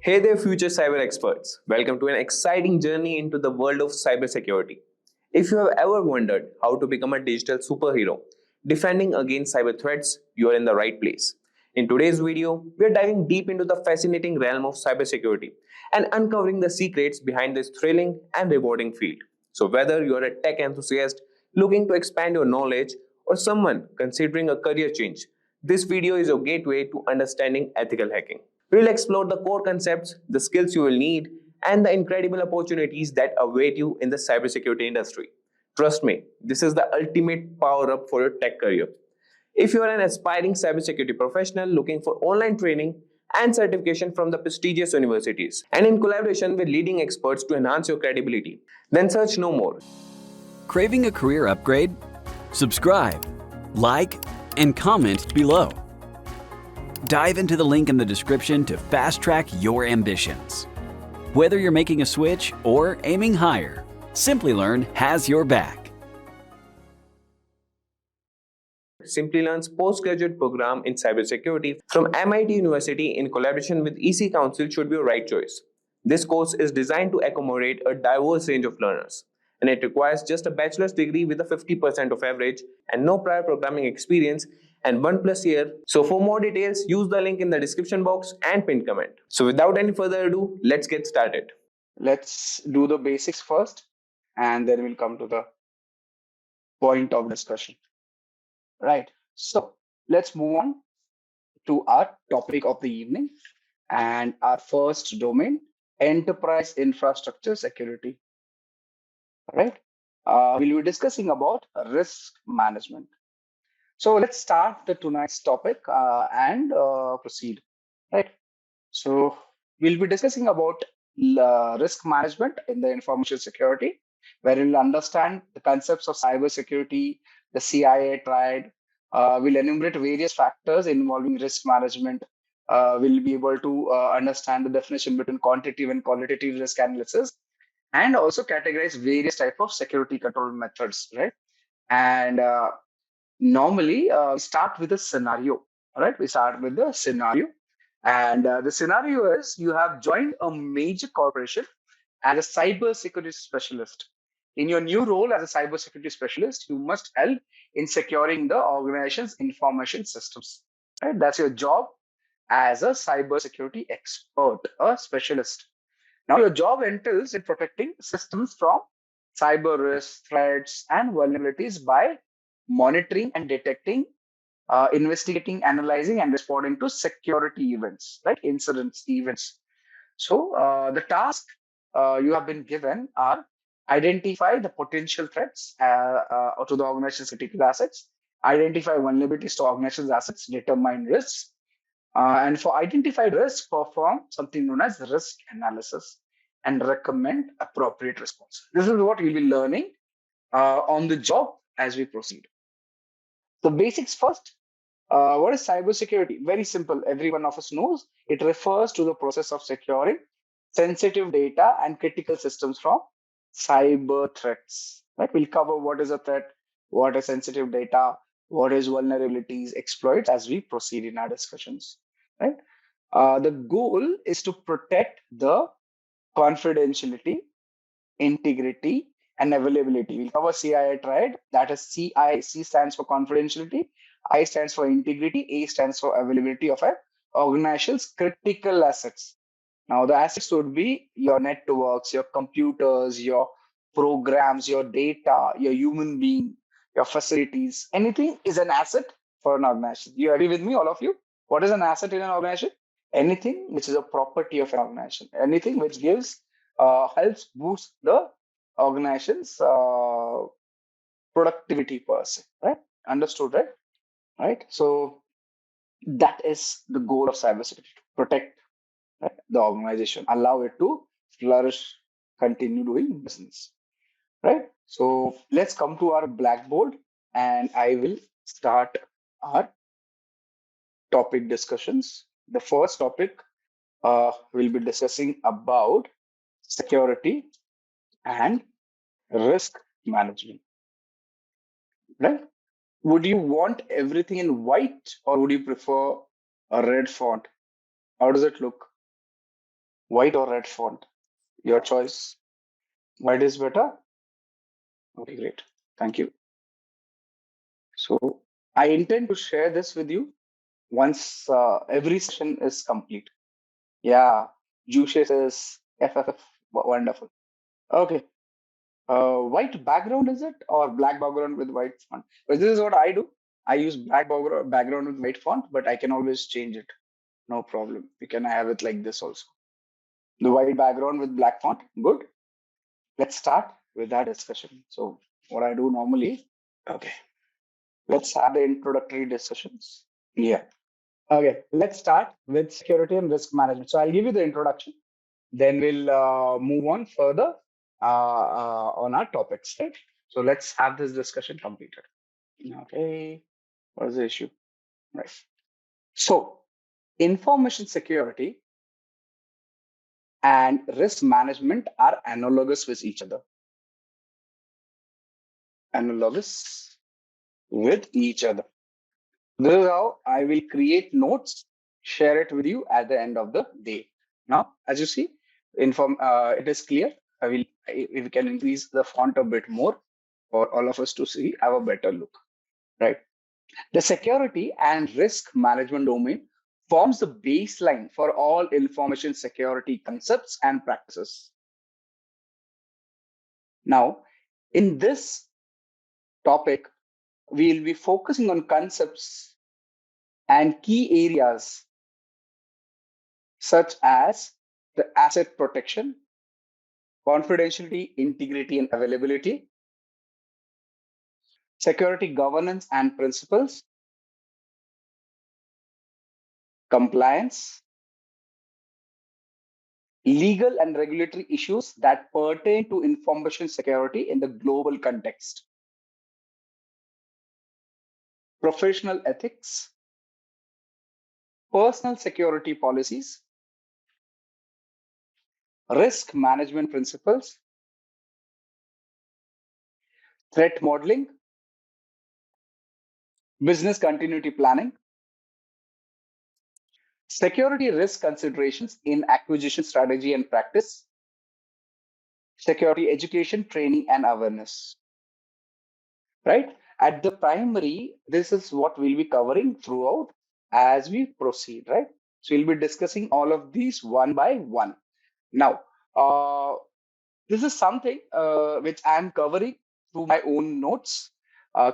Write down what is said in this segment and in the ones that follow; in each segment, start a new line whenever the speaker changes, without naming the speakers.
Hey there, future cyber experts. Welcome to an exciting journey into the world of cybersecurity. If you have ever wondered how to become a digital superhero, defending against cyber threats, you are in the right place. In today's video, we are diving deep into the fascinating realm of cybersecurity and uncovering the secrets behind this thrilling and rewarding field. So, whether you are a tech enthusiast looking to expand your knowledge or someone considering a career change, this video is your gateway to understanding ethical hacking. We will explore the core concepts, the skills you will need, and the incredible opportunities that await you in the cybersecurity industry. Trust me, this is the ultimate power up for your tech career. If you are an aspiring cybersecurity professional looking for online training and certification from the prestigious universities, and in collaboration with leading experts to enhance your credibility, then search no more.
Craving a career upgrade? Subscribe, like, and comment below. Dive into the link in the description to fast-track your ambitions. Whether you're making a switch or aiming higher, Simplilearn has your back.
Simplilearn's postgraduate program in cybersecurity from MIT University in collaboration with EC Council should be your right choice. This course is designed to accommodate a diverse range of learners, and it requires just a bachelor's degree with a 50% of average and no prior programming experience and 1+ year. So for more details, use the link in the description box and pinned comment. So without any further ado, let's get started.
Let's do the basics first, and then we'll come to the point of discussion. Right. So let's move on to our topic of the evening and our first domain, enterprise infrastructure security. Right. We'll be discussing about risk management. So let's start tonight's topic and proceed. Right. So we'll be discussing about risk management in the information security, where we'll understand the concepts of cybersecurity, the CIA triad. We'll enumerate various factors involving risk management. We'll be able to understand the definition between quantitative and qualitative risk analysis, and also categorize various type of security control methods. Right. And normally, we start with a scenario. Right. We start with the scenario. And the scenario is you have joined a major corporation as a cybersecurity specialist. In your new role as a cybersecurity specialist, you must help in securing the organization's information systems. Right? That's your job as a cybersecurity expert, a specialist. Now, your job entails in protecting systems from cyber risks, threats, and vulnerabilities by monitoring and detecting, investigating, analyzing, and responding to security events, right? Incidents, events. So the task you have been given are identify the potential threats to the organization's critical assets, identify vulnerabilities to organization's assets, determine risks, and for identified risks, perform something known as risk analysis and recommend appropriate response. This is what you'll be learning on the job as we proceed. The basics first. What is cybersecurity? Very simple. Every one of us knows. It refers to the process of securing sensitive data and critical systems from cyber threats. Right? We'll cover what is a threat, what is sensitive data, what is vulnerabilities, exploits as we proceed in our discussions. Right? The goal is to protect the confidentiality, integrity, and availability. We'll cover CIA triad. That is CI. C stands for confidentiality. I stands for integrity. A stands for availability of an organization's critical assets. Now, the assets would be your networks, your computers, your programs, your data, your human being, your facilities. Anything is an asset for an organization. You agree with me, all of you? What is an asset in an organization? Anything which is a property of an organization. Anything which gives helps boost the organization's productivity per se, right? Understood, right? Right. So that is the goal of cybersecurity: to protect, right, the organization, allow it to flourish, continue doing business, right? So let's come to our blackboard, and I will start our topic discussions. The first topic we'll be discussing about security and risk management, right? Would you want everything in white, or would you prefer a red font? How does it look? White or red font? Your choice. White is better? Okay, great. Thank you. So I intend to share this with you once every session is complete. Yeah, Juice says FFF. Wonderful. Okay. White background is it, or black background with white font? But this is what I do. I use black background with white font, but I can always change it. No problem. We can have it like this also. The white background with black font. Good. Let's start with that discussion. So what I do normally, okay, let's have the introductory discussions. Yeah. Okay, let's start with security and risk management. So I'll give you the introduction, then we'll move on further on our topics, right? So let's have this discussion completed. Okay, what is the issue? Right. So information security and risk management are analogous with each other. Analogous with each other. This is how I will create notes, share it with you at the end of the day. Now, as you see, it is clear. If we can increase the font a bit more for all of us to see, have a better look, right? The security and risk management domain forms the baseline for all information security concepts and practices. Now, in this topic, we'll be focusing on concepts and key areas such as the asset protection, confidentiality, integrity, and availability, security governance and principles, compliance, legal and regulatory issues that pertain to information security in the global context, professional ethics, personal security policies, risk management principles, threat modeling, business continuity planning, security risk considerations in acquisition strategy and practice, security education, training, and awareness. Right? At the primary, this is what we'll be covering throughout as we proceed, right? So we'll be discussing all of these one by one. Now, this is something which I'm covering through my own notes,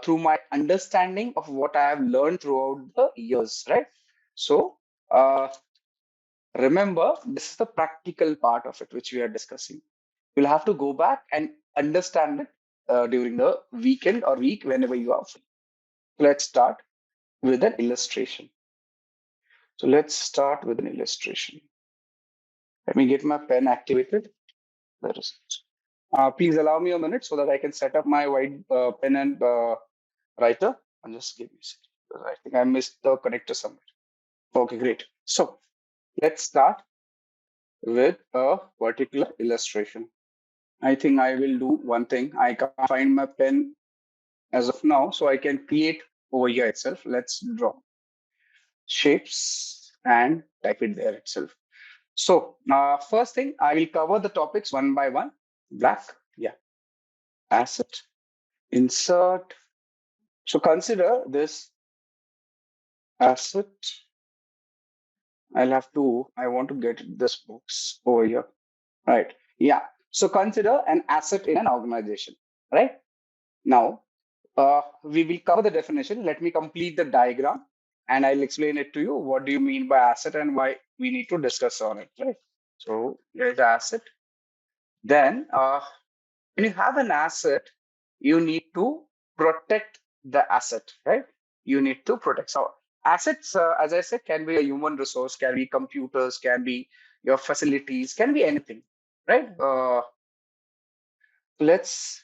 through my understanding of what I have learned throughout the years, right? So remember, this is the practical part of it, which we are discussing. You'll have to go back and understand it during the weekend or week whenever you are free. Let's start with an illustration. So let's start with an illustration. Let me get my pen activated. Where is it? Please allow me a minute so that I can set up my white pen and writer. And just give me a second. I think I missed the connector somewhere. Okay, great. So let's start with a particular illustration. I think I will do one thing. I can't find my pen as of now, so I can create over here itself. Let's draw shapes and type it there itself. So first thing, I will cover the topics one by one. Black, yeah. Asset, insert. So consider this asset. I want to get this box over here. Right, yeah. So consider an asset in an organization, right? Now, we will cover the definition. Let me complete the diagram and I'll explain it to you. What do you mean by asset and why we need to discuss on it, right? So here's the asset. Then when you have an asset, you need to protect the asset, right? You need to protect. So assets, as I said, can be a human resource, can be computers, can be your facilities, can be anything, right? Let's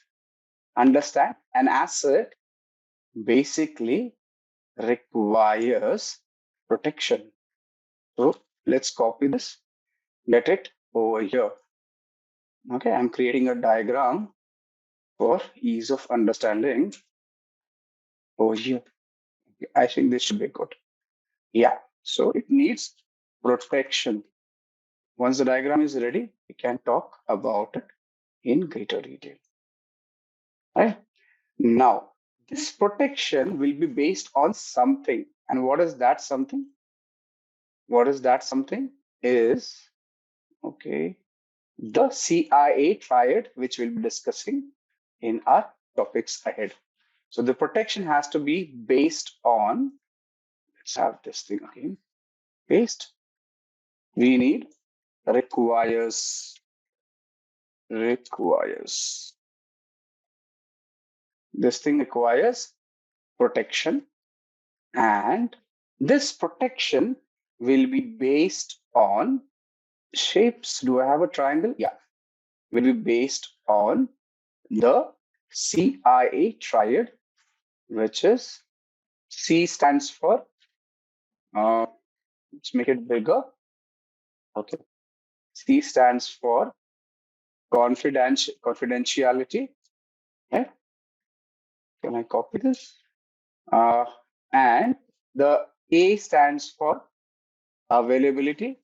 understand an asset basically requires protection. So let's copy this, get it over here. Okay, I'm creating a diagram for ease of understanding over here. I think this should be good. Yeah, so it needs protection. Once the diagram is ready, we can talk about it in greater detail. Right? Now, this protection will be based on something. And what is that something? What is that something? Is, okay, the CIA triad, which we'll be discussing in our topics ahead. So the protection has to be based on, let's have this thing again, based. We need requires. This thing requires protection, and this protection will be based on shapes. Do I have a triangle? Yeah, will be based on the CIA triad, which is C stands for, let's make it bigger. Okay. C stands for confidentiality. Right? Can I copy this? And the A stands for availability.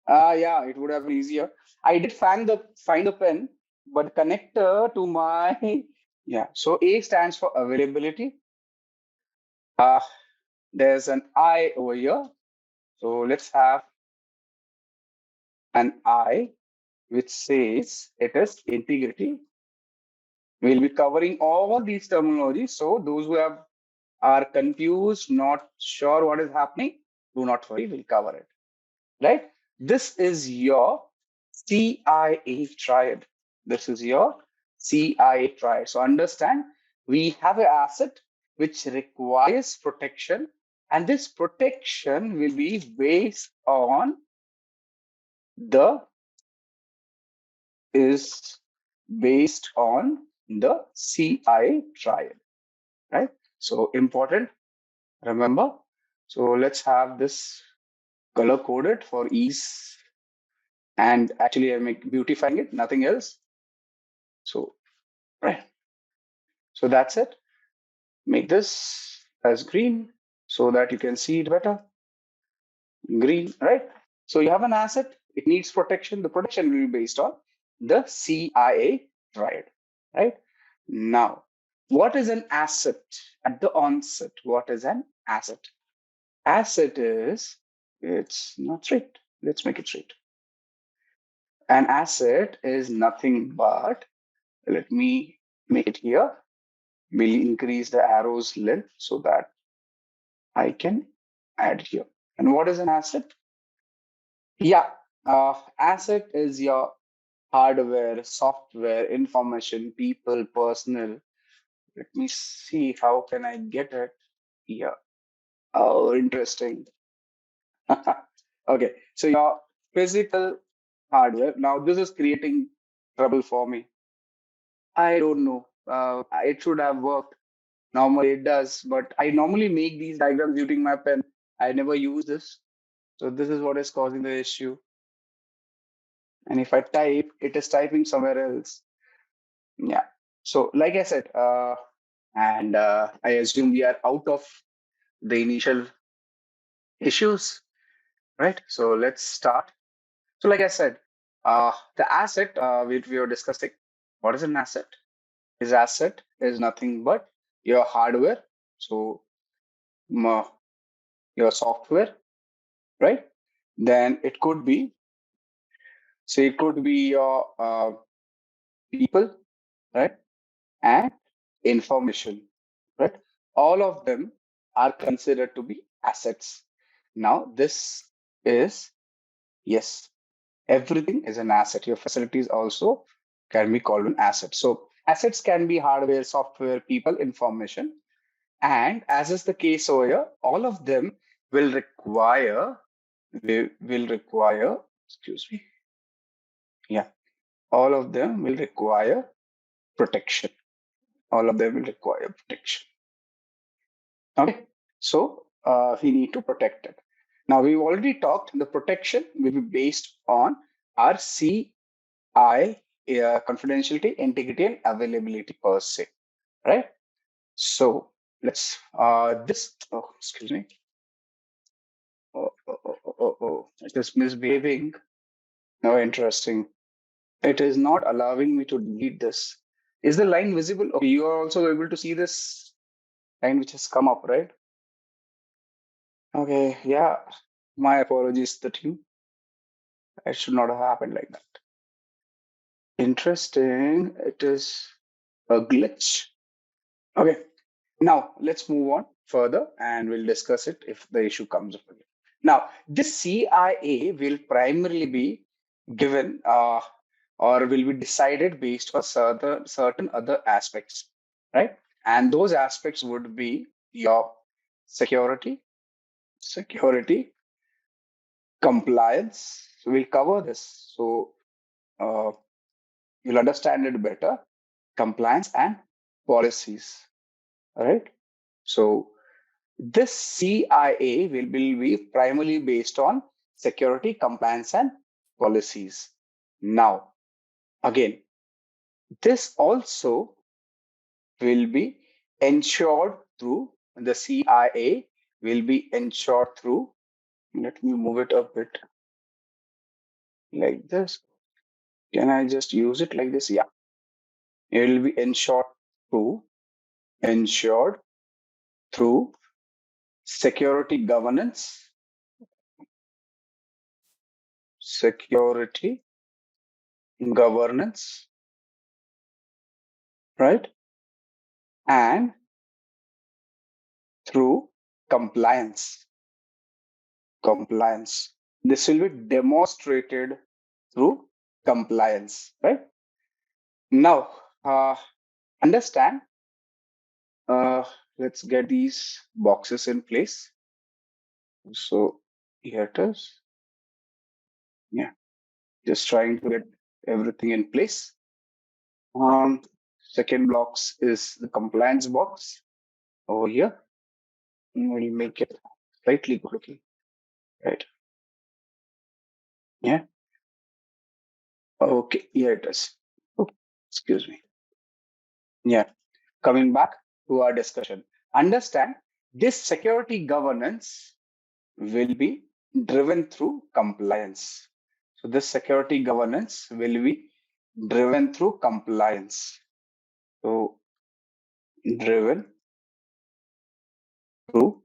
Yeah, it would have been easier. I did find the pen, but connector to my yeah. So A stands for availability. There's an I over here. So let's have an I which says it is integrity. We'll be covering all these terminologies. So those who are confused, not sure what is happening, do not worry, we'll cover it. Right? This is your CIA triad. This is your CIA triad. So understand, we have an asset which requires protection, and this protection will be based on the CIA triad, right? So important, remember. So let's have this color coded for ease. And actually, I'm beautifying it, nothing else. So, right. So that's it. Make this as green so that you can see it better. Green, right? So you have an asset, it needs protection. The protection will be based on the CIA triad, right? Now, what is an asset? At the onset, what is an asset? Asset is, it's not straight. Let's make it straight. An asset is nothing but, let me make it here. We'll increase the arrow's length so that I can add here. And what is an asset? Yeah, asset is your hardware, software, information, people, personal. Let me see, how can I get it here? Oh, interesting. Okay, so your physical hardware. Now this is creating trouble for me. I don't know. It should have worked. Normally it does, but I normally make these diagrams using my pen. I never use this. So this is what is causing the issue. And if I type, it is typing somewhere else. Yeah. So like I said, and I assume we are out of the initial issues, right? So let's start. So like I said, the asset which we were discussing, what is an asset? His asset is nothing but your hardware. So your software, right? Then it could be, say it could be your people, right? And information, right? All of them are considered to be assets. Now, this is, yes, everything is an asset. Your facilities also can be called an asset. So assets can be hardware, software, people, information. And as is the case over here, all of them will require, excuse me. Yeah, all of them will require protection. All of them will require protection. Okay, so we need to protect it. Now we've already talked, the protection will be based on our CI, confidentiality, integrity, and availability per se, right? So let's, excuse me. It is misbehaving. Oh, interesting. It is not allowing me to delete this. Is the line visible? Okay, you are also able to see this line which has come up, right? Okay, yeah. My apologies, the team. It should not have happened like that. Interesting. It is a glitch. Okay, now let's move on further and we'll discuss it if the issue comes up again. Now, this CIA will primarily be given or will be decided based on certain other aspects, right? And those aspects would be your security, compliance. So we'll cover this. So uh, you'll understand it better. Compliance and policies, right? So this CIA will be primarily based on security, compliance, and policies. Now, again, this also will be ensured through the CIA will be ensured through. Let me move it a bit like this. Can I just use it like this? Yeah. It will be ensured through security governance, security governance, right? And through compliance. Compliance. This will be demonstrated through compliance, right? Now, understand. Uh, let's get these boxes in place. So here it is. Yeah, just trying to get everything in place. Second box is the compliance box over here. We'll make it slightly good looking, right? Yeah. Okay. Here it is. Oh, excuse me. Yeah. Coming back to our discussion. Understand this security governance will be driven through compliance. So this security governance will be driven through compliance. So driven through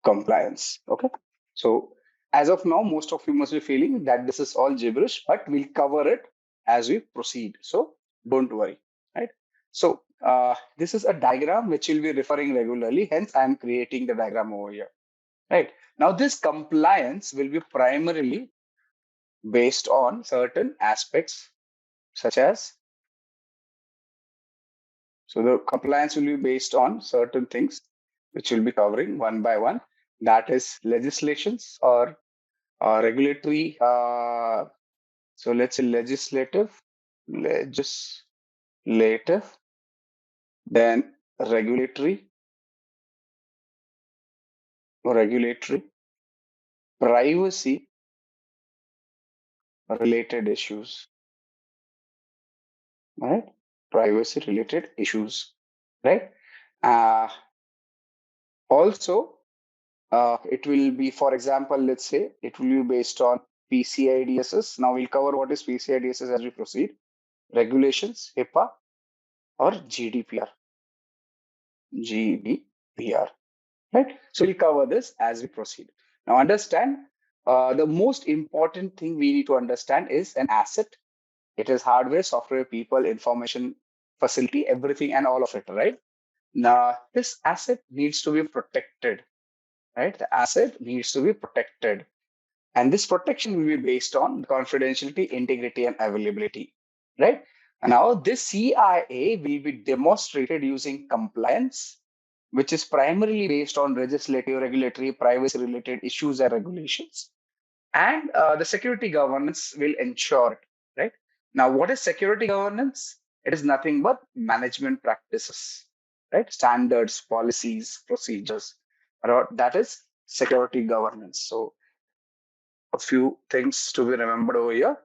compliance. Okay. So as of now, most of you must be feeling that this is all gibberish, but we'll cover it as we proceed. So don't worry, right? So this is a diagram which we'll be referring regularly. Hence, I'm creating the diagram over here, right? Now, this compliance will be primarily based on certain aspects such as, so the compliance will be based on certain things which we'll be covering one by one. That is legislations or regulatory. So let's say legislative, then regulatory, privacy related issues, right? Privacy related issues, right? Also, it will be, for example, let's say it will be based on PCI DSS. Now we'll cover what is PCI DSS as we proceed. Regulations, HIPAA, or GDPR. GDPR, right? So we'll cover this as we proceed. Now understand, the most important thing we need to understand is an asset. It is hardware, software, people, information, facility, everything and all of it, right? Now this asset needs to be protected, right? The asset needs to be protected. And this protection will be based on confidentiality, integrity, and availability, right? And now this CIA will be demonstrated using compliance, which is primarily based on legislative, regulatory, privacy related issues and regulations. And the security governance will ensure it, right? Now, what is security governance? It is nothing but management practices, right? Standards, policies, procedures. That is security governance. So a few things to be remembered over here.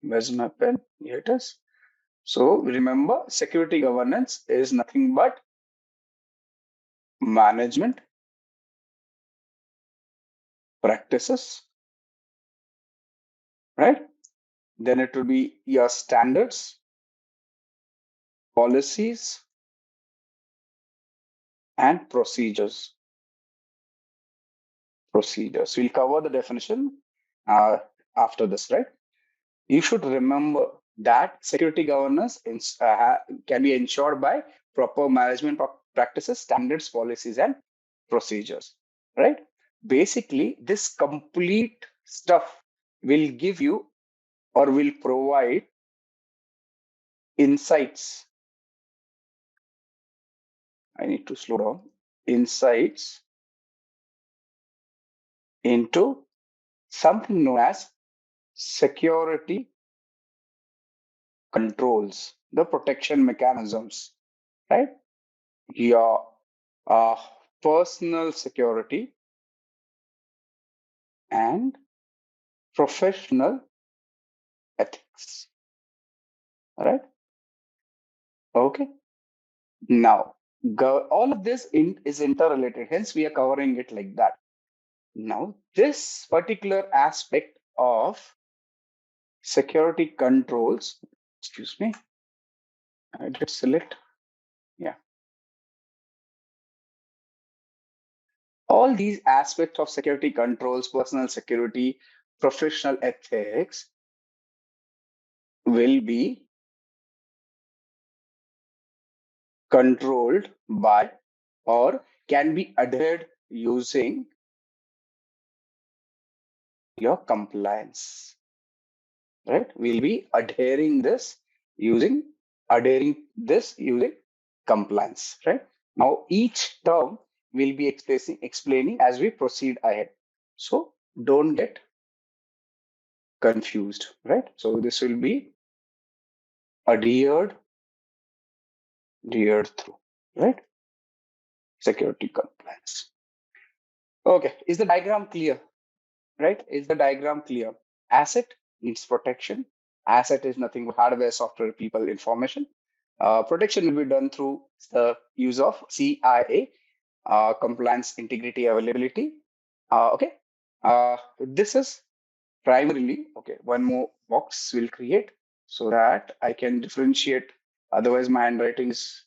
Where's my pen? Here it is. So remember, security governance is nothing but management practices, right? Then it will be your standards, policies, and procedures. We'll cover the definition after this, right? You should remember that security governance can be ensured by proper management practices, standards, policies, and procedures, right? Basically, this complete stuff will give you or will provide insights. I need to slow down. Insights into something known as security controls, the protection mechanisms, right? Your uh, personal security and professional ethics. All right. Okay. Now, all of this is interrelated. Hence, we are covering it like that. Now, this particular aspect of security controls, excuse me, I did select. Yeah. All these aspects of security controls, personal security, professional ethics will be controlled by or can be adhered using your compliance, right? We'll be adhering this using compliance, right? Now each term will be explaining as we proceed ahead. So don't get confused, right? So this will be adhered through, right? Security compliance. Okay, is the diagram clear? Right? Is the diagram clear? Asset needs protection. Asset is nothing but hardware, software, people, information. Protection will be done through the use of CIA, compliance, integrity, availability. Okay. This is primarily, okay, one more box will create so that I can differentiate. Otherwise, my handwriting is,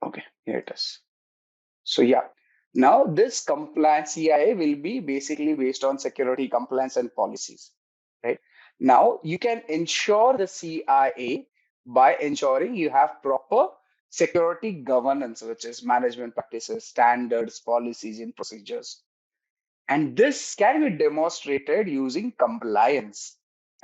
okay, here it is. So yeah, now this compliance CIA will be basically based on security compliance and policies, right? Now you can ensure the CIA by ensuring you have proper security governance, which is management practices, standards, policies, and procedures. And this can be demonstrated using compliance,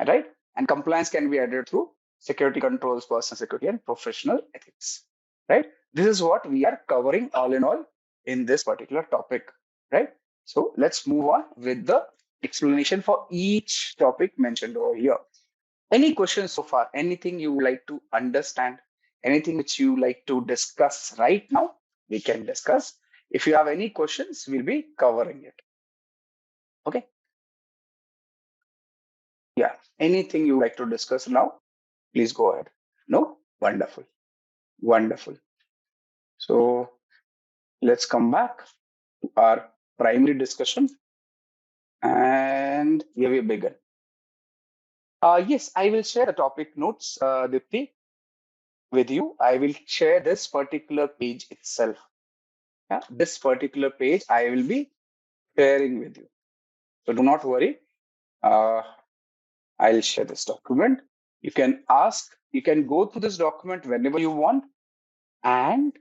right? And compliance can be added through security controls, personal security, and professional ethics, right? This is what we are covering all in all in this particular topic, right? So let's move on with the explanation for each topic mentioned over here. Any questions so far? Anything you would like to understand? Anything which you like to discuss right now? We can discuss. If you have any questions, we'll be covering it. Okay. Yeah. Anything you like to discuss now? Please go ahead. No? Wonderful. Wonderful. So let's come back to our primary discussion. And here we begin. Yes, I will share the topic notes, Dipti, with you. I will share this particular page itself. Yeah, this particular page I will be sharing with you. So do not worry. I'll share this document. You can go through this document whenever you want. And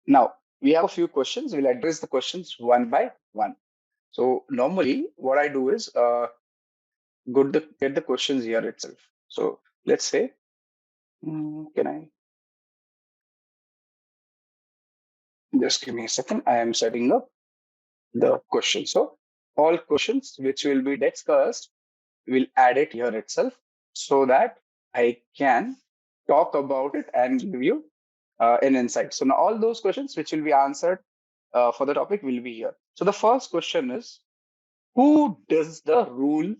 now we have a few questions. We'll address the questions one by one. So normally what I do is get the questions here itself. So let's say, can I just give me a second? I am setting up the question. So all questions which will be discussed, we'll add it here itself so that I can talk about it and give you an insight. So now all those questions which will be answered for the topic will be here. So the first question is, who does the rule?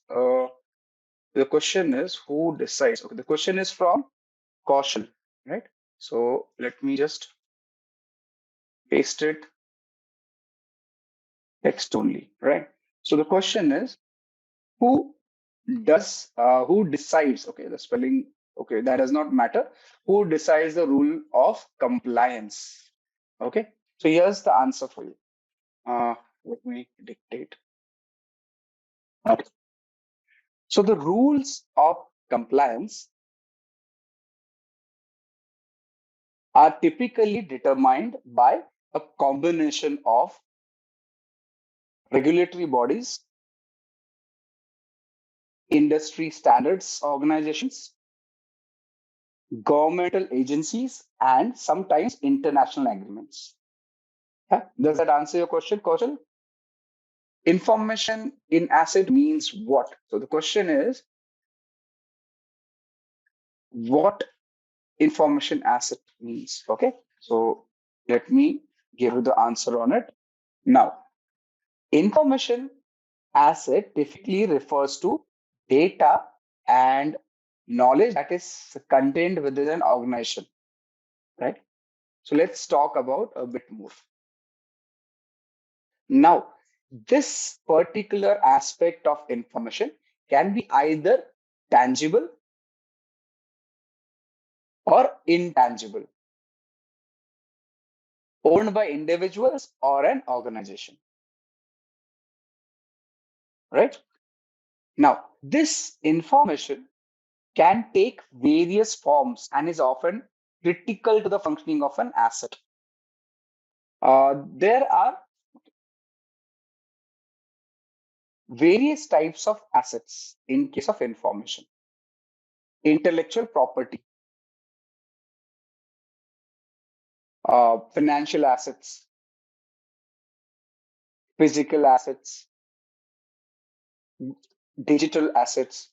The question is, who decides? Okay, the question is from Kaushal, right? So let me just paste it text only, right? So the question is, who who decides? Okay, the spelling. Okay, that does not matter. Who decides the rule of compliance? Okay, so here's the answer for you. Let me dictate. Okay. So the rules of compliance are typically determined by a combination of regulatory bodies, industry standards organizations, governmental agencies, and sometimes international agreements. Yeah? Does that answer your question, Kaushal? Information in asset means what? So the question is, what information asset means? Okay, so let me give you the answer on it. Now, information asset typically refers to data and knowledge that is contained within an organization, right? So let's talk about a bit more. Now, this particular aspect of information can be either tangible or intangible, owned by individuals or an organization, right? Now, this information can take various forms and is often critical to the functioning of an asset. There are various types of assets in case of information. Intellectual property, financial assets, physical assets, digital assets,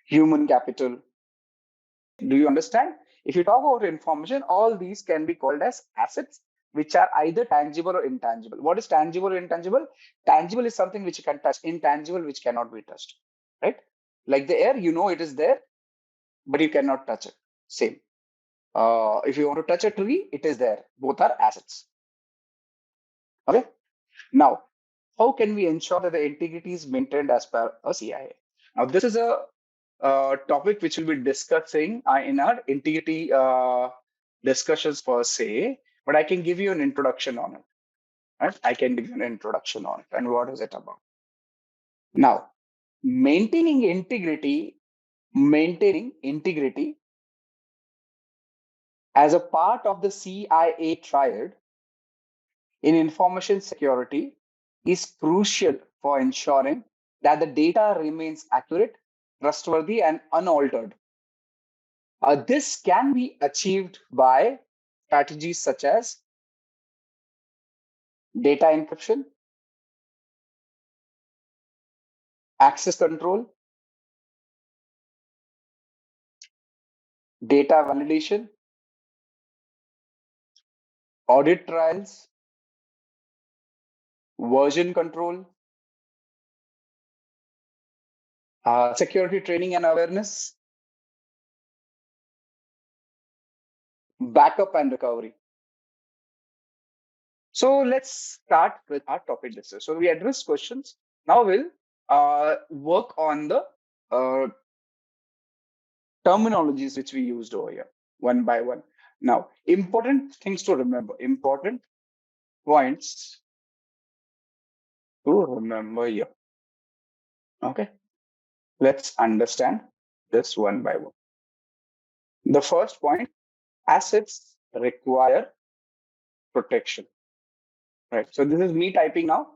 human capital. Do you understand? If you talk about information, all these can be called as assets, which are either tangible or intangible. What is tangible or intangible? Tangible is something which you can touch, intangible, which cannot be touched, right? Like the air, you know it is there, but you cannot touch it. Same. If you want to touch a tree, it is there. Both are assets. Okay. Now, how can we ensure that the integrity is maintained as per a CIA? Now, this is a topic which we'll be discussing in our integrity discussions per se, but I can give you an introduction on it. Right? I can give you an introduction on it and what is it about. Now, maintaining integrity as a part of the CIA triad in information security is crucial for ensuring that the data remains accurate, trustworthy, and unaltered. This can be achieved by strategies such as data encryption, access control, data validation, audit trials, version control, security training and awareness, backup and recovery. So let's start with our topic discussion. So we addressed questions. Now we'll work on the terminologies which we used over here, one by one. Now, important things to remember, important points to remember here. Okay, let's understand this one by one. The first point, assets require protection. Right. So this is me typing now.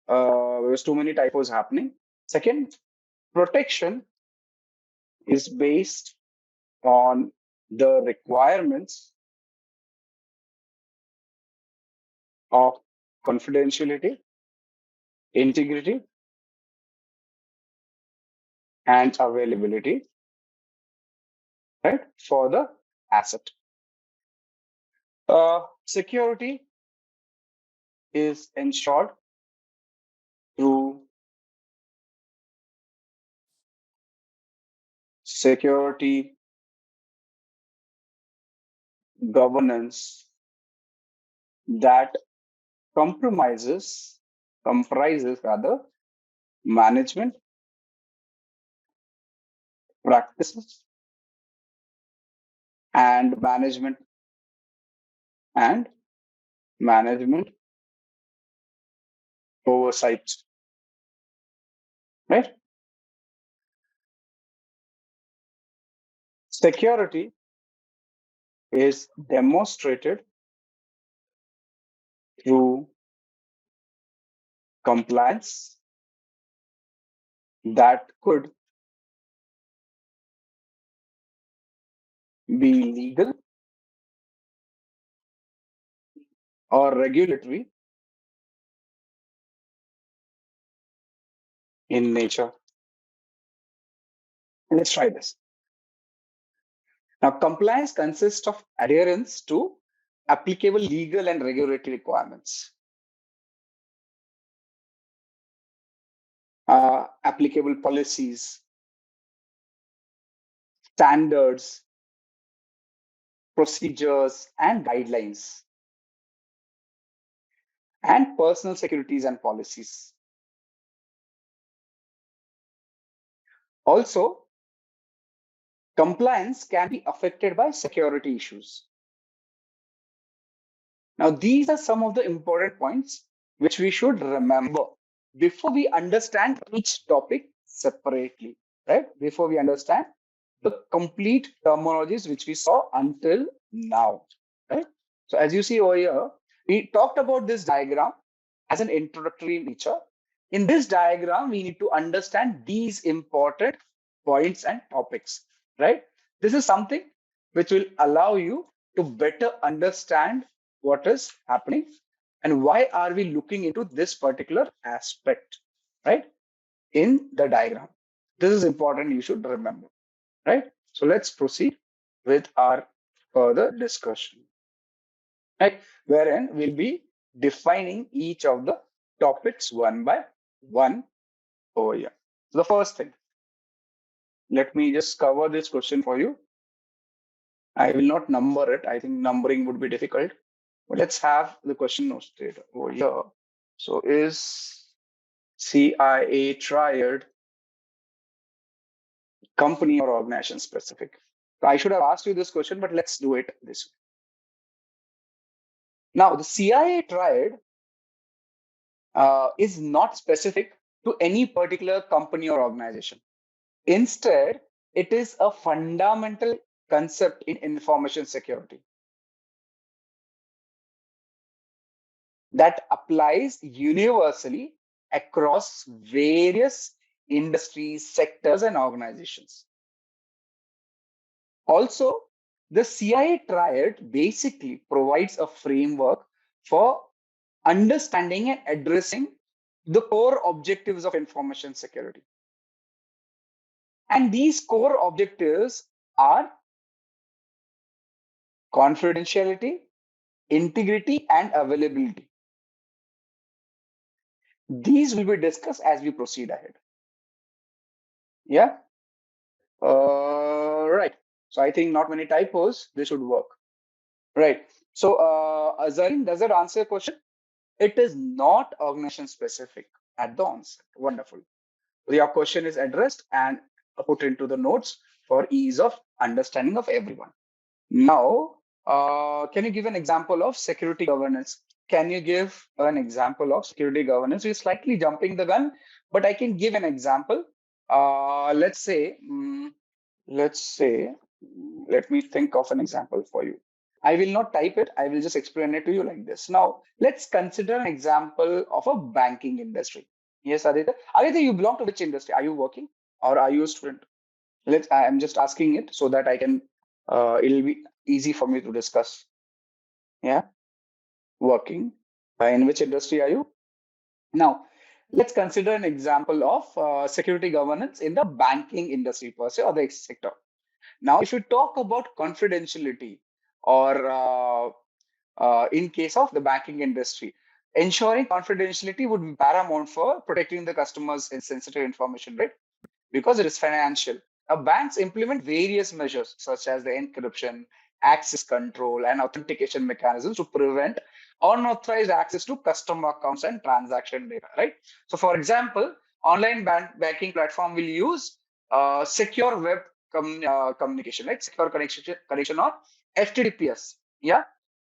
There's too many typos happening. Second, protection is based on the requirements of confidentiality, integrity, and availability, right, for the asset. Security is ensured through security governance that comprises rather management practices and management oversight, right? Security is demonstrated through compliance that could be legal or regulatory in nature. Let's try this. Now, compliance consists of adherence to applicable legal and regulatory requirements, applicable policies, standards, procedures, and guidelines, and personal securities and policies. Also, compliance can be affected by security issues. Now, these are some of the important points which we should remember before we understand each topic separately, right? Before we understand the complete terminologies which we saw until now, right? So as you see over here, we talked about this diagram as an introductory nature. In this diagram, we need to understand these important points and topics, right? This is something which will allow you to better understand what is happening and why are we looking into this particular aspect, right, in the diagram. This is important, you should remember, right? So let's proceed with our further discussion, right, wherein we'll be defining each of the topics one by one over here. So the first thing, let me just cover this question for you. I will not number it. I think numbering would be difficult. But let's have the question noted over here. So is CIA triad company or organization specific? So I should have asked you this question, but let's do it this way. Now, the CIA triad is not specific to any particular company or organization. Instead, it is a fundamental concept in information security that applies universally across various industries, sectors, and organizations. Also, the CIA triad basically provides a framework for understanding and addressing the core objectives of information security. And these core objectives are confidentiality, integrity, and availability. These will be discussed as we proceed ahead. Yeah. Right. So I think not many typos. This should work. Right. So, Azareen, does that answer your question? It is not organization specific at the onset. Wonderful. Your question is addressed and put into the notes for ease of understanding of everyone. Now, can you give an example of security governance? Can you give an example of security governance? We're slightly jumping the gun, but I can give an example. Let's say, let me think of an example for you. I will not type it. I will just explain it to you like this. Now, let's consider an example of a banking industry. Yes, Aditya. Aditya, you belong to which industry? Are you working or are you a student? I'm just asking it so that I can, it'll be easy for me to discuss. Yeah, working. In which industry are you? Now, let's consider an example of security governance in the banking industry per se or the sector. Now, if you talk about confidentiality or in case of the banking industry, ensuring confidentiality would be paramount for protecting the customers' sensitive information, right? Because it is financial. Now, banks implement various measures such as the encryption, access control, and authentication mechanisms to prevent unauthorized access to customer accounts and transaction data, right? So for example, online banking platform will use secure web communication, right? Secure connection or HTTPS. Yeah.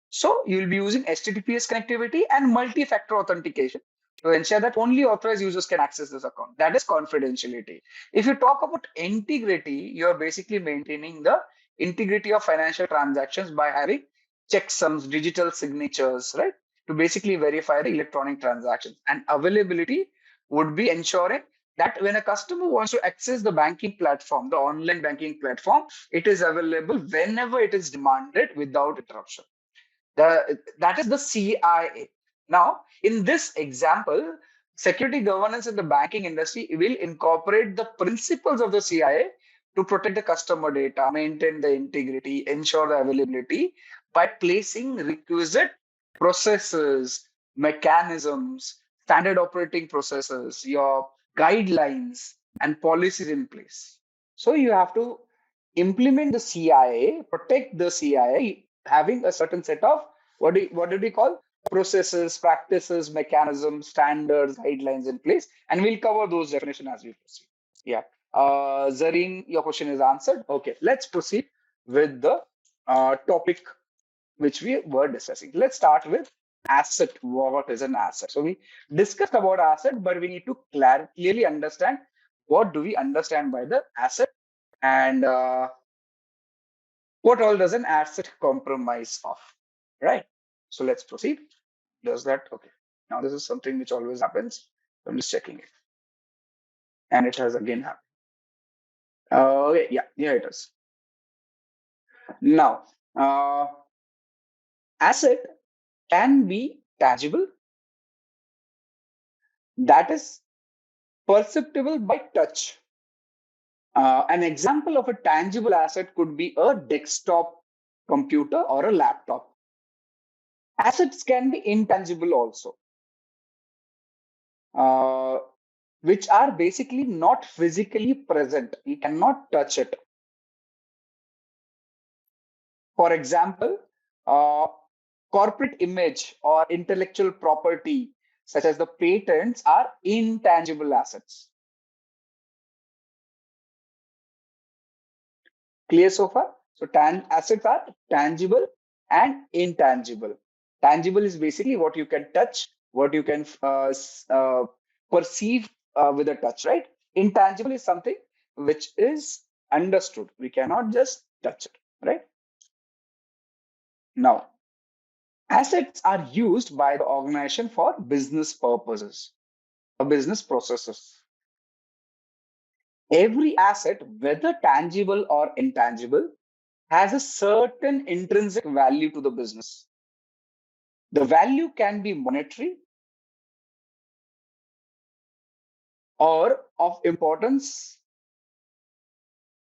So you will be using HTTPS connectivity and multi-factor authentication to ensure that only authorized users can access this account. That is confidentiality. If you talk about integrity, you are basically maintaining the integrity of financial transactions by having checksums, digital signatures, right? To basically verify the electronic transactions. And availability would be ensuring that when a customer wants to access the banking platform, the online banking platform, it is available whenever it is demanded without interruption. That is the CIA. Now, in this example, security governance in the banking industry will incorporate the principles of the CIA to protect the customer data, maintain the integrity, ensure the availability by placing requisite processes, mechanisms, standard operating processes, your guidelines, and policies in place. So you have to implement the CIA, protect the CIA, having a certain set of what did we call processes, practices, mechanisms, standards, guidelines in place, and we'll cover those definitions as we proceed. Yeah, Zareen, your question is answered. Okay, let's proceed with the topic which we were discussing. Let's start with asset. What is an asset? So we discussed about asset, but we need to clearly understand what do we understand by the asset, and what all does an asset compromise of, right? So let's proceed. Does that? Okay. Now this is something which always happens. I'm just checking it. And it has again happened. Okay, yeah, it is. Now, asset can be tangible, that is perceptible by touch. An example of a tangible asset could be a desktop computer or a laptop. Assets can be intangible also, which are basically not physically present. You cannot touch it. For example, corporate image or intellectual property, such as the patents, are intangible assets. Clear so far? So assets are tangible and intangible. Tangible is basically what you can touch, what you can perceive with a touch, right? Intangible is something which is understood. We cannot just touch it, right? Now, assets are used by the organization for business purposes or business processes. Every asset, whether tangible or intangible, has a certain intrinsic value to the business. The value can be monetary or of importance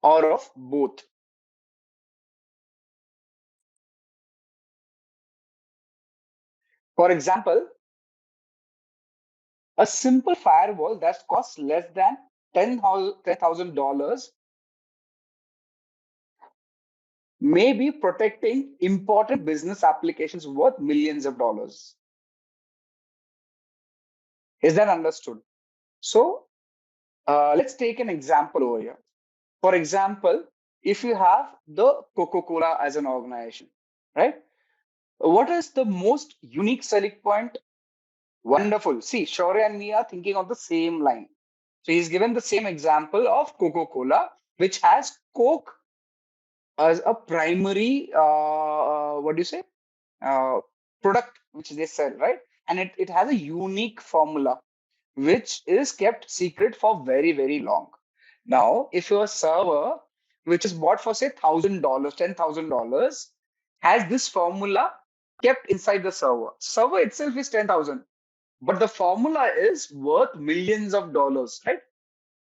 or of both. For example, a simple firewall that costs less than $10,000 may be protecting important business applications worth millions of dollars. Is that understood? So let's take an example over here. For example, if you have the Coca-Cola as an organization, right? What is the most unique selling point? Wonderful. See, Shaurya and me are thinking of the same line. So he's given the same example of Coca-Cola, which has Coke as a primary, what do you say, product which they sell, right? And it has a unique formula which is kept secret for very, very long. Now, if your server, which is bought for say $1,000, $10,000, has this formula kept inside the server itself is 10,000, but the formula is worth millions of dollars, right?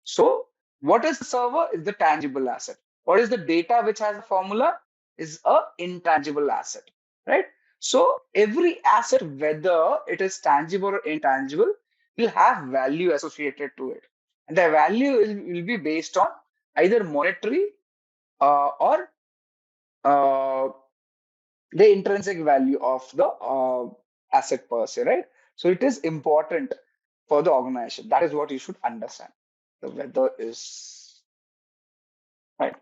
So, what is the server? Is the tangible asset. What is the data which has a formula? Is a intangible asset, right? So, every asset, whether it is tangible or intangible, will have value associated to it. And the value will be based on either monetary or uh, the intrinsic value of the asset per se, right? So it is important for the organization. That is what you should understand. The weather is right.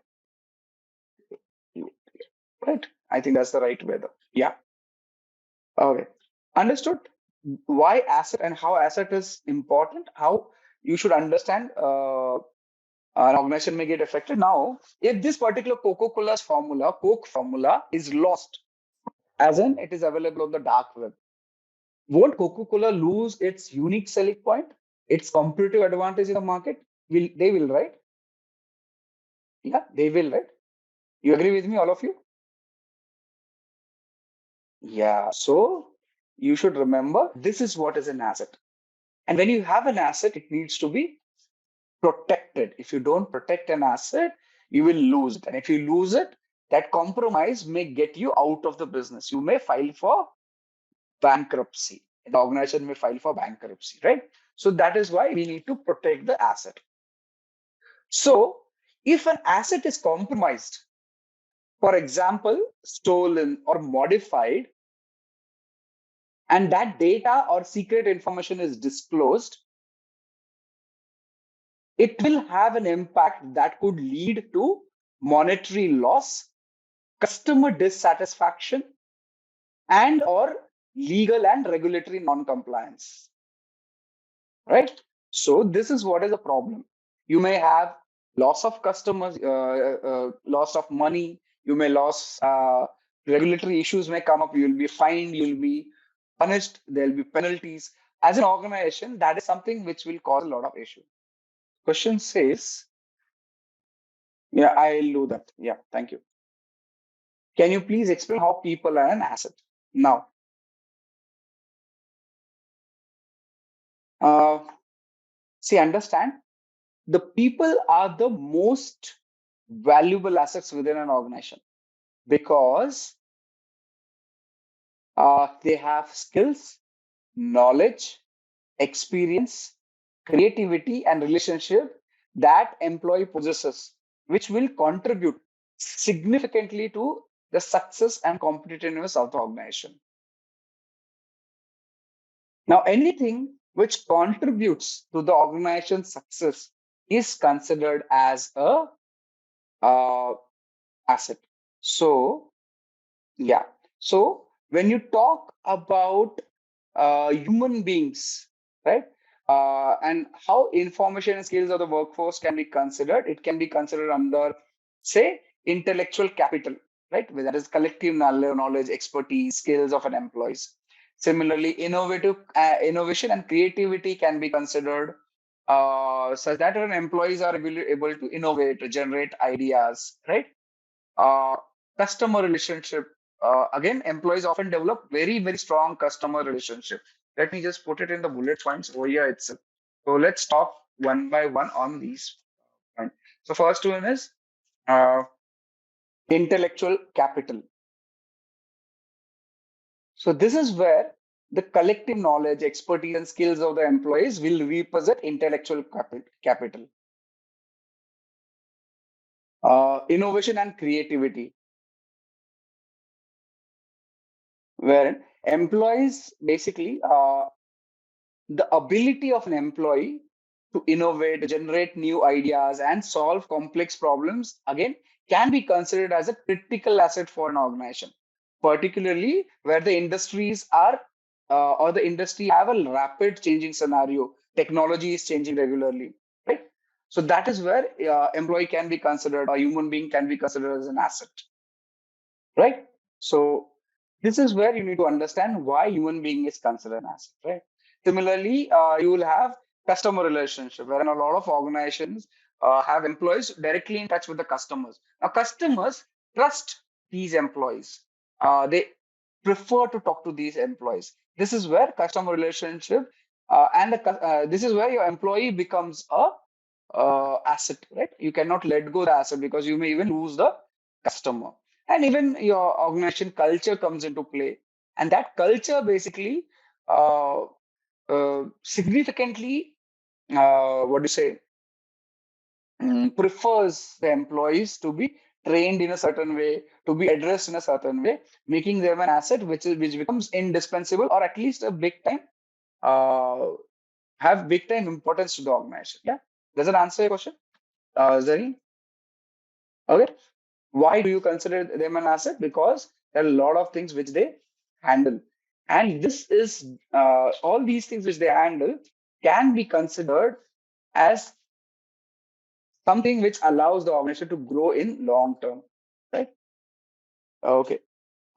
Right. I think that's the right weather. Yeah. Okay. Understood why asset and how asset is important, how you should understand an organization may get affected. Now, if this particular Coca-Cola's formula, Coke formula, is lost, as in it is available on the dark web, won't Coca-Cola lose its unique selling point, its competitive advantage in the market? They will, right? Yeah, they will, right? You agree with me, all of you? Yeah. So you should remember this is what is an asset. And when you have an asset, it needs to be protected. If you don't protect an asset, you will lose it. And if you lose it, that compromise may get you out of the business. You may file for bankruptcy. The organization may file for bankruptcy, right? So that is why we need to protect the asset. So if an asset is compromised, for example, stolen or modified, and that data or secret information is disclosed, it will have an impact that could lead to monetary loss, customer dissatisfaction, and or legal and regulatory non-compliance, right? So this is what is the problem. You may have loss of customers, loss of money. You may lose, regulatory issues may come up. You will be fined, you will be punished, there will be penalties. As an organization, that is something which will cause a lot of issue. Question says, yeah, I'll do that. Yeah, thank you. Can you please explain how people are an asset? Now, uh, see, understand the people are the most valuable assets within an organization because they have skills, knowledge, experience, creativity, and relationship that employee possesses, which will contribute significantly to the success and competitiveness of the organization. Now, anything which contributes to the organization's success is considered as a asset. So, yeah. So, when you talk about human beings, right, and how information and skills of the workforce can be considered, it can be considered under, say, intellectual capital, right? That is collective knowledge, expertise, skills of an employees. Similarly, innovation and creativity can be considered such that an employees are able to innovate, generate ideas, right? Uh, Customer relationship. Again, employees often develop very strong customer relationship. Let me just put it in the bullet points over here itself. So let's talk one by one on these points. So first one is uh, intellectual capital. So this is where the collective knowledge, expertise, and skills of the employees will represent intellectual capital. Innovation and creativity, where employees basically the ability of an employee to innovate, generate new ideas, and solve complex problems, again, can be considered as a critical asset for an organization, particularly where the industries are or the industry have a rapid changing scenario. Technology is changing regularly, right? So that is where employee can be considered, or human being can be considered as an asset, right? So this is where you need to understand why human being is considered an asset, right? Similarly, you will have customer relationship, wherein a lot of organizations have employees directly in touch with the customers. Now, customers trust these employees. They prefer to talk to these employees. This is where customer relationship this is where your employee becomes a asset, right? You cannot let go the asset because you may even lose the customer. And even your organization culture comes into play. And that culture basically significantly, what do you say, prefers the employees to be trained in a certain way, to be addressed in a certain way, making them an asset which becomes indispensable, or at least a big time have big time importance to the organization. Yeah, does it answer your question, Zareen? Okay. Why do you consider them an asset? Because there are a lot of things which they handle, and this is all these things which they handle can be considered as something which allows the organization to grow in long term, right? Okay.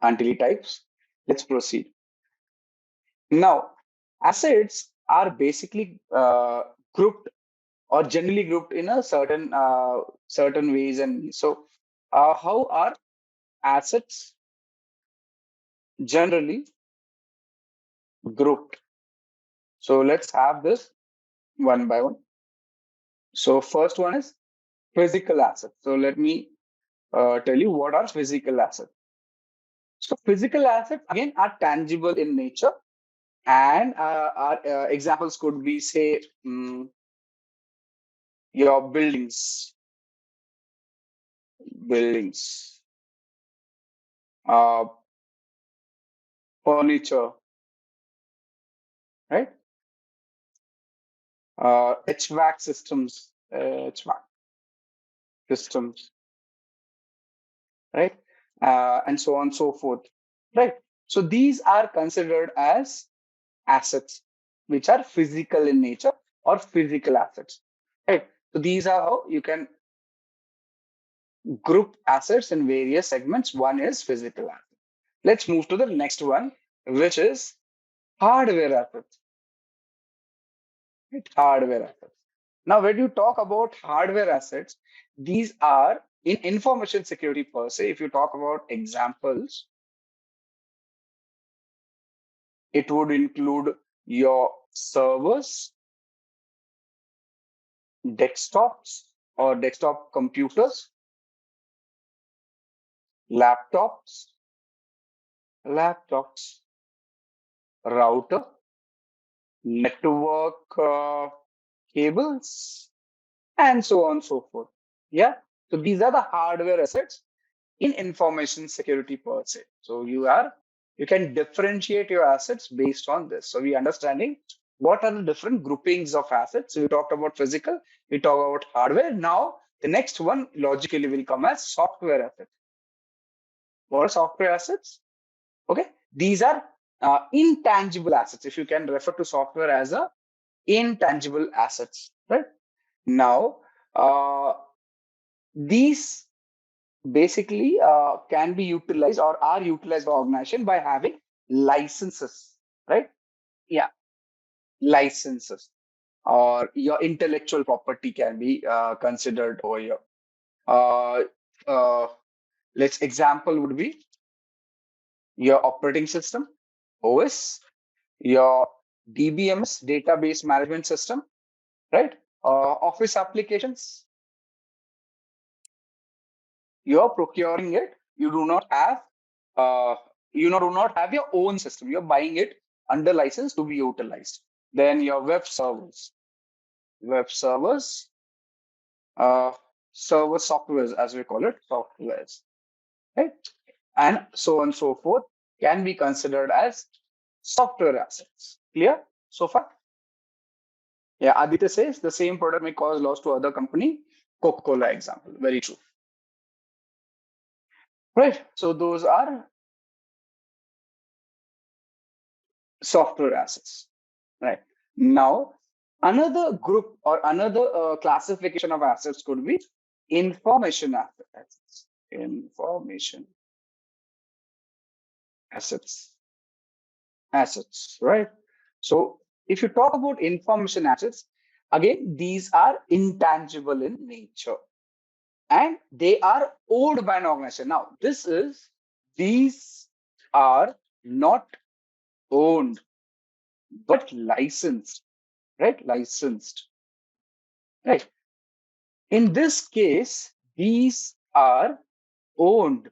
Until he types, let's proceed. Now, assets are basically grouped or generally grouped in a certain ways, and so how are assets generally grouped? So let's have this one by one. So first one is physical assets. So let me tell you what are physical assets. So physical assets again are tangible in nature, and our examples could be, say, your buildings, uh, furniture, right? HVAC systems, right? And so on and so forth, right? So these are considered as assets, which are physical in nature or physical assets, right? So these are how you can group assets in various segments. One is physical assets. Let's move to the next one, which is hardware assets. Right? Hardware assets. Now, when you talk about hardware assets, these are in information security per se. If you talk about examples, it would include your servers, desktops or desktop computers, laptops, router, network cables, and so on and so forth. Yeah. So these are the hardware assets in information security per se. So you can differentiate your assets based on this. So we understanding what are the different groupings of assets. So we talked about physical, we talk about hardware. Now the next one logically will come as software assets. What are software assets? Okay, these are intangible assets. If you can refer to software as a intangible assets, right? Now these basically can be utilized or are utilized by organization by having licenses, right? Yeah, licenses, or your intellectual property can be considered over here. Uh, uh, let's example would be your operating system, OS, your DBMS, database management system, right? Office applications, you're procuring it. You do not have do not have your own system. You're buying it under license to be utilized. Then your web servers, server softwares, as we call it, softwares, right? And so on and so forth can be considered as software assets. Clear so far? Yeah, Aditya says the same product may cause loss to other company. Coca-Cola example, very true. Right. So those are software assets. Right. Now, another group or another classification of assets could be information assets. Information assets, right? So if you talk about information assets, again, these are intangible in nature and they are owned by an organization. Now, these are not owned but licensed, right? Licensed, right? In this case, these are owned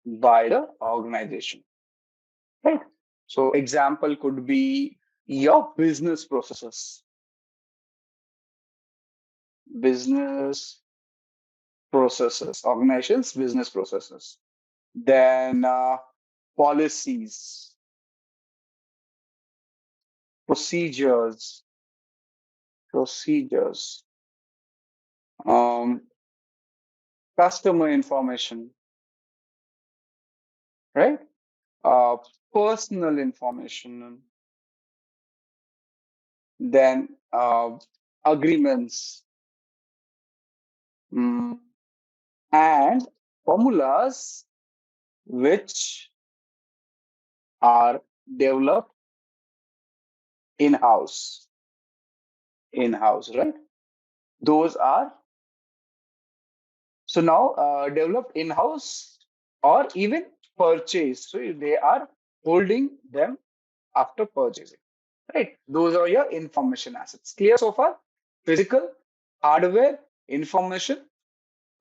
by the organization, right? So example could be your business processes, business processes, organizations, business processes. Then policies, procedures, um, customer information, right? Uh, Personal information, then agreements, mm, and formulas which are developed in-house, right? Those are so now developed in-house or even purchased. So they are holding them after purchasing, right? Those are your information assets. Clear so far? Physical, hardware, information,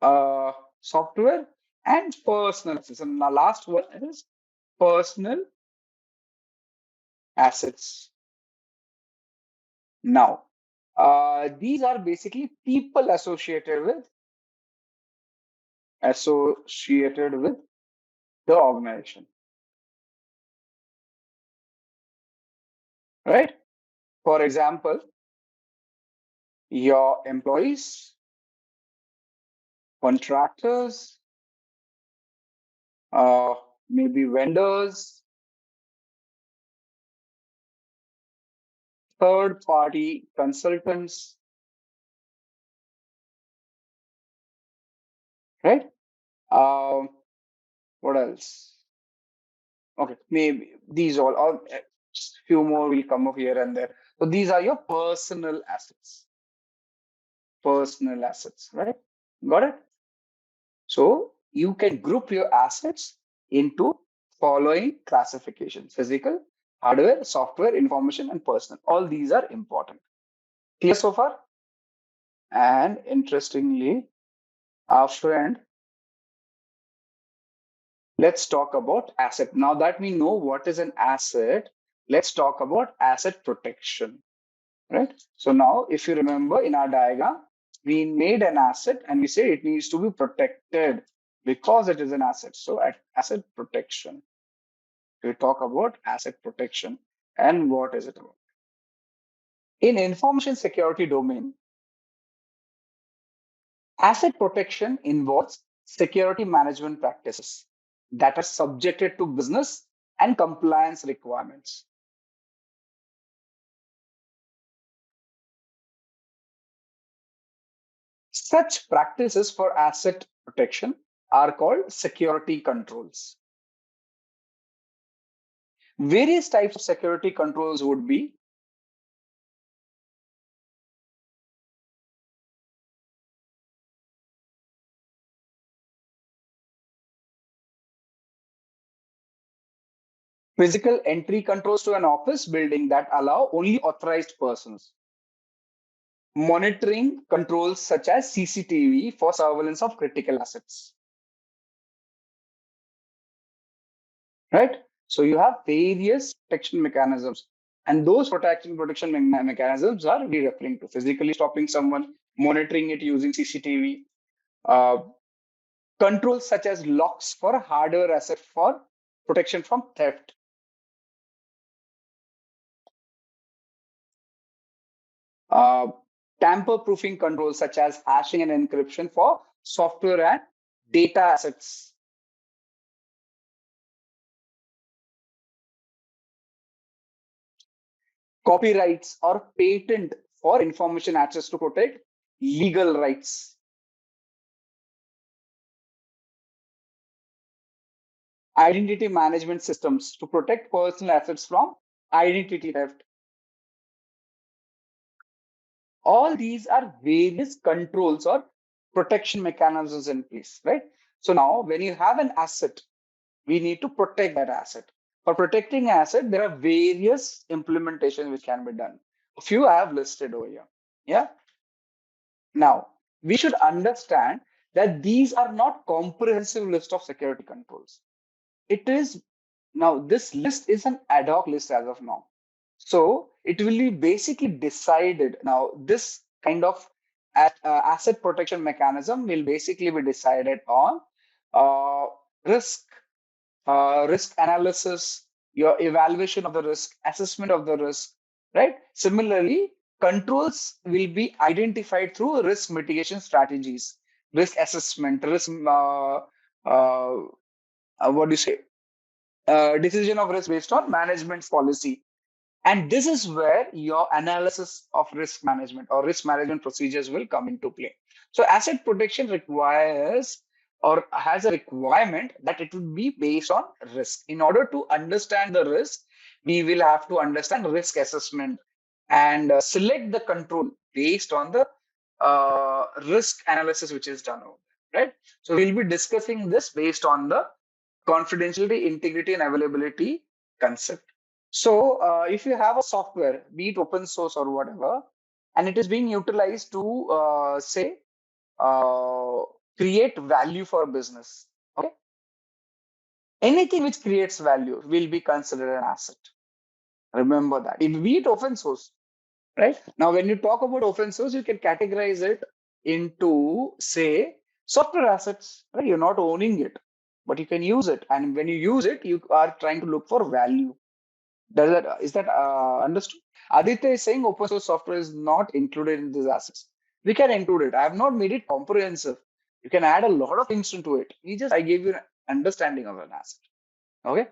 uh, software, and personal assets. And the last one is personal assets. Now, these are basically people associated with the organization, right? For example, your employees, contractors, uh, maybe vendors, third party consultants, right? Um, what else? Okay, maybe these all, or few more will come up here and there. So these are your personal assets, right? Got it? So you can group your assets into following classifications: physical, hardware, software, information, and personal. All these are important. Clear so far? And interestingly, our friend, let's talk about asset. Now that we know what is an asset, let's talk about asset protection, right? So now, if you remember in our diagram, we made an asset and we say it needs to be protected because it is an asset. So at asset protection, we talk about asset protection and what is it about. In information security domain, asset protection involves security management practices that are subjected to business and compliance requirements. Such practices for asset protection are called security controls. Various types of security controls would be physical entry controls to an office building that allow only authorized persons. Monitoring controls such as CCTV for surveillance of critical assets. Right? So you have various protection mechanisms, and those protection mechanisms are we referring to physically stopping someone, monitoring it using CCTV, controls such as locks for hardware asset for protection from theft. Uh, Tamper-proofing controls such as hashing and encryption for software and data assets. Copyrights or patent for information access to protect legal rights. Identity management systems to protect personal assets from identity theft. All these are various controls or protection mechanisms in place, right? So now when you have an asset, we need to protect that asset. For protecting asset, there are various implementations which can be done. A few I have listed over here. Yeah. Now, we should understand that these are not comprehensive list of security controls. It is now this list is an ad hoc list as of now. So it will be basically decided now. This kind of asset protection mechanism will basically be decided on uh, risk, risk analysis, your evaluation of the risk, assessment of the risk, right? Similarly, controls will be identified through risk mitigation strategies, risk assessment, risk, what do you say, decision of risk based on management's policy. And this is where your analysis of risk management or risk management procedures will come into play. So asset protection requires or has a requirement that it will be based on risk. In order to understand the risk, we will have to understand risk assessment and select the control based on the risk analysis which is done over there, right? So we'll be discussing this based on the confidentiality, integrity, and availability concept. So, if you have a software, be it open source or whatever, and it is being utilized to say uh, create value for a business, okay, anything which creates value will be considered an asset. Remember that. If be it open source, right? Now, when you talk about open source, you can categorize it into say software assets. Right? You're not owning it, but you can use it, and when you use it, you are trying to look for value. Is that understood? Aditya is saying open source software is not included in these assets. We can include it. I have not made it comprehensive. You can add a lot of things into it. I gave you an understanding of an asset. Okay.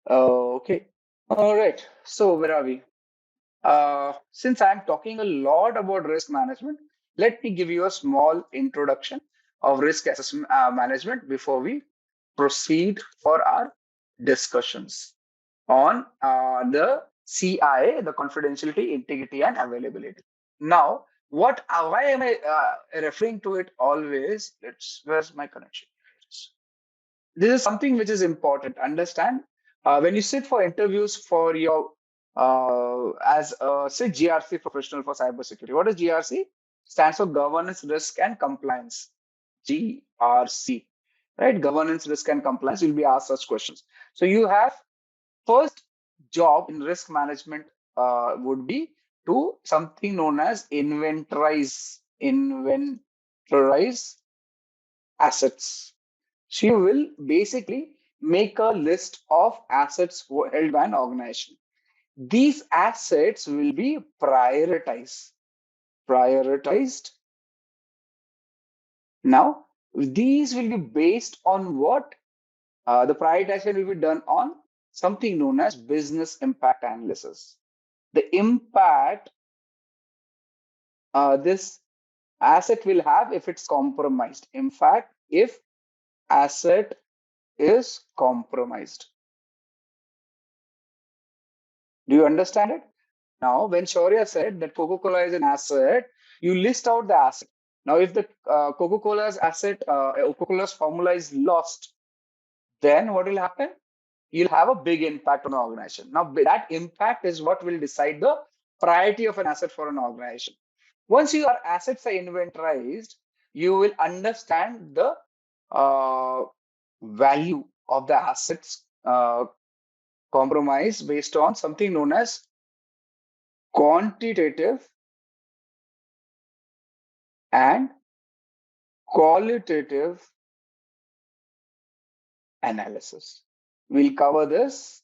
Okay. All right. So where are we? Since I'm talking a lot about risk management, let me give you a small introduction of risk assessment management before we proceed for our discussions on the CIA, the confidentiality, integrity, and availability. Now, why am I referring to it always? Where's my connection? This is something which is important. Understand when you sit for interviews for your as say GRC professional for cybersecurity. What is GRC? Stands for governance, risk, and compliance. GRC, right? Governance, risk, and compliance. You'll be asked such questions. So you have first job in risk management would be to something known as inventorize assets. So you will basically make a list of assets held by an organization. These assets will be prioritized. Now, these will be based on what? The prioritization will be done on something known as business impact analysis. The impact this asset will have if it's compromised. In fact, if asset is compromised. Do you understand it? Now, when Shaurya said that Coca-Cola is an asset, you list out the asset. Now, if the Coca-Cola's asset, Coca-Cola's formula is lost, then what will happen? You'll have a big impact on the organization. Now, that impact is what will decide the priority of an asset for an organization. Once your assets are inventorized, you will understand the value of the assets compromise based on something known as quantitative and qualitative analysis. We'll cover this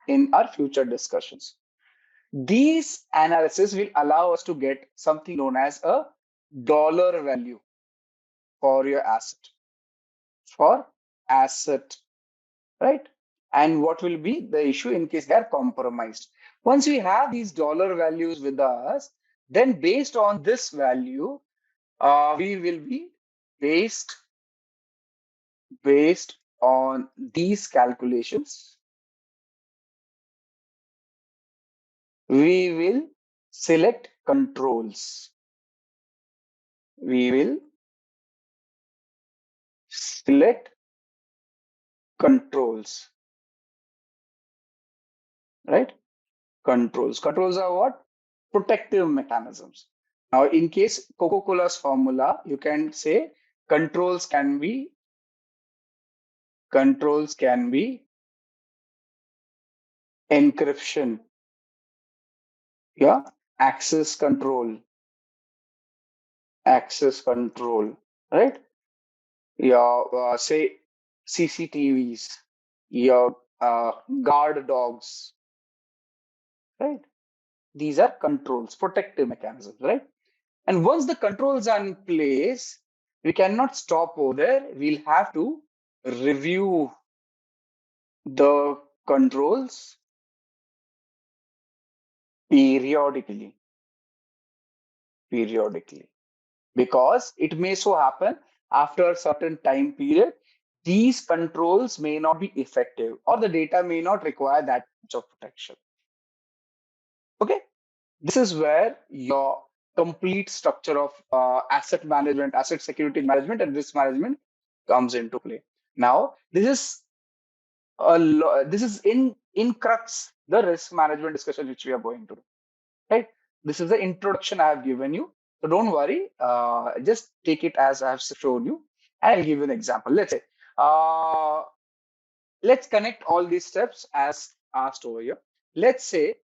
in our future discussions. These analysis will allow us to get something known as a dollar value for your asset, right? And what will be the issue in case they are compromised. Once we have these dollar values with us, then based on this value, we will be based on these calculations, we will select controls. We will select controls, right? Controls. Controls are what? Protective mechanisms. Now, in case Coca-Cola's formula, you can say controls can be encryption, yeah, access control, access control, right? Your say CCTVs, your guard dogs, right? These are controls, protective mechanisms, right? And once the controls are in place, we cannot stop over there. We'll have to review the controls periodically, periodically, because it may so happen after a certain time period, these controls may not be effective or the data may not require that much of protection. Okay, this is where your complete structure of asset management, asset security management, and risk management comes into play. Now, this is in crux the risk management discussion which we are going to do. Right? This is the introduction I have given you. So don't worry. Just take it as I have shown you. I'll give you an example. Let's say, uh, let's connect all these steps as asked over here. Let's say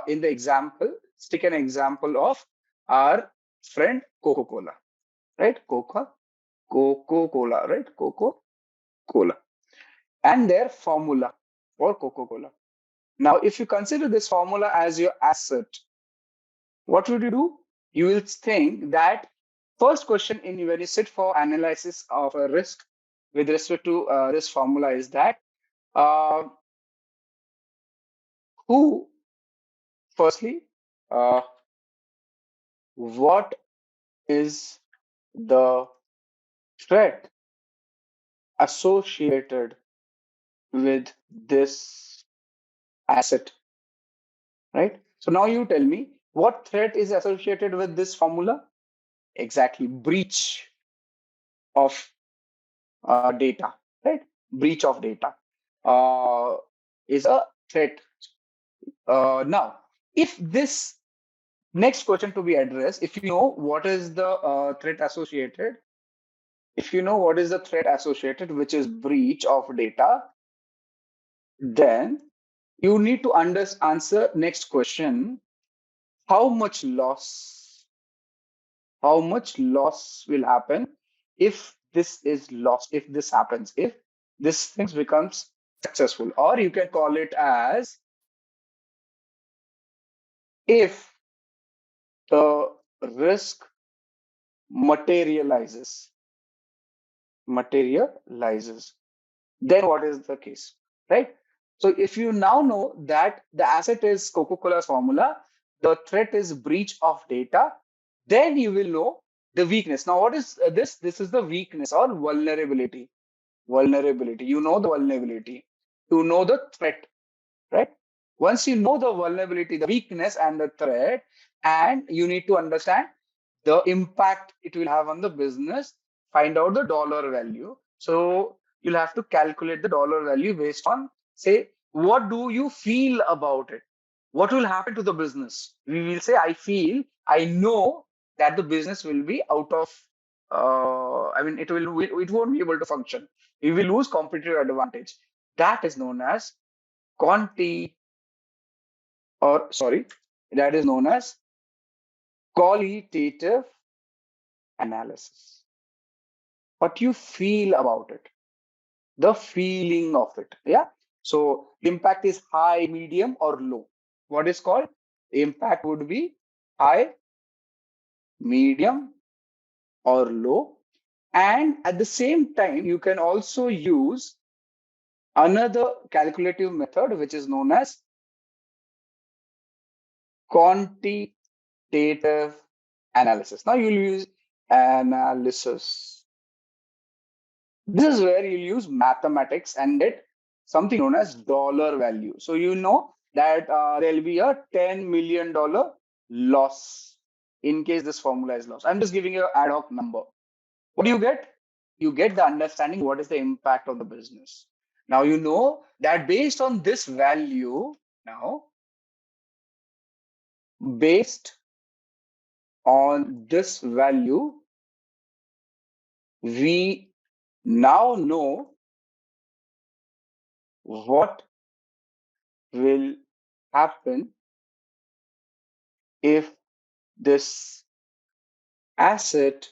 in the example, let's take an example of our friend Coca-Cola, right? Coca-Cola, right? Coca-Cola. And their formula for Coca-Cola. Now, if you consider this formula as your asset, what would you do? You will think that first question in when you sit for analysis of a risk with respect to this formula is that uh, who, firstly, uh, what is the threat associated with this asset, right? So now you tell me what threat is associated with this formula? Exactly, breach of data, right? Breach of data is a threat. Now, if this next question to be addressed, if you know what is the threat associated, if you know what is the threat associated, which is breach of data, then you need to answer next question: how much loss? How much loss will happen if this is lost? If this happens, if this things becomes successful, or you can call it as if the risk materializes, materializes, then what is the case, right? So if you now know that the asset is Coca-Cola's formula, the threat is breach of data, then you will know the weakness. Now, what is this? This is the weakness or vulnerability. Vulnerability. You know the vulnerability. You know the threat, right? Once you know the vulnerability, the weakness, and the threat, and you need to understand the impact it will have on the business, find out the dollar value. So you'll have to calculate the dollar value based on, say, what do you feel about it? What will happen to the business? We will say, I know that the business will be out of, it won't be able to function. We will lose competitive advantage. That is known as quanti, or sorry, that is known as qualitative analysis. What you feel about it, the feeling of it. Yeah. So impact is high, medium, or low. What is called? Impact would be high, medium, or low. And at the same time, you can also use another calculative method, which is known as quantitative analysis. Now you'll use analysis. This is where you use mathematics and get something known as dollar value. So you know that there'll be a $10 million loss in case this formula is lost. I'm just giving you an ad hoc number. What do you get? You get the understanding what is the impact of the business. Now you know that based on this value, now based on this value, we now know what will happen if this asset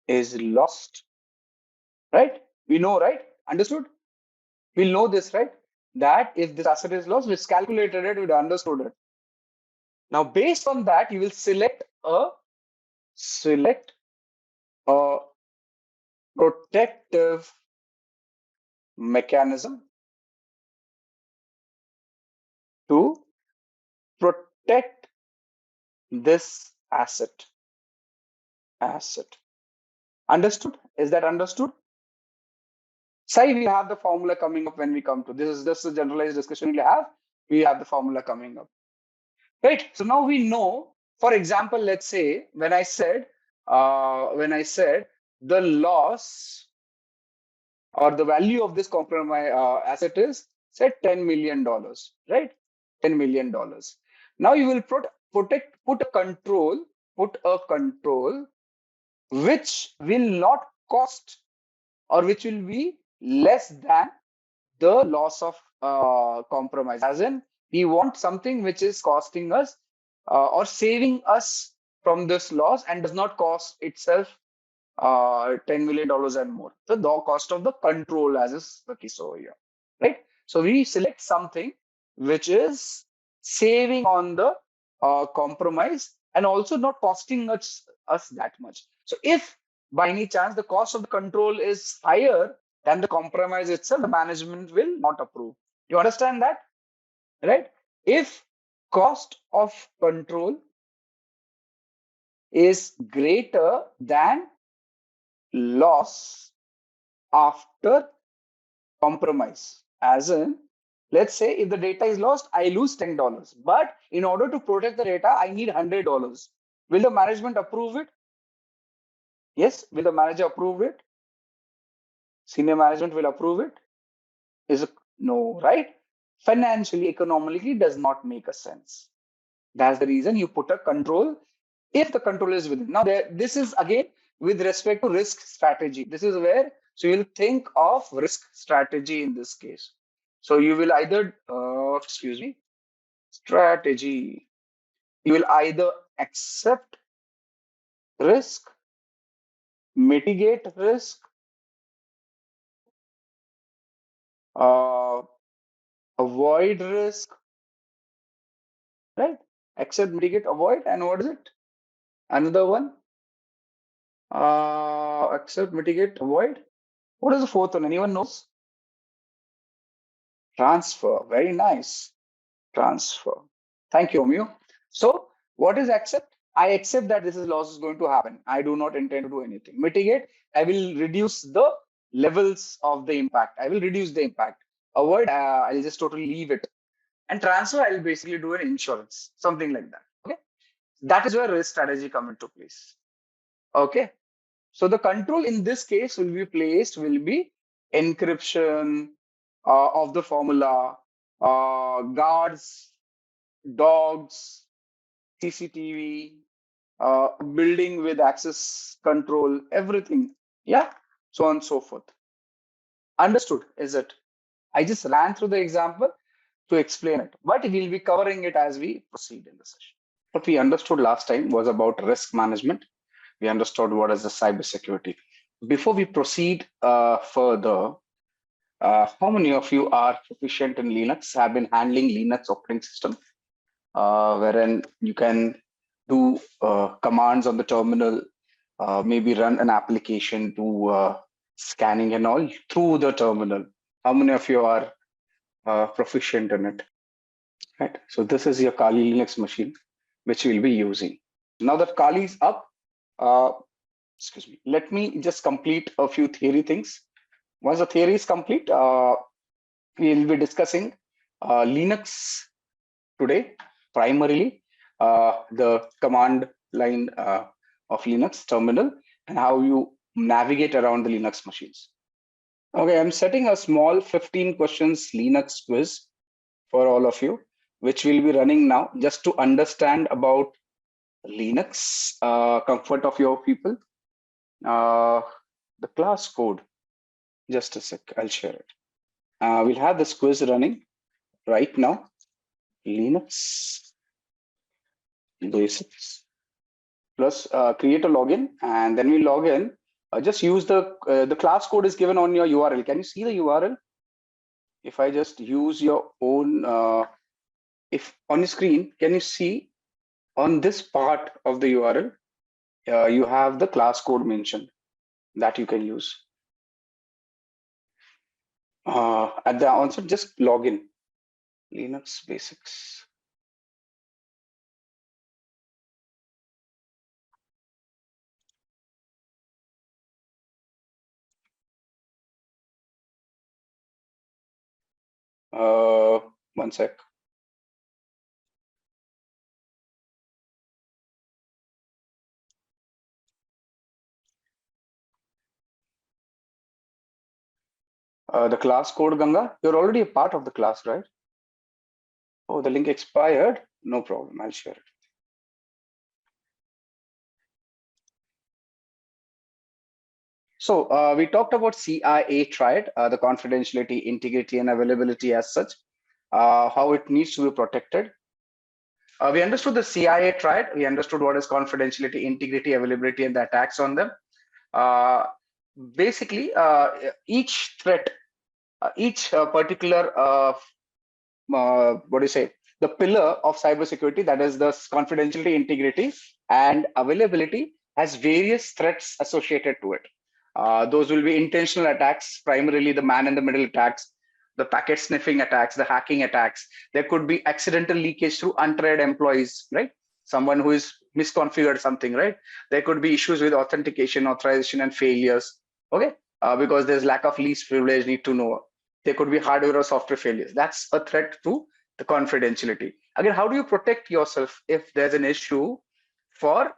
is lost, right? We know, right? Understood? We'll know this, right? That if this asset is lost, we've calculated it, we've understood it. Now, based on that, you will select a protective mechanism to protect this asset. Understood? Is that understood? Sai, we'll have the formula coming up when we come to this. Is just a generalized discussion we'll have. We have the formula coming up. Right. So now we know, for example, let's say when I said the loss or the value of this compromise asset is say $10 million, right? $10 million. Now you will put a control which will not cost or which will be less than the loss of compromise. As in, we want something which is costing us or saving us from this loss and does not cost itself $10 million and more. So the cost of the control, as is the case over here, right? So we select something which is saving on the compromise and also not costing us that much. So if by any chance the cost of the control is higher than the compromise itself, the management will not approve. You understand that, right? If cost of control is greater than loss after compromise, as in, let's say if the data is lost, I lose $10, but in order to protect the data, I need $100. Will the management approve it? Yes. Will the manager approve it? Senior management will approve it? Is it no, right? Financially, economically, does not make a sense. That's the reason you put a control if the control is within. Now, this is again with respect to risk strategy. This is where, so you'll think of risk strategy in this case. So you will either, strategy. You will either accept risk, mitigate risk, avoid risk, right? Accept, mitigate, avoid, and what is it? Another one. Accept, mitigate, avoid. What is the fourth one? Anyone knows? Transfer. Very nice. Transfer. Thank you, Omio. So what is accept? I accept that this is loss is going to happen. I do not intend to do anything. Mitigate. I will reduce the levels of the impact. I will reduce the impact. Avoid. I'll just totally leave it. And transfer. I'll basically do an insurance. Something like that. Okay. That is where risk strategy come into place. Okay. So the control in this case will be encryption of the formula, guards, dogs, CCTV, building with access control, everything. Yeah, so on and so forth. Understood, is it? I just ran through the example to explain it, but we'll be covering it as we proceed in the session. What we understood last time was about risk management. We understood what is the cybersecurity. Before we proceed further, how many of you are proficient in Linux, have been handling Linux operating system, wherein you can do commands on the terminal, maybe run an application, do scanning and all through the terminal? How many of you are proficient in it? Right. So this is your Kali Linux machine, which we'll be using. Now that Kali is up, let me just complete a few theory things. Once the theory is complete, we'll be discussing Linux today, primarily the command line of Linux terminal and how you navigate around the Linux machines. Okay, I'm setting a small 15 questions Linux quiz for all of you, which will be running now just to understand about Linux, comfort of your people. The class code, just a sec, I'll share it. We'll have this quiz running right now. Linux basics. plus create a login, and then we log in. Just use the class code is given on your URL. Can you see the URL? If I just use your own, if on your screen, can you see on this part of the URL, you have the class code mentioned that you can use. At the onset, just log in. Linux basics. One sec. The class code, Ganga, you're already a part of the class, right? Oh, the link expired. No problem. I'll share it. So we talked about CIA triad, the confidentiality, integrity, and availability as such, how it needs to be protected. We understood the CIA triad. We understood what is confidentiality, integrity, availability, and the attacks on them. Basically, each threat, each particular, what do you say, the pillar of cybersecurity, that is the confidentiality, integrity, and availability, has various threats associated to it. Those will be intentional attacks, primarily the man-in-the-middle attacks, the packet sniffing attacks, the hacking attacks. There could be accidental leakage through untried employees, right? Someone who is misconfigured something, right? There could be issues with authentication, authorization, and failures, okay? Because there's lack of least privilege, need to know. There could be hardware or software failures. That's a threat to the confidentiality. Again, how do you protect yourself if there's an issue for,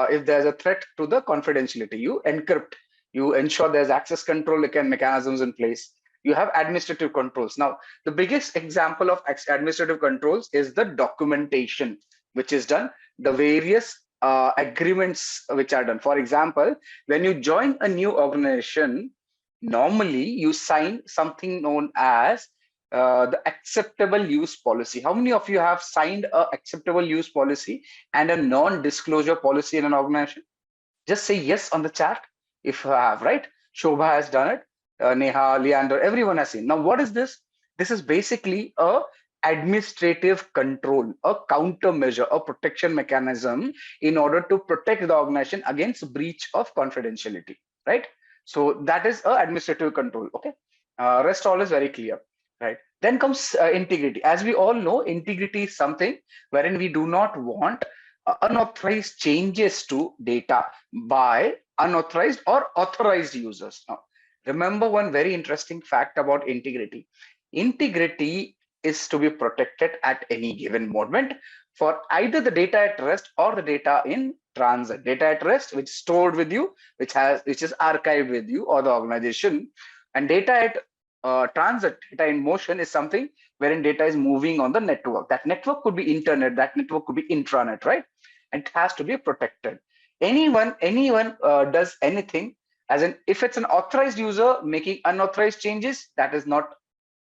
if there's a threat to the confidentiality? You encrypt, you ensure there's access control mechanisms in place. You have administrative controls. Now, the biggest example of administrative controls is the documentation, which is done, the various agreements which are done. For example, when you join a new organization, normally you sign something known as the acceptable use policy. How many of you have signed a acceptable use policy and a non-disclosure policy in an organization? Just say yes on the chat if you have, right? Shobha has done it. Neha, Leander, everyone has seen. Now, what is this? This is basically a administrative control, a countermeasure, a protection mechanism in order to protect the organization against breach of confidentiality, right? So that is a administrative control, okay? Rest all is very clear, right? Then comes integrity. As we all know, integrity is something wherein we do not want unauthorized changes to data by unauthorized or authorized users. Now, remember one very interesting fact about integrity. Integrity is to be protected at any given moment for either the data at rest or the data in transit. Data at rest, which is stored with you, which is archived with you or the organization, and data at transit, data in motion, is something wherein data is moving on the network. That network could be internet, that network could be intranet, right? And it has to be protected. Anyone does anything, as in if it's an authorized user making unauthorized changes, that is not,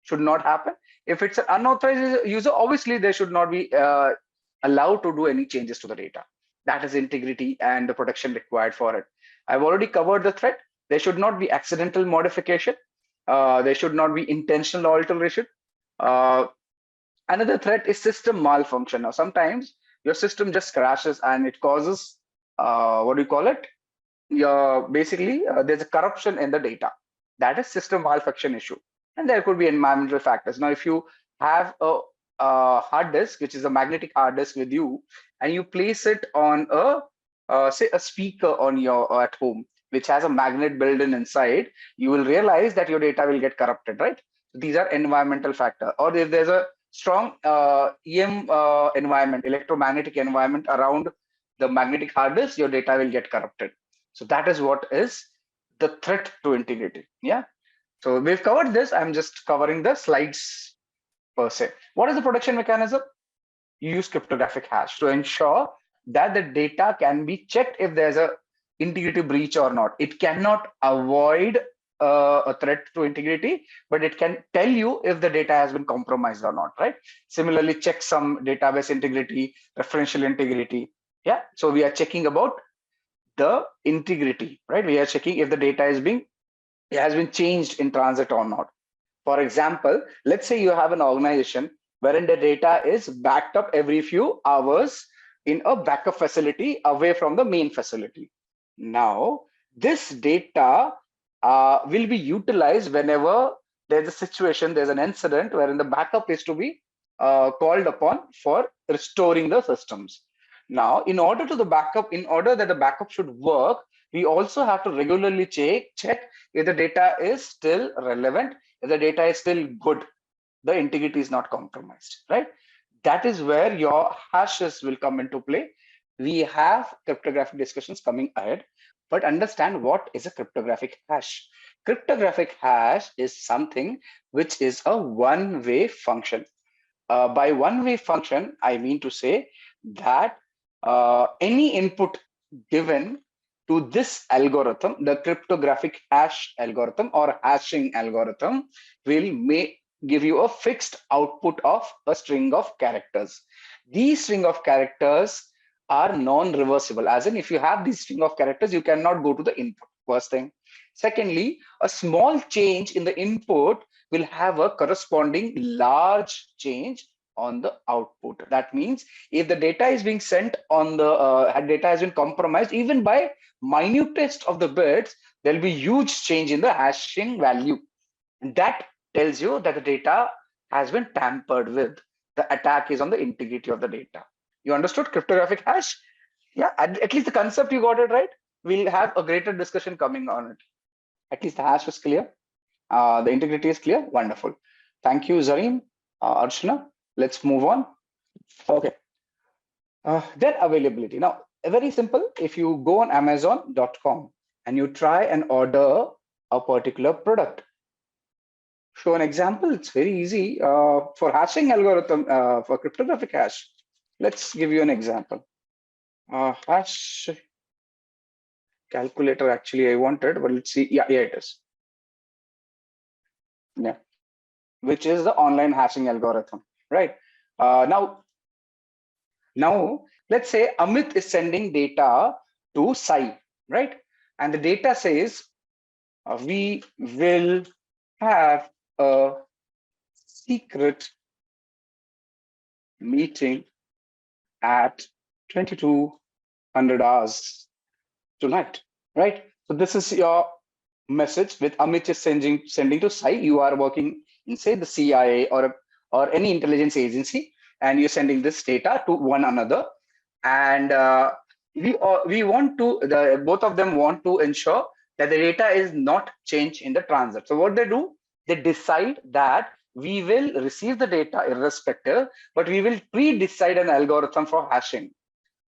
should not happen. If it's an unauthorized user, obviously they should not be allowed to do any changes to the data. That is integrity and the protection required for it. I've already covered the threat. There should not be accidental modification. There should not be intentional alteration. Another threat is system malfunction. Now, sometimes your system just crashes and it causes, what do you call it? Basically, there's a corruption in the data. That is system malfunction issue. And there could be environmental factors. Now, if you have a hard disk, which is a magnetic hard disk with you, and you place it on say a speaker on your at home, which has a magnet built in inside, you will realize that your data will get corrupted, right? These are environmental factors. Or if there's a strong EM environment, electromagnetic environment around the magnetic hard disk, your data will get corrupted. So that is what is the threat to integrity. Yeah. So we've covered this. I'm just covering the slides per se. What is the protection mechanism? You use cryptographic hash to ensure that the data can be checked if there's a integrity breach or not. It cannot avoid a threat to integrity, but it can tell you if the data has been compromised or not, right? Similarly, check some database integrity, referential integrity. Yeah. So we are checking about the integrity, right? We are checking if the data has been changed in transit or not. For example, let's say you have an organization wherein the data is backed up every few hours in a backup facility away from the main facility. Now, this data will be utilized whenever there's a situation, there's an incident wherein the backup is to be called upon for restoring the systems. Now, in order that the backup should work, we also have to regularly check if the data is still relevant, if the data is still good, the integrity is not compromised, right? That is where your hashes will come into play. We have cryptographic discussions coming ahead, but understand what is a cryptographic hash. Cryptographic hash is something which is a one-way function. By one-way function, I mean to say that any input given to this algorithm, the cryptographic hash algorithm or hashing algorithm, will give you a fixed output of a string of characters. These string of characters are non-reversible, as in if you have this string of characters, you cannot go to the input, first thing. Secondly, a small change in the input will have a corresponding large change on the output. That means if the data is being sent on the data has been compromised, even by minutest of the bits, there will be huge change in the hashing value. That tells you that the data has been tampered with. The attack is on the integrity of the data. You understood cryptographic hash? Yeah, at least the concept you got it right. We'll have a greater discussion coming on it. At least the hash was clear. The integrity is clear. Wonderful. Thank you, Zareem, Archana. Let's move on. Okay. Then availability. Now, very simple. If you go on Amazon.com and you try and order a particular product, show an example. It's very easy for hashing algorithm for cryptographic hash. Let's give you an example. Hash calculator. Actually, I wanted, but let's see. Yeah, here it is. Yeah, which is the online hashing algorithm, right? Now, let's say Amit is sending data to Sai, right? And the data says we will have a secret meeting at 2200 hours tonight, right? So this is your message with Amit is sending to Sai. You are working in, say, the CIA or any intelligence agency, and you're sending this data to one another. And we want to both of them want to ensure that the data is not changed in the transit. So what they do, they decide that we will receive the data irrespective, but we will pre-decide an algorithm for hashing.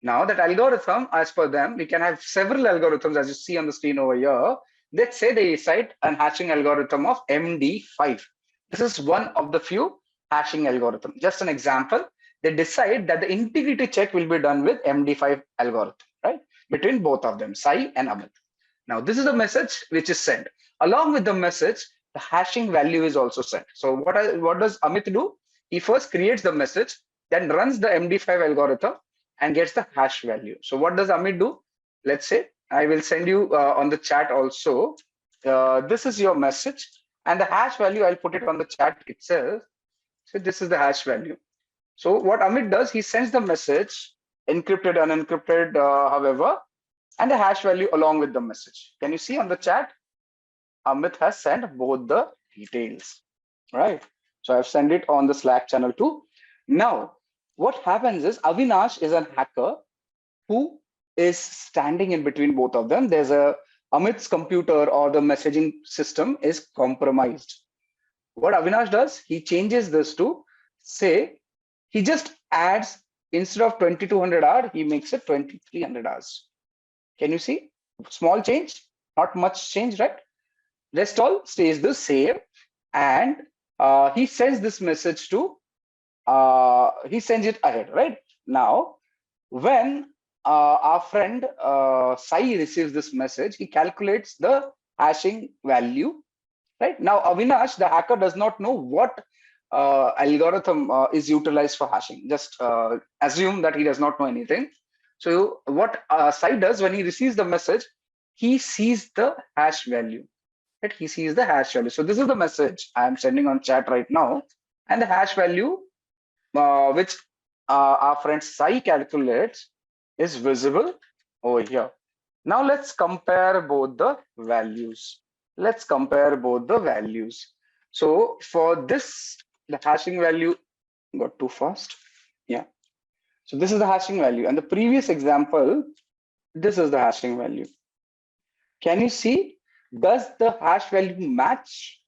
Now that algorithm, as per them, we can have several algorithms as you see on the screen over here. Let's say they decide an hashing algorithm of MD5. This is one of the few hashing algorithm. Just an example, they decide that the integrity check will be done with MD5 algorithm, right? Between both of them, Sai and Amit. Now, this is the message which is sent. Along with the message, the hashing value is also sent. So what does Amit do? He first creates the message, then runs the MD5 algorithm and gets the hash value. So what does Amit do? Let's say I will send you on the chat also. This is your message, and the hash value I'll put it on the chat itself. So this is the hash value. So what Amit does, he sends the message, encrypted, unencrypted, however, and the hash value along with the message. Can you see on the chat? Amit has sent both the details, right? So I've sent it on the Slack channel too. Now, what happens is Avinash is a hacker who is standing in between both of them. There's Amit's computer or the messaging system is compromised. What Avinash does, he changes this to say, he just adds instead of 2200 hours, he makes it 2300 hours. Can you see? Small change, not much change, right? Rest all stays the same. And he sends this message to, he sends it ahead, right? Now, when our friend Sai receives this message, he calculates the hashing value, right? Now, Avinash, the hacker, does not know what algorithm is utilized for hashing. Just assume that he does not know anything. So what Sai does when he receives the message, he sees the hash value. Right? He sees the hash value. So this is the message I am sending on chat right now, and the hash value which our friend Sai calculates is visible over here. Now let's compare both the values. Let's compare both the values. So for this, the hashing value got too fast. Yeah. So this is the hashing value. And the previous example, this is the hashing value. Can you see? Does the hash value match?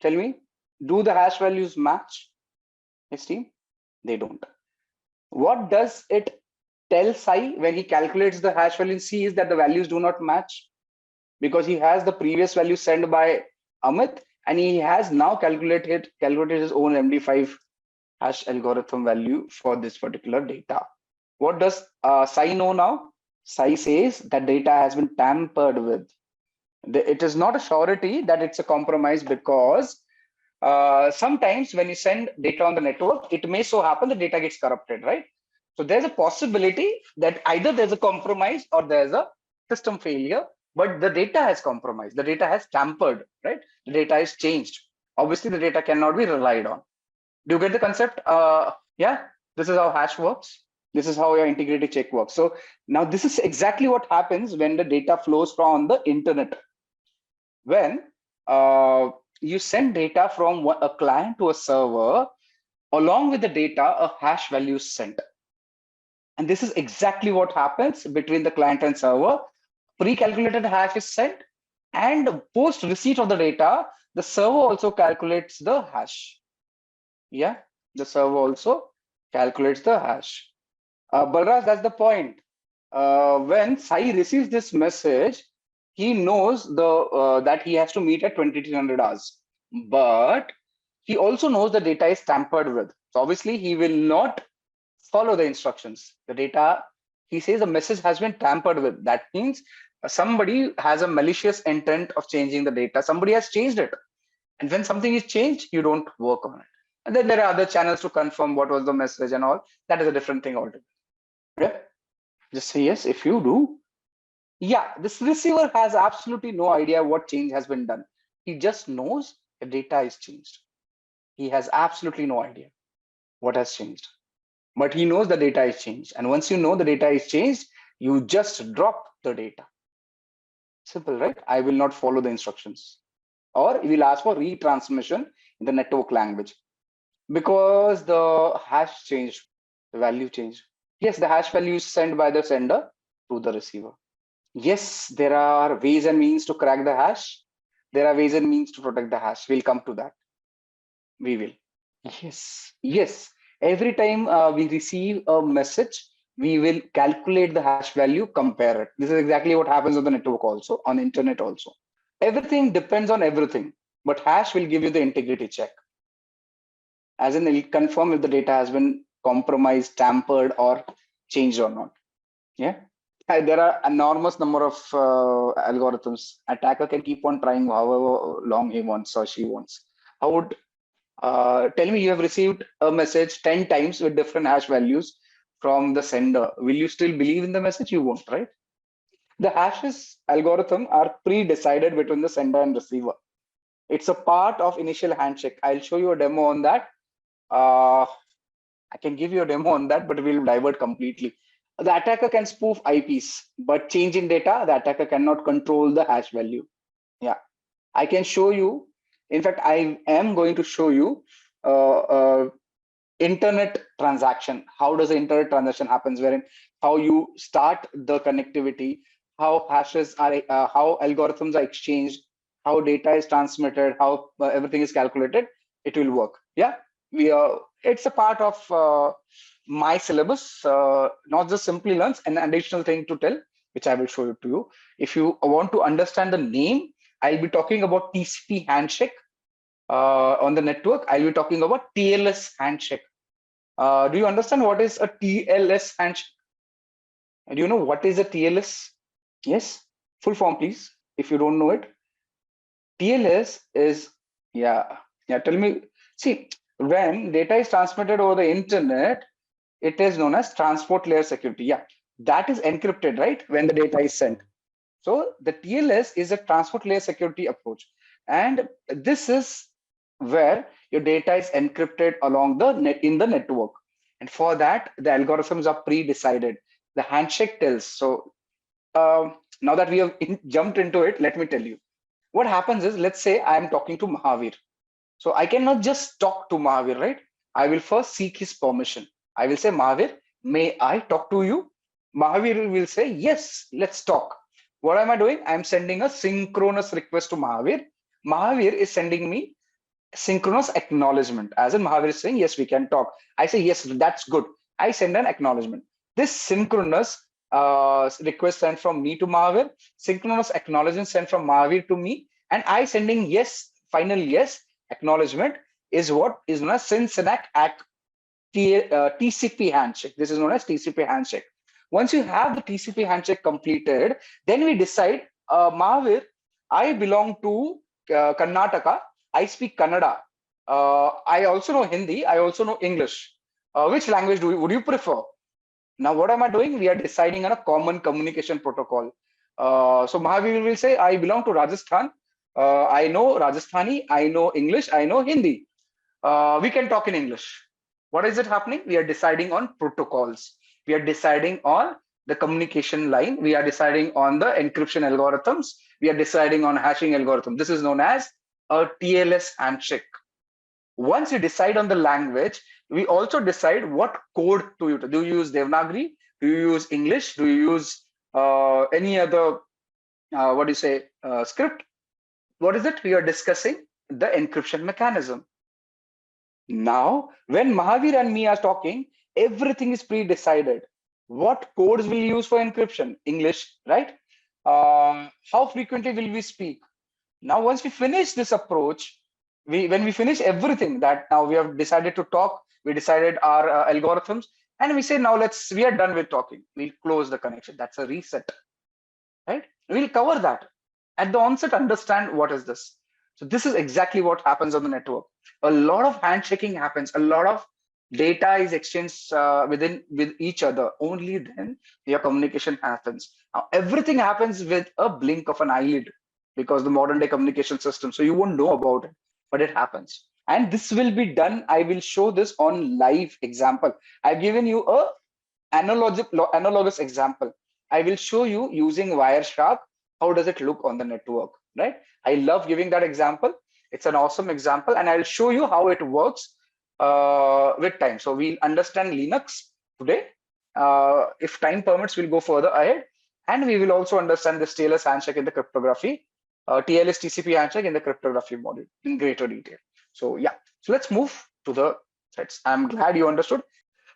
Tell me, do the hash values match? Yes, team? They don't. What does it tell Sai when he calculates the hash value in C is that the values do not match because he has the previous value sent by Amit and he has now calculated his own MD5 hash algorithm value for this particular data. What does Sai know now? Sai says that data has been tampered with. It is not a surety that it's a compromise because sometimes when you send data on the network, it may so happen the data gets corrupted, right? So there's a possibility that either there's a compromise or there's a system failure, but the data has compromised, the data has tampered, right? The data is changed. Obviously, the data cannot be relied on. Do you get the concept? Yeah, this is how hash works. This is how your integrity check works. So now this is exactly what happens when the data flows from the internet. When you send data from a client to a server, along with the data, a hash value is sent. And this is exactly what happens between the client and server. Pre-calculated hash is sent, and post receipt of the data, the server also calculates the hash. Yeah, the server also calculates the hash. Balraj, that's the point. When Sai receives this message, he knows that he has to meet at 2300 hours, but he also knows the data is tampered with. So obviously, he will not follow the instructions. The data, he says the message has been tampered with. That means somebody has a malicious intent of changing the data. Somebody has changed it. And when something is changed, you don't work on it. And then there are other channels to confirm what was the message and all. That is a different thing altogether. Yeah? Just say yes if you do. Yeah, this receiver has absolutely no idea what change has been done. He just knows the data is changed. He has absolutely no idea what has changed. But he knows the data is changed. And once you know the data is changed, you just drop the data. Simple, right? I will not follow the instructions. Or we will ask for retransmission in the network language. Because the hash changed, the value changed. Yes, the hash value is sent by the sender to the receiver. Yes, there are ways and means to crack the hash. There are ways and means to protect the hash. We'll come to that. We will. Yes. Every time we receive a message, we will calculate the hash value, compare it. This is exactly what happens on the network also, on the internet also. Everything depends on everything, but hash will give you the integrity check. As in, it'll confirm if the data has been compromised, tampered, or changed or not. Yeah. There are enormous number of algorithms. Attacker can keep on trying however long he wants or she wants. How would tell me you have received a message 10 times with different hash values from the sender. Will you still believe in the message? You won't, right? The hashes algorithm are pre-decided between the sender and receiver. It's a part of initial handshake. I'll show you a demo on that. I can give you a demo on that, but we'll divert completely. The attacker can spoof IPs, but change in data, the attacker cannot control the hash value. Yeah, I can show you. In fact, I am going to show you internet transaction. How does the internet transaction happens? Wherein how you start the connectivity, how hashes are, how algorithms are exchanged, how data is transmitted, how everything is calculated. It will work. Yeah, it's a part of my syllabus, not just Simplilearn. An additional thing to tell, which I will show it to you. If you want to understand the name, I'll be talking about TCP handshake on the network. I'll be talking about TLS handshake. Do you understand what is a TLS handshake? Do you know what is a TLS? Yes, full form, please. If you don't know it, TLS is Tell me. See, when data is transmitted over the internet, it is known as transport layer security. Yeah, that is encrypted, right? When the data is sent. So the TLS is a transport layer security approach. And this is where your data is encrypted along the net in the network. And for that, the algorithms are pre-decided. The handshake tells. So now that we have jumped into it, let me tell you. What happens is, let's say I am talking to Mahavir. So I cannot just talk to Mahavir, right? I will first seek his permission. I will say, Mahavir, may I talk to you? Mahavir will say, yes, let's talk. What am I doing? I'm sending a synchronous request to Mahavir. Mahavir is sending me synchronous acknowledgement, as in Mahavir is saying, yes, we can talk. I say, yes, that's good. I send an acknowledgement. This synchronous request sent from me to Mahavir, synchronous acknowledgement sent from Mahavir to me, and I sending yes, final yes acknowledgement is what is known as Sync TCP handshake. This is known as TCP handshake. Once you have the TCP handshake completed, then we decide, Mahavir, I belong to Karnataka. I speak Kannada. I also know Hindi. I also know English. Which language would you prefer? Now, what am I doing? We are deciding on a common communication protocol. So Mahavir will say, I belong to Rajasthan. I know Rajasthani. I know English. I know Hindi. We can talk in English. What is it happening? We are deciding on protocols. We are deciding on the communication line. We are deciding on the encryption algorithms. We are deciding on hashing algorithm. This is known as a TLS handshake. Once you decide on the language, we also decide what code to use. Do you use Devanagari? Do you use English? Do you use any other, script? What is it? We are discussing the encryption mechanism. Now, when Mahavir and me are talking, everything is pre-decided. What codes will use for encryption? English, right? How frequently will we speak? Now, once we finish this approach, when we finish everything that now we have decided to talk, we decided our algorithms, and we say, now we are done with talking. We'll close the connection. That's a reset, right? We'll cover that. At the onset, understand what is this. So this is exactly what happens on the network. A lot of handshaking happens. A lot of data is exchanged with each other. Only then your communication happens. Now, everything happens with a blink of an eyelid because the modern day communication system. So you won't know about it, but it happens. And this will be done. I will show this on live example. I've given you a analogous example. I will show you using Wireshark. How does it look on the network, right? I love giving that example. It's an awesome example, and I'll show you how it works with time. So we'll understand Linux today. If time permits, we'll go further ahead, and we will also understand this TLS handshake in the cryptography, TLS TCP handshake in the cryptography module in greater detail. So yeah, so let's move to the threats. I'm glad you understood.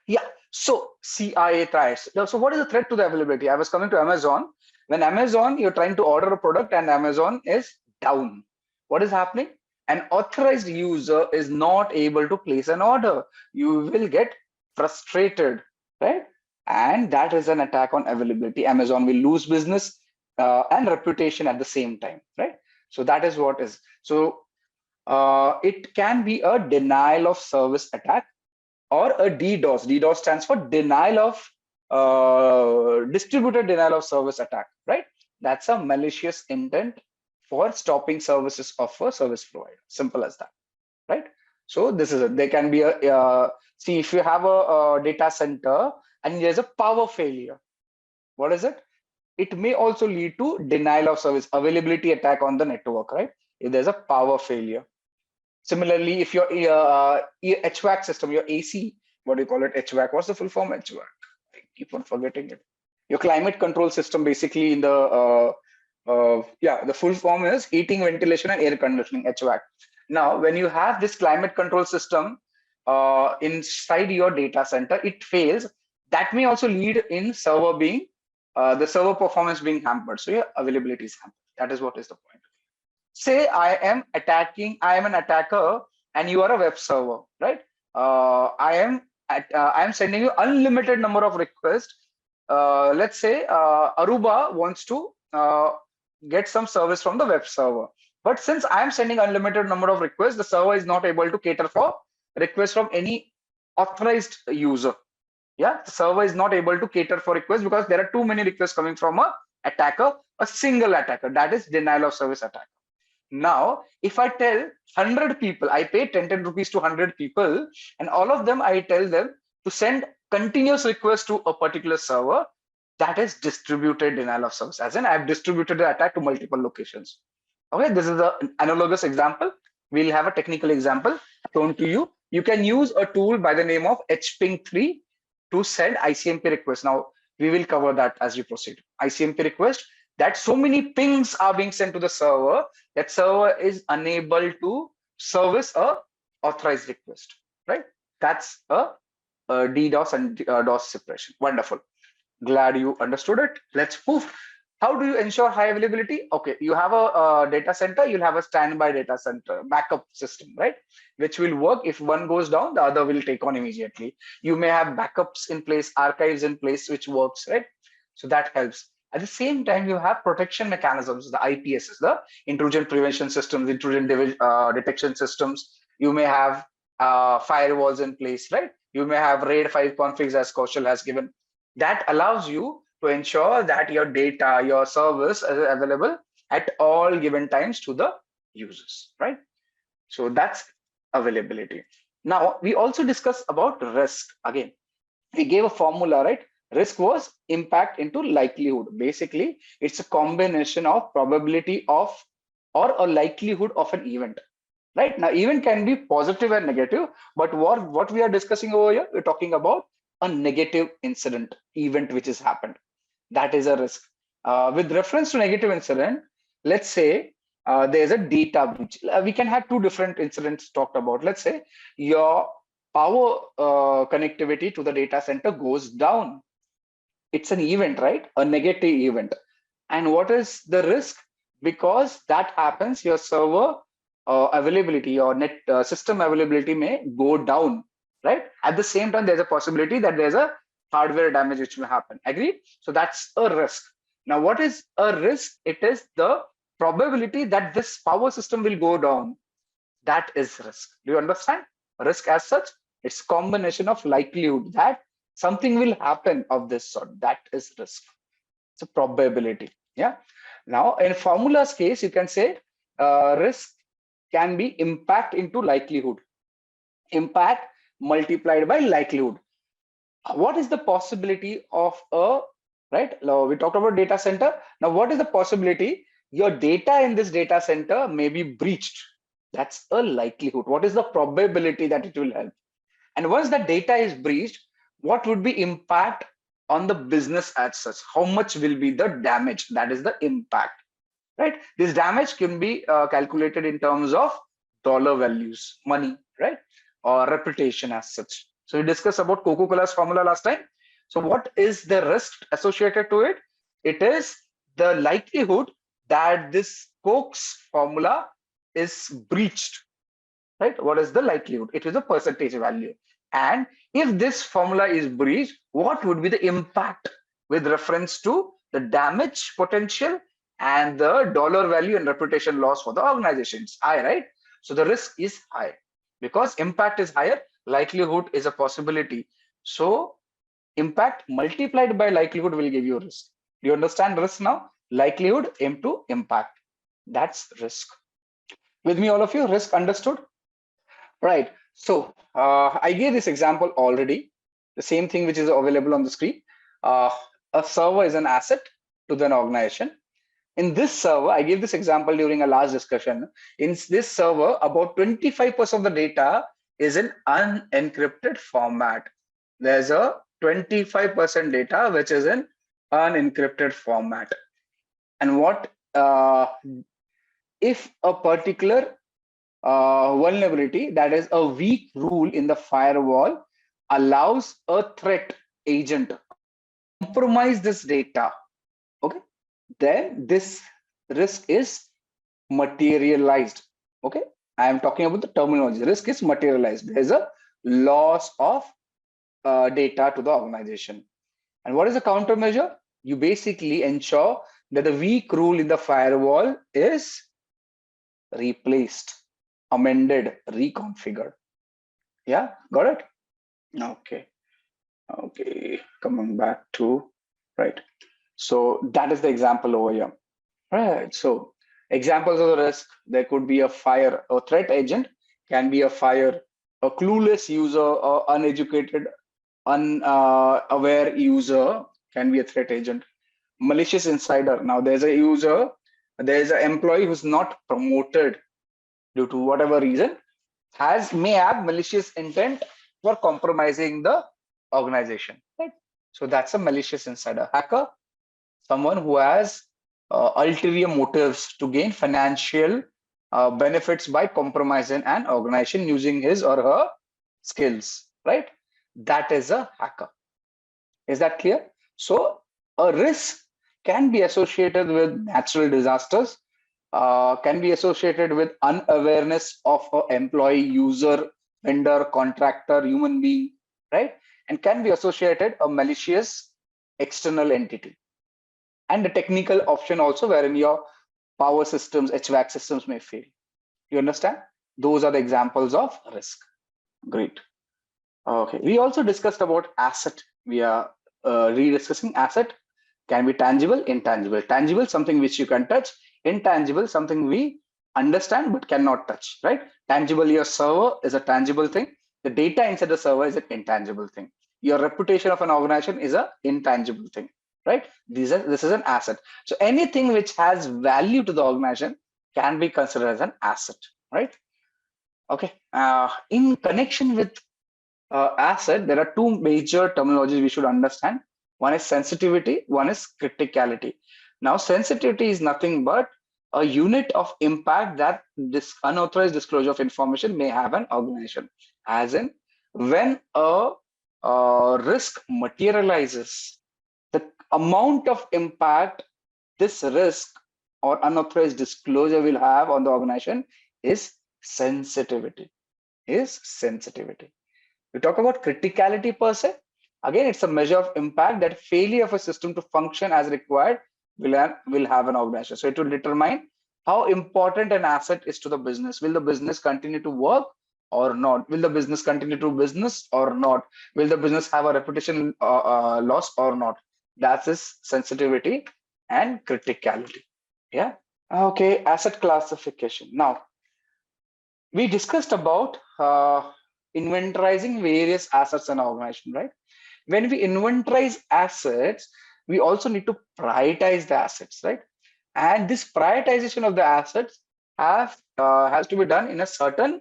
Yeah, so CIA threats. So what is the threat to the availability? I was coming to Amazon. When Amazon, you're trying to order a product and Amazon is down. What is happening? An authorized user is not able to place an order. You will get frustrated, right? And that is an attack on availability. Amazon will lose business and reputation at the same time, right? So that is what is. So it can be a denial of service attack or a DDoS. DDoS stands for denial of distributed denial of service attack, right? That's a malicious intent for stopping services of a service provider. Simple as that, right? So this is it. There can be see, if you have a data center and there's a power failure, what is it? It may also lead to denial of service, availability attack on the network, right? If there's a power failure. Similarly, if your HVAC system, your AC, what do you call it? HVAC. What's the full form? HVAC. I keep on forgetting it. Your climate control system, basically, in the the full form is heating, ventilation, and air conditioning, HVAC. Now, when you have this climate control system inside your data center, it fails. That may also lead in server being the server performance being hampered. So your availability is hampered. That is what is the point. Say I am an attacker, and you are a web server, right? I am sending you unlimited number of requests. Let's say Aruba wants to get some service from the web server, but since I am sending unlimited number of requests, the server is not able to cater for requests from any authorized user. Yeah, the server is not able to cater for requests because there are too many requests coming from a attacker, a single attacker. That is denial of service attack. Now, if I tell 100 people, I pay 10 rupees to 100 people, and all of them, I tell them to send continuous requests to a particular server, that is distributed denial of service. As in, I've distributed the attack to multiple locations. Okay, this is an analogous example. We'll have a technical example shown to you. You can use a tool by the name of hping3 to send ICMP requests. Now, we will cover that as we proceed. ICMP request, that so many pings are being sent to the server that server is unable to service a authorized request, right? That's a DDoS and DOS suppression. Wonderful. Glad you understood it. Let's move. How do you ensure high availability? Okay, you have a data center, you'll have a standby data center backup system, right? Which will work. If one goes down, the other will take on immediately. You may have backups in place, archives in place, which works, right? So that helps. At the same time, you have protection mechanisms, the IPSs, the intrusion prevention systems, intrusion detection systems. You may have firewalls in place, right? You may have RAID 5 configs as Kaushal has given. That allows you to ensure that your data, your service is available at all given times to the users, right? So that's availability. Now, we also discussed about risk. Again, we gave a formula, right? Risk was impact into likelihood. Basically, it's a combination of probability of or a likelihood of an event. Right now, event can be positive and negative, but what we are discussing over here, we're talking about a negative incident event which has happened. That is a risk. With reference to negative incident, let's say there's a data breach. We can have two different incidents talked about. Let's say your power connectivity to the data center goes down. It's an event, right? A negative event. And what is the risk? Because that happens, your server availability or net system availability may go down, right? At the same time, there's a possibility that there's a hardware damage which will happen. Agree? So that's a risk. Now, what is a risk? It is the probability that this power system will go down. That is risk. Do you understand? Risk as such, it's combination of likelihood that something will happen of this sort. That is risk. It's a probability. Yeah. Now, in formula's case, you can say risk can be impact into likelihood. Impact multiplied by likelihood. What is the possibility of a, right? Now, we talked about data center. Now, what is the possibility your data in this data center may be breached? That's a likelihood. What is the probability that it will help? And once the data is breached, what would be impact on the business as such? How much will be the damage? That is the impact, right? This damage can be calculated in terms of dollar values, money, right? Or reputation as such. So we discussed about Coca-Cola's formula last time. So what is the risk associated to it? It is the likelihood that this Coke's formula is breached, right? What is the likelihood? It is a percentage value. And if this formula is breached, what would be the impact with reference to the damage potential and the dollar value and reputation loss for the organization? It's high, right? So the risk is high because impact is higher, likelihood is a possibility. So impact multiplied by likelihood will give you risk. Do you understand risk now? Likelihood into impact. That's risk. With me, all of you, risk understood? Right. So I gave this example already, the same thing which is available on the screen. A server is an asset to an organization. In this server, I gave this example during a last discussion. In this server, about 25% of the data is in unencrypted format. There's a 25% data which is in unencrypted format. And what if a particular vulnerability, that is a weak rule in the firewall, allows a threat agent compromise this data, okay, then this risk is materialized. Okay, I am talking about the terminology. Risk is materialized. There's a loss of data to the organization. And what is the countermeasure? You basically ensure that the weak rule in the firewall is replaced, amended, reconfigured. Yeah, got it? Okay. Okay, coming back to, right. So that is the example over here. Right. So examples of the risk, there could be a fire, a threat agent can be a fire, a clueless user, or uneducated, unaware user can be a threat agent. Malicious insider. Now there's a user, there's an employee who's not promoted due to whatever reason, may have malicious intent for compromising the organization. Right. So that's a malicious insider. Hacker, someone who has ulterior motives to gain financial benefits by compromising an organization using his or her skills, right? That is a hacker. Is that clear? So a risk can be associated with natural disasters, can be associated with unawareness of an employee, user, vendor, contractor, human being, right? And can be associated a malicious external entity, and the technical option also wherein your power systems, HVAC systems may fail. You understand? Those are the examples of risk. Great. Okay. We also discussed about asset. We are rediscussing asset. Can be tangible, intangible. Tangible, something which you can touch. Intangible, something we understand but cannot touch, right? Tangible, your server is a tangible thing. The data inside the server is an intangible thing. Your reputation of an organization is an intangible thing, right? This is an asset. So anything which has value to the organization can be considered as an asset, right? Okay. In connection with asset, there are two major terminologies we should understand. One is sensitivity, one is criticality. Now, sensitivity is nothing but a unit of impact that this unauthorized disclosure of information may have an organization. As in, when a risk materializes, the amount of impact this risk or unauthorized disclosure will have on the organization is sensitivity. We talk about criticality per se. Again, it's a measure of impact that failure of a system to function as required will have an organization. So it will determine how important an asset is to the business. Will the business continue to work or not? Will the business continue to business or not? Will the business have a reputation loss or not? That is sensitivity and criticality. Yeah. Okay. Asset classification. Now, we discussed about inventorizing various assets in an organization, right? When we inventorize assets, we also need to prioritize the assets, right? And this prioritization of the assets has to be done in a certain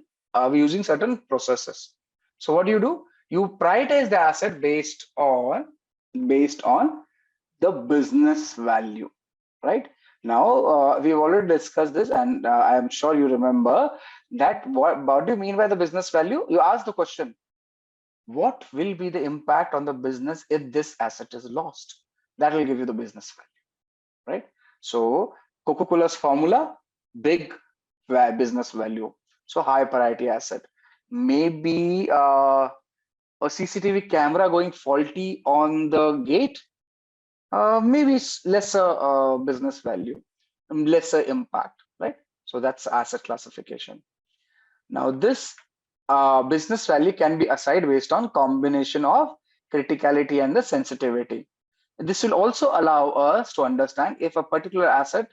using certain processes. So what do? You prioritize the asset based on the business value, right? Now, we've already discussed this, and I'm sure you remember that what do you mean by the business value? You ask the question, what will be the impact on the business if this asset is lost? That will give you the business value, right? So Coca-Cola's formula, big business value. So high priority asset. Maybe a CCTV camera going faulty on the gate, maybe it's lesser business value, lesser impact, right? So that's asset classification. Now this business value can be assigned based on combination of criticality and the sensitivity. This will also allow us to understand if a particular asset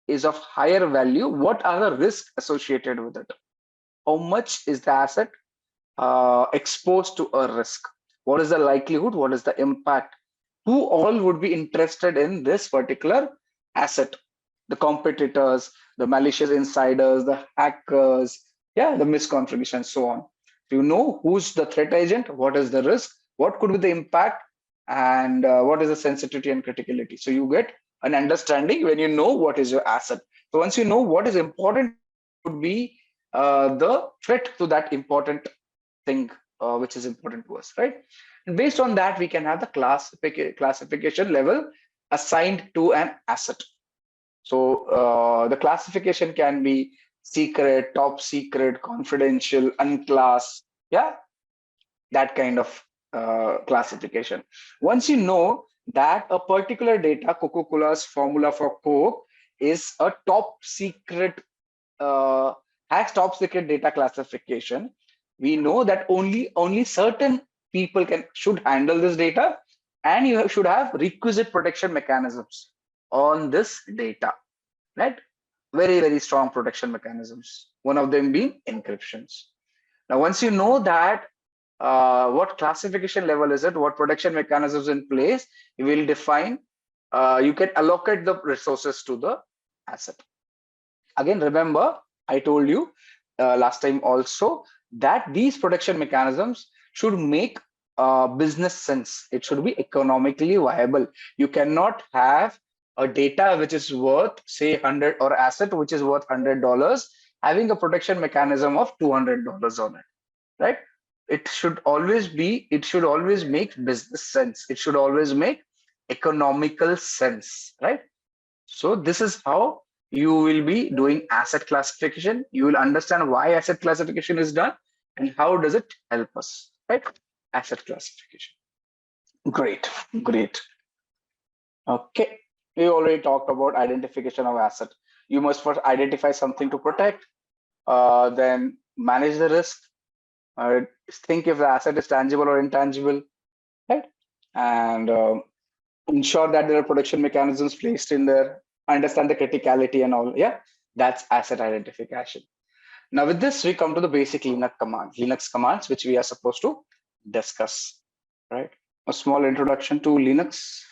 is of higher value, what are the risks associated with it? How much is the asset exposed to a risk? What is the likelihood? What is the impact? Who all would be interested in this particular asset? The competitors, the malicious insiders, the hackers, yeah, the misconfiguration, so on. You know who's the threat agent, what is the risk, what could be the impact, and what is the sensitivity and criticality. So you get an understanding when you know what is your asset. So once you know what is important, would be the threat to that important thing, which is important to us, right? And based on that, we can have the classification level assigned to an asset. So the classification can be secret, top secret, confidential, unclass, yeah, that kind of classification. Once you know that a particular data, Coca-Cola's formula for Coke, is a top secret, has top secret data classification, we know that only certain people should handle this data, and you should have requisite protection mechanisms on this data, right? Very, very strong protection mechanisms. One of them being encryptions. Now, once you know that, what classification level is it, what protection mechanisms in place, you will define, you can allocate the resources to the asset. Again, remember, I told you last time also that these protection mechanisms should make business sense. It should be economically viable. You cannot have a data which is worth, say, 100, or asset which is worth $100, having a protection mechanism of $200 on it, right? It should always make business sense. It should always make economical sense, right? So this is how you will be doing asset classification. You will understand why asset classification is done and how does it help us, right? Asset classification. Great, great. Okay, we already talked about identification of asset. You must first identify something to protect, then manage the risk, think if the asset is tangible or intangible, right? And ensure that there are protection mechanisms placed in there, understand the criticality and all. Yeah, that's asset identification. Now with this, we come to the basic Linux commands, which we are supposed to discuss, right? A small introduction to Linux.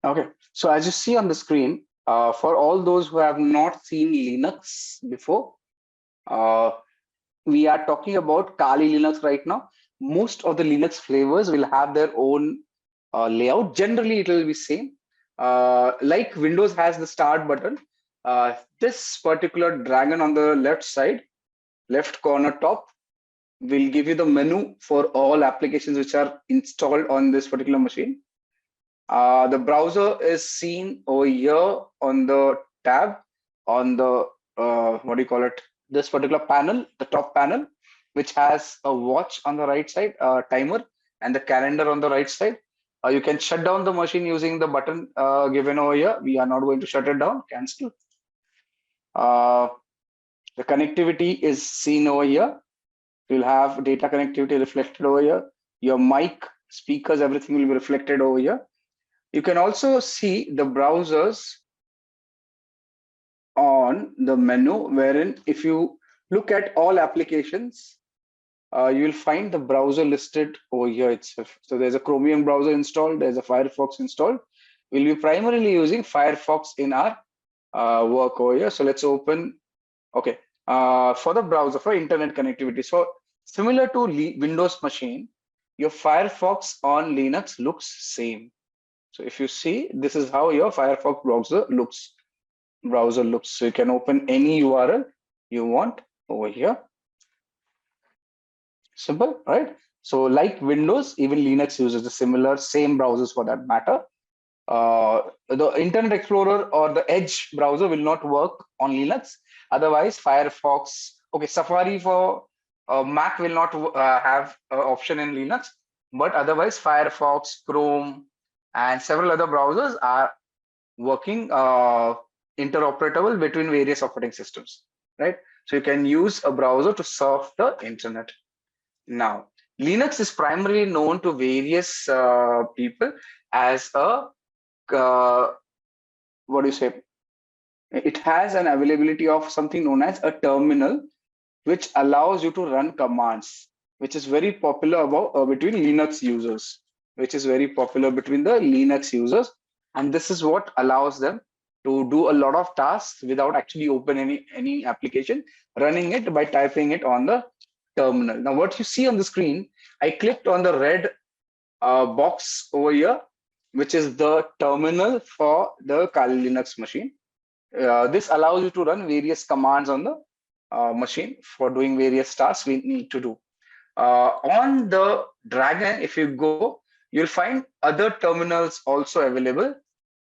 Okay, so as you see on the screen, for all those who have not seen Linux before, we are talking about Kali Linux right now. Most of the Linux flavors will have their own layout. Generally, it will be same. Like Windows has the start button. This particular dragon on the left side, left corner top, will give you the menu for all applications which are installed on this particular machine. The browser is seen over here on the tab on the what do you call it? This particular panel, the top panel, which has a watch on the right side, a timer, and the calendar on the right side. You can shut down the machine using the button given over here. We are not going to shut it down. Cancel. The connectivity is seen over here. You'll have data connectivity reflected over here. Your mic, speakers, everything will be reflected over here. You can also see the browsers on the menu, wherein if you look at all applications, you will find the browser listed over here itself. So there's a Chromium browser installed, there's a Firefox installed. We'll be primarily using Firefox in our work over here. So let's open, okay, for the browser, for internet connectivity. So similar to Windows machine, your Firefox on Linux looks same. So if you see, this is how your Firefox browser looks. So you can open any URL you want over here. Simple, right? So like Windows, even Linux uses the same browsers for that matter. The Internet Explorer or the Edge browser will not work on Linux. Otherwise, Firefox, okay, Safari for Mac will not have an option in Linux, but otherwise Firefox, Chrome, and several other browsers are working interoperable between various operating systems, right? So you can use a browser to surf the internet. Now, Linux is primarily known to various people as a what do you say? It has an availability of something known as a terminal, which allows you to run commands, which is very popular between Linux users, and this is what allows them to do a lot of tasks without actually opening any application, running it by typing it on the terminal. Now, what you see on the screen, I clicked on the red box over here, which is the terminal for the Kali Linux machine. This allows you to run various commands on the machine for doing various tasks we need to do. On the Dragon, if you go, you'll find other terminals also available.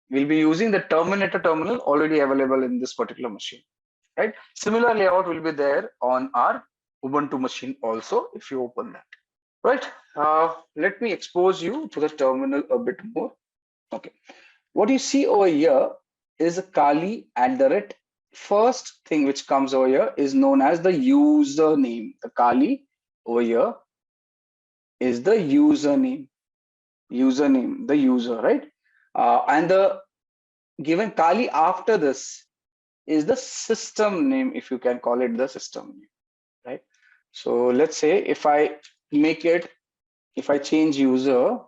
We'll be using the Terminator terminal already available in this particular machine, right? Similar layout will be there on our Ubuntu machine also, if you open that, right? Let me expose you to the terminal a bit more. Okay, what you see over here is a Kali @ first thing which comes over here is known as the username. The Kali over here is the username. Username, the user, right? And the given Kali after this is the system name, if you can call it the system name, right? So let's say if I change user,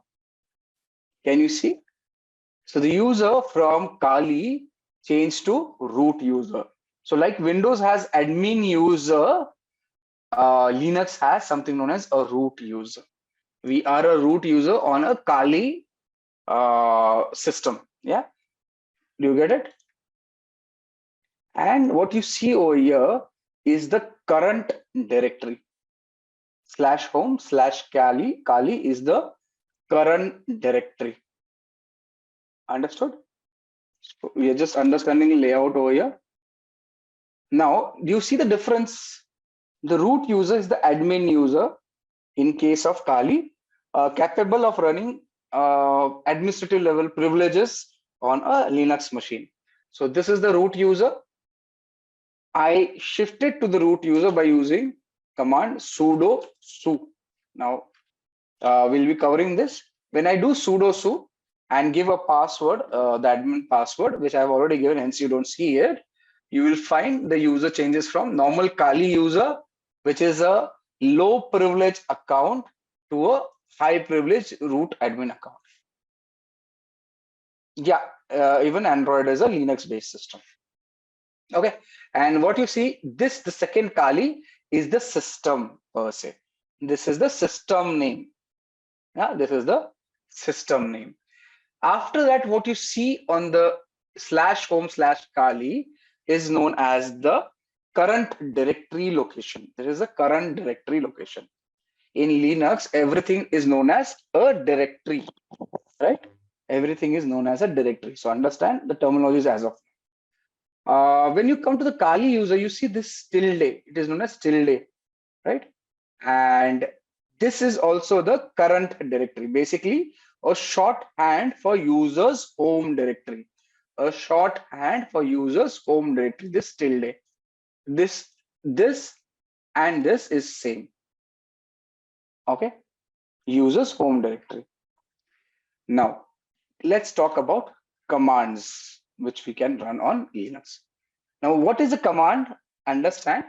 can you see? So the user from Kali changed to root user. So like Windows has admin user, Linux has something known as a root user. We are a root user on a Kali system. Yeah, do you get it? And what you see over here is the current directory. /home/Kali. Kali is the current directory. Understood? So we are just understanding layout over here. Now, do you see the difference? The root user is the admin user in case of Kali, capable of running administrative level privileges on a Linux machine. So this is the root user. I shifted to the root user by using command sudo su. Now we'll be covering this. When I do sudo su and give a password, the admin password, which I've already given, hence you don't see it, you will find the user changes from normal Kali user, which is a low privilege account, to a high privilege root admin account. Yeah, even Android is a Linux based system. Okay, and what you see, this the second Kali is the system per se. This is the system name. Yeah, this is the system name. After that, what you see on the /home/Kali is known as the current directory location. There is a current directory location. In Linux, everything is known as a directory, right? Everything is known as a directory. So understand the terminologies as of when you come to the Kali user, you see this tilde. It is known as tilde, right? And this is also the current directory. Basically, a shorthand for users home directory. A shorthand for users home directory. This tilde. This and this is same. Okay. Users home directory. Now let's talk about commands which we can run on Linux. Now, what is a command? Understand,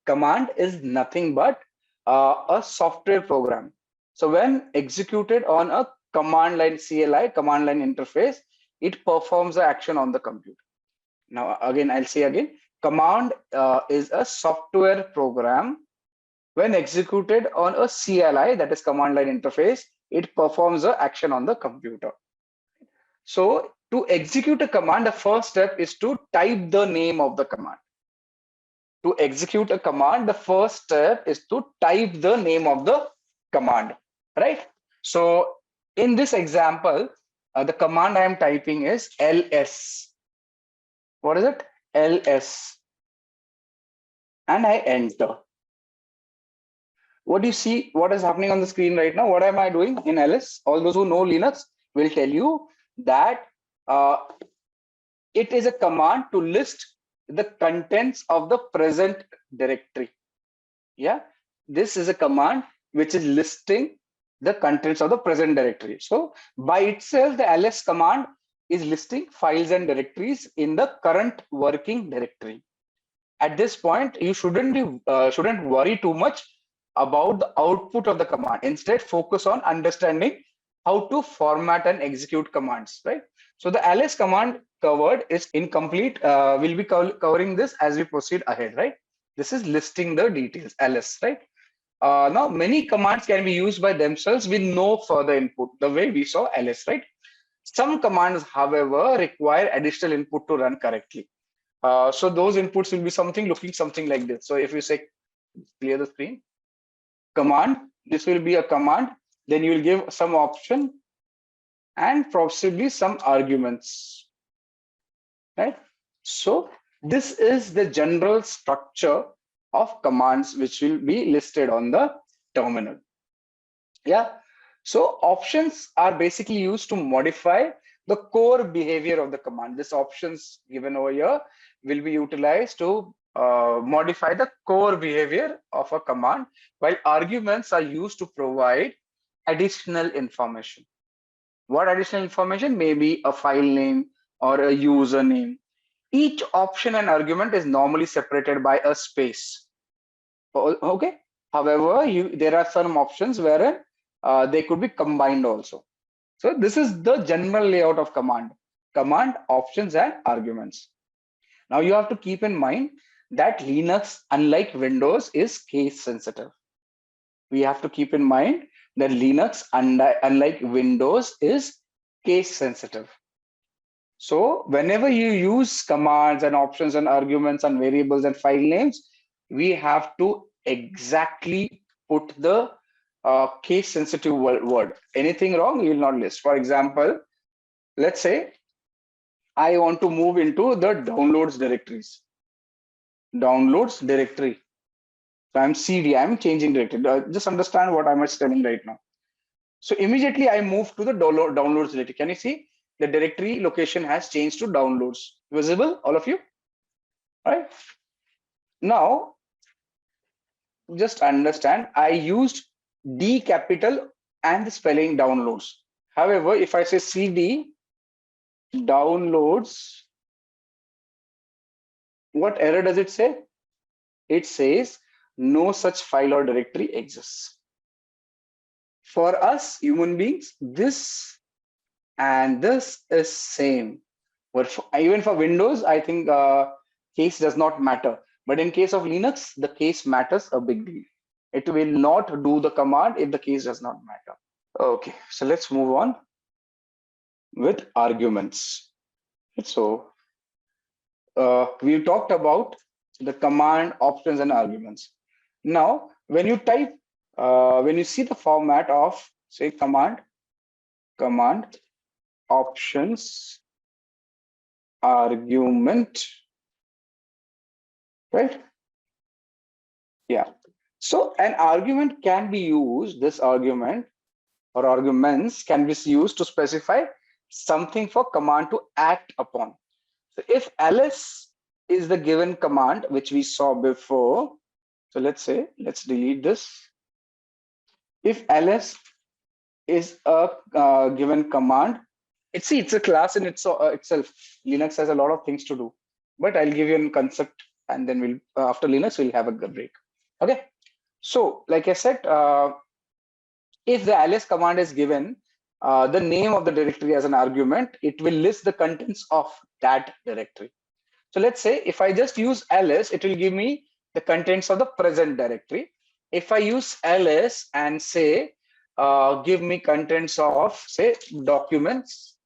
command is nothing but a software program. So when executed on a command line CLI, command line interface, it performs the action on the computer. Now, again, I'll say again, command is a software program. When executed on a CLI, that is command line interface, it performs the action on the computer. So to execute a command, the first step is to type the name of the command. To execute a command, the first step is to type the name of the command, right? So in this example, the command I am typing is ls. What is it? ls. And I enter. What do you see? What is happening on the screen right now? What am I doing in ls? All those who know Linux will tell you that it is a command to list the contents of the present directory. Yeah, this is a command which is listing the contents of the present directory. So by itself, the ls command is listing files and directories in the current working directory. At this point, you shouldn't worry too much about the output of the command. Instead, focus on understanding how to format and execute commands, right? So the ls command covered is incomplete. We'll be covering this as we proceed ahead, right? This is listing the details, ls, right? Now, many commands can be used by themselves with no further input, the way we saw ls, right? Some commands, however, require additional input to run correctly. So those inputs will be looking something like this. So if you say clear the screen, command, this will be a command, then you will give some option and possibly some arguments, right? So this is the general structure of commands which will be listed on the terminal. Yeah, so options are basically used to modify the core behavior of the command. This options given over here will be utilized to modify the core behavior of a command, while arguments are used to provide additional information. What additional information? Maybe a file name or a username. Each option and argument is normally separated by a space. Okay. However, there are some options wherein they could be combined also. So this is the general layout of command. Command, options, and arguments. Now you have to keep in mind that Linux, unlike Windows, is case sensitive. We have to keep in mind that Linux, unlike Windows, is case sensitive. So whenever you use commands and options and arguments and variables and file names, we have to exactly put the case sensitive word. Anything wrong, you will not list. For example, let's say I want to move into the downloads directories. Downloads directory. So I'm CD, I'm changing directory. Just understand what I'm telling right now. So immediately I move to the downloads directory. Can you see the directory location has changed to downloads? Visible, all of you? All right. Now, just understand, I used D capital and the spelling downloads. However, if I say CD downloads, what error does it say? It says no such file or directory exists. For us human beings, this and this is same. But even for Windows, I think case does not matter. But in case of Linux, the case matters a big deal. It will not do the command if the case does not matter. Okay, so let's move on with arguments. So we talked about the command, options, and arguments. Now, when you type, when you see the format of, say, command, options, argument, right? Yeah. So an argument can be used, this argument or arguments can be used to specify something for command to act upon. So if ls is the given command, which we saw before, so let's say, let's delete this. If ls is a given command, it's a class in itself. Linux has a lot of things to do, but I'll give you a concept and then we'll after Linux we'll have a break. Okay, so like I said, if the ls command is given the name of the directory as an argument, it will list the contents of that directory. So let's say if I just use ls, it will give me the contents of the present directory. If I use ls and say give me contents of, say, documents,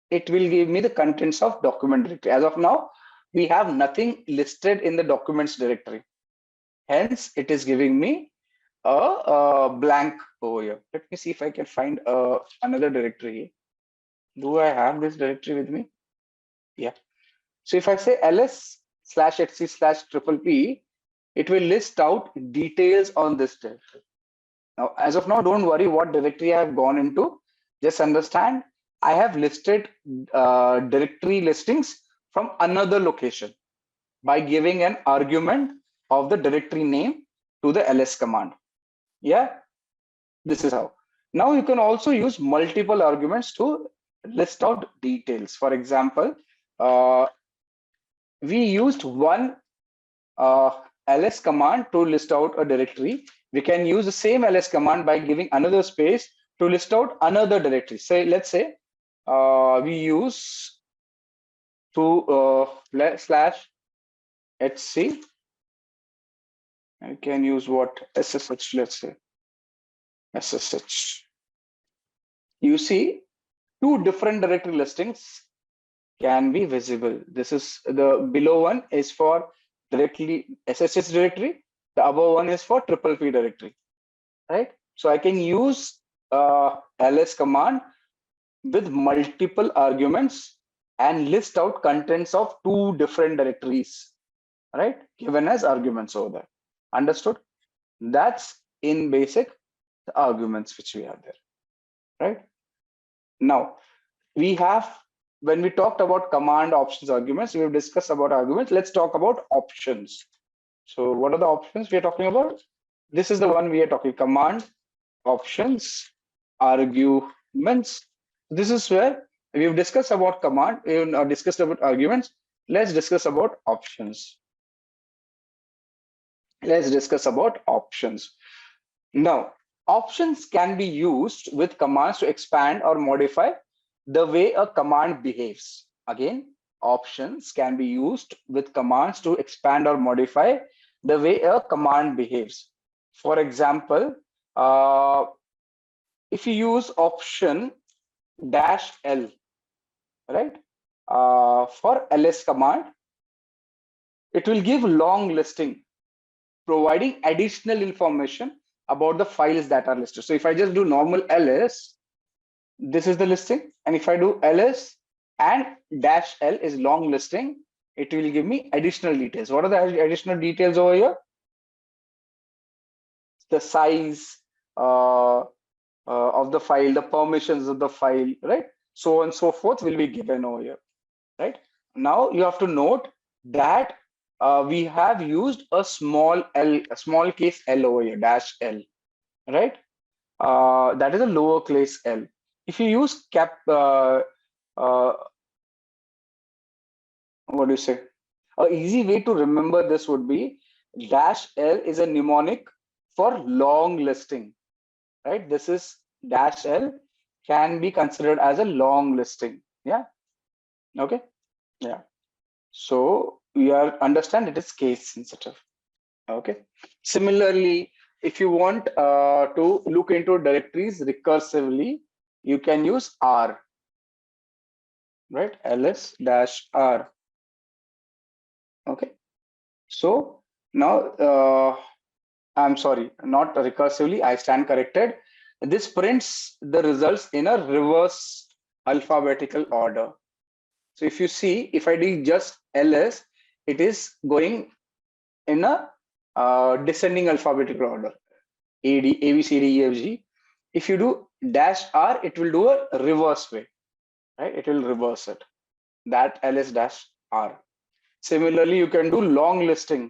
it will give me the contents of document directory. As of now, we have nothing listed in the documents directory. Hence, it is giving me a blank over here. Let me see if I can find another directory. Do I have this directory with me? Yeah. So if I say ls/etc/pp, it will list out details on this directory. Now, as of now, don't worry what directory I have gone into. Just understand, I have listed directory listings from another location by giving an argument of the directory name to the ls command. Yeah, this is how. Now you can also use multiple arguments to list out details. For example, we used one ls command to list out a directory. We can use the same ls command by giving another space to list out another directory. Say, let's say we use to /etc. I can use what? SSH, let's say. SSH. You see, two different directory listings can be visible. This is the below one is for directly SSH directory. The above one is for PPP directory, right? So I can use ls command with multiple arguments and list out contents of two different directories, right? Given as arguments over there. Understood? That's in basic the arguments which we have there, right? Now we have, when we talked about command, options, arguments, we've discussed about arguments. Let's talk about options. So what are the options we are talking about? This is the one we are talking: command, options, arguments. This is where we've discussed about command, we've discussed about arguments. Let's discuss about options. Let's discuss about options. Now, options can be used with commands to expand or modify the way a command behaves. Again, options can be used with commands to expand or modify the way a command behaves. For example, if you use option -L, right, for ls command, it will give long listing, providing additional information about the files that are listed. So if I just do normal ls, this is the listing, and if I do ls and -L is long listing, it will give me additional details. What are the additional details over here? The size of the file, the permissions of the file, right? So on and so forth will be given over here, right? Now you have to note that we have used a small case L over here, -L, right? That is a lowercase l. If you use what do you say? An easy way to remember this would be -L is a mnemonic for long listing, right? This is -L can be considered as a long listing. Yeah. Okay. Yeah. So we are understand it is case sensitive. Okay. Similarly, if you want to look into directories recursively, you can use R, right? ls-r. Okay. So now I'm sorry, not recursively, I stand corrected. This prints the results in a reverse alphabetical order. So if you see, if I do just ls, it is going in a descending alphabetical order, A, D, A, B, C, D, E, F, G. If you do -R, it will do a reverse way, right? It will reverse it, that ls-R. Similarly, you can do long listing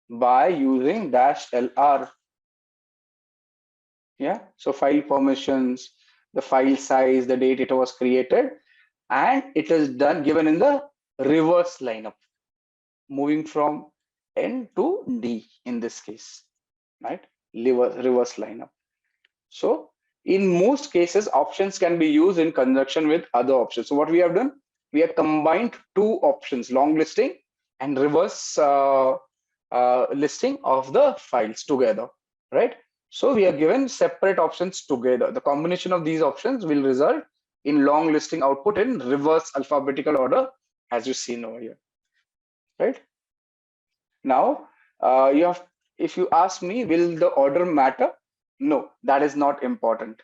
by using -LR. Yeah, so file permissions, the file size, the date it was created, and it is done given in the reverse lineup, moving from N to D in this case, right? Reverse lineup. So in most cases, options can be used in conjunction with other options. So what we have done, we have combined two options, long listing and reverse listing of the files together, right? So we are given separate options together. The combination of these options will result in long listing output in reverse alphabetical order, as you see over here, right? Now, if you ask me, will the order matter? No, that is not important.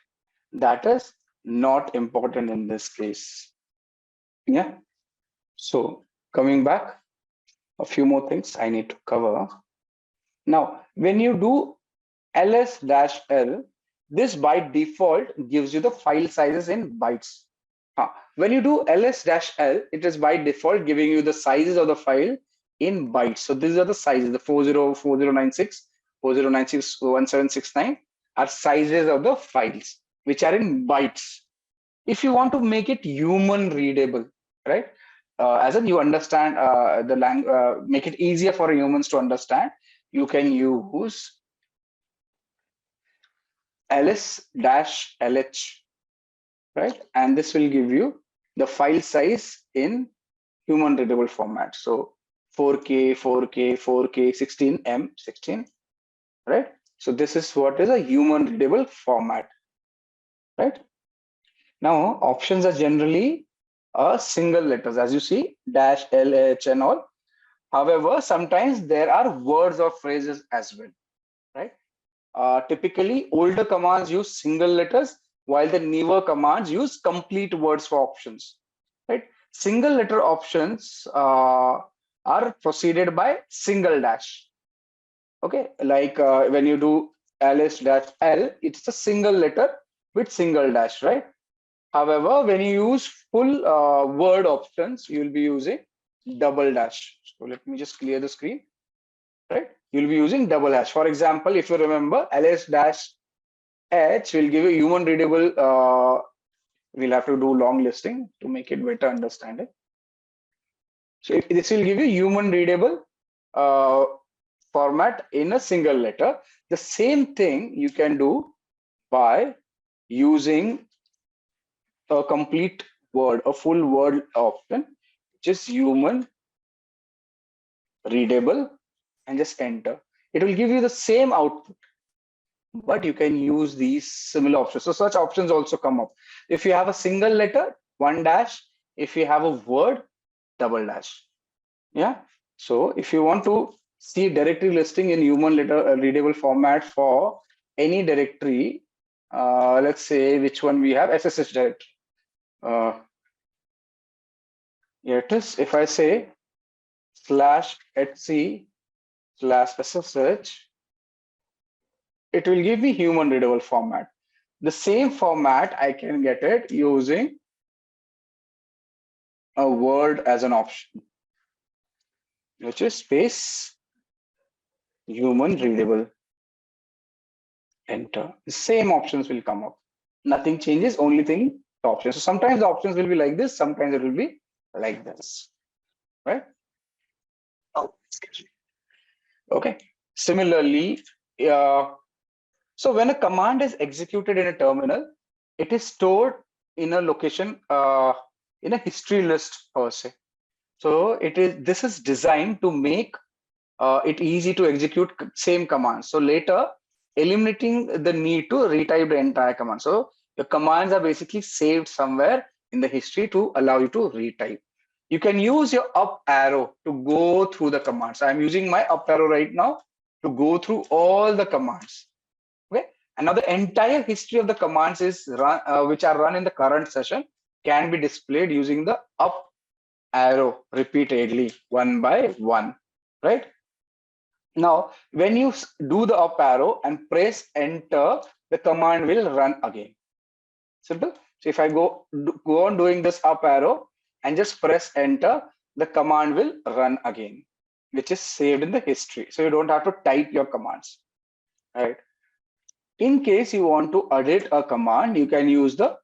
That is not important in this case. Yeah. So coming back, a few more things I need to cover. Now, when you do ls-l, this by default gives you the file sizes in bytes. When you do ls-l, it is by default giving you the sizes of the file in bytes. So these are the sizes, the 404096, 40961769 are sizes of the files, which are in bytes. If you want to make it human readable, right? As in you understand the language, make it easier for humans to understand, you can use ls-lh, right? And this will give you the file size in human readable format. So 4K, 4K, 4K, 16M, 16, right? So this is what is a human readable format, right? Now options are generally single letters, as you see, -LH and all. However, sometimes there are words or phrases as well, right? Typically, older commands use single letters, while the newer commands use complete words for options, right? Single letter options are preceded by single dash. Okay, like when you do ls-l, it's a single letter with single dash, right? However, when you use full word options, you will be using double dash. So let me just clear the screen, right? you'll be using double hash. For example, if you remember, ls-h will give you human readable. We'll have to do long listing to make it better understanding. So this will give you human readable format in a single letter. The same thing you can do by using a complete word, a full word option, which is human readable, and just enter. It will give you the same output, but you can use these similar options. So such options also come up. If you have a single letter, one dash. If you have a word, double dash. Yeah. So if you want to see directory listing in human letter readable format for any directory, let's say which one we have, SSH directory. Here it is. If I say /etc/SSH, it will give me human readable format. The same format I can get it using a word as an option, which is space human readable. Enter. The same options will come up. Nothing changes, only thing the options. So sometimes the options will be like this, sometimes it will be like this, right? Oh, excuse me. Okay. Similarly, so when a command is executed in a terminal, it is stored in a location, in a history list per se. So this is designed to make it easy to execute same commands. So later, eliminating the need to retype the entire command. So your commands are basically saved somewhere in the history to allow you to retype. You can use your up arrow to go through the commands. I'm using my up arrow right now to go through all the commands. Okay, and now the entire history of the commands is which are run in the current session can be displayed using the up arrow repeatedly, one by one, right? Now, when you do the up arrow and press enter, the command will run again. Simple. So if I go on doing this up arrow and just press enter, the command will run again, which is saved in the history. So you don't have to type your commands, right? In case you want to edit a command, you can use the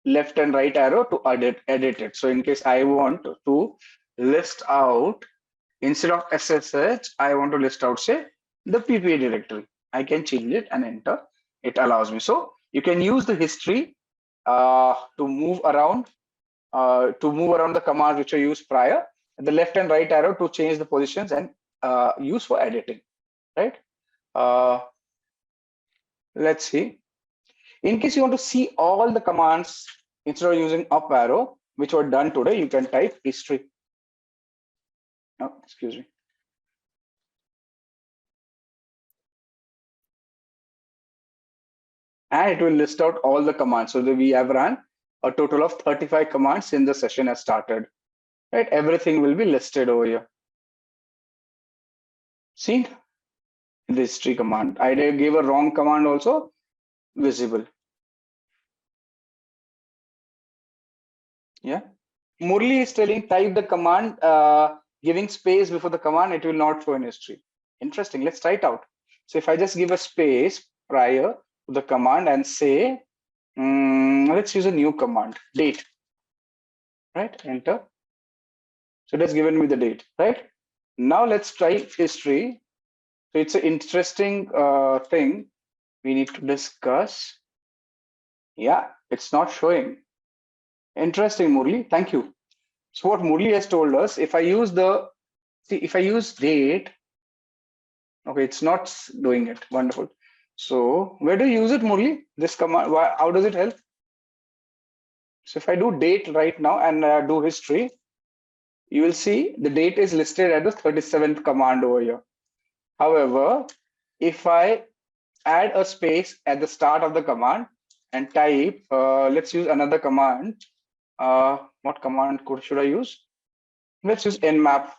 left and right arrow to edit it. So in case I want to list out, instead of SSH, I want to list out, say, the PPA directory. I can change it and enter. It allows me. So you can use the history to move around the commands which are used prior. The left and right arrow to change the positions and use for editing, right? Let's see. In case you want to see all the commands instead of using up arrow, which were done today, you can type history. Oh, excuse me. And it will list out all the commands. So we have run a total of 35 commands since the session has started. Right? Everything will be listed over here. See the history command. I gave a wrong command also visible. Yeah. Murli is telling type the command, giving space before the command, it will not show in history. Interesting. Let's try it out. So if I just give a space prior to the command and say, let's use a new command, date. Right? Enter. So it has given me the date. Right? Now let's try history. So it's an interesting thing we need to discuss. Yeah, it's not showing. Interesting, Murli. Thank you. So what Murli has told us, if I use date, okay, it's not doing it. Wonderful. So where do you use it, Murli? This command, how does it help? So if I do date right now and do history, you will see the date is listed at the 37th command over here. However, if I add a space at the start of the command and type, let's use another command. What command should I use? Let's use nmap.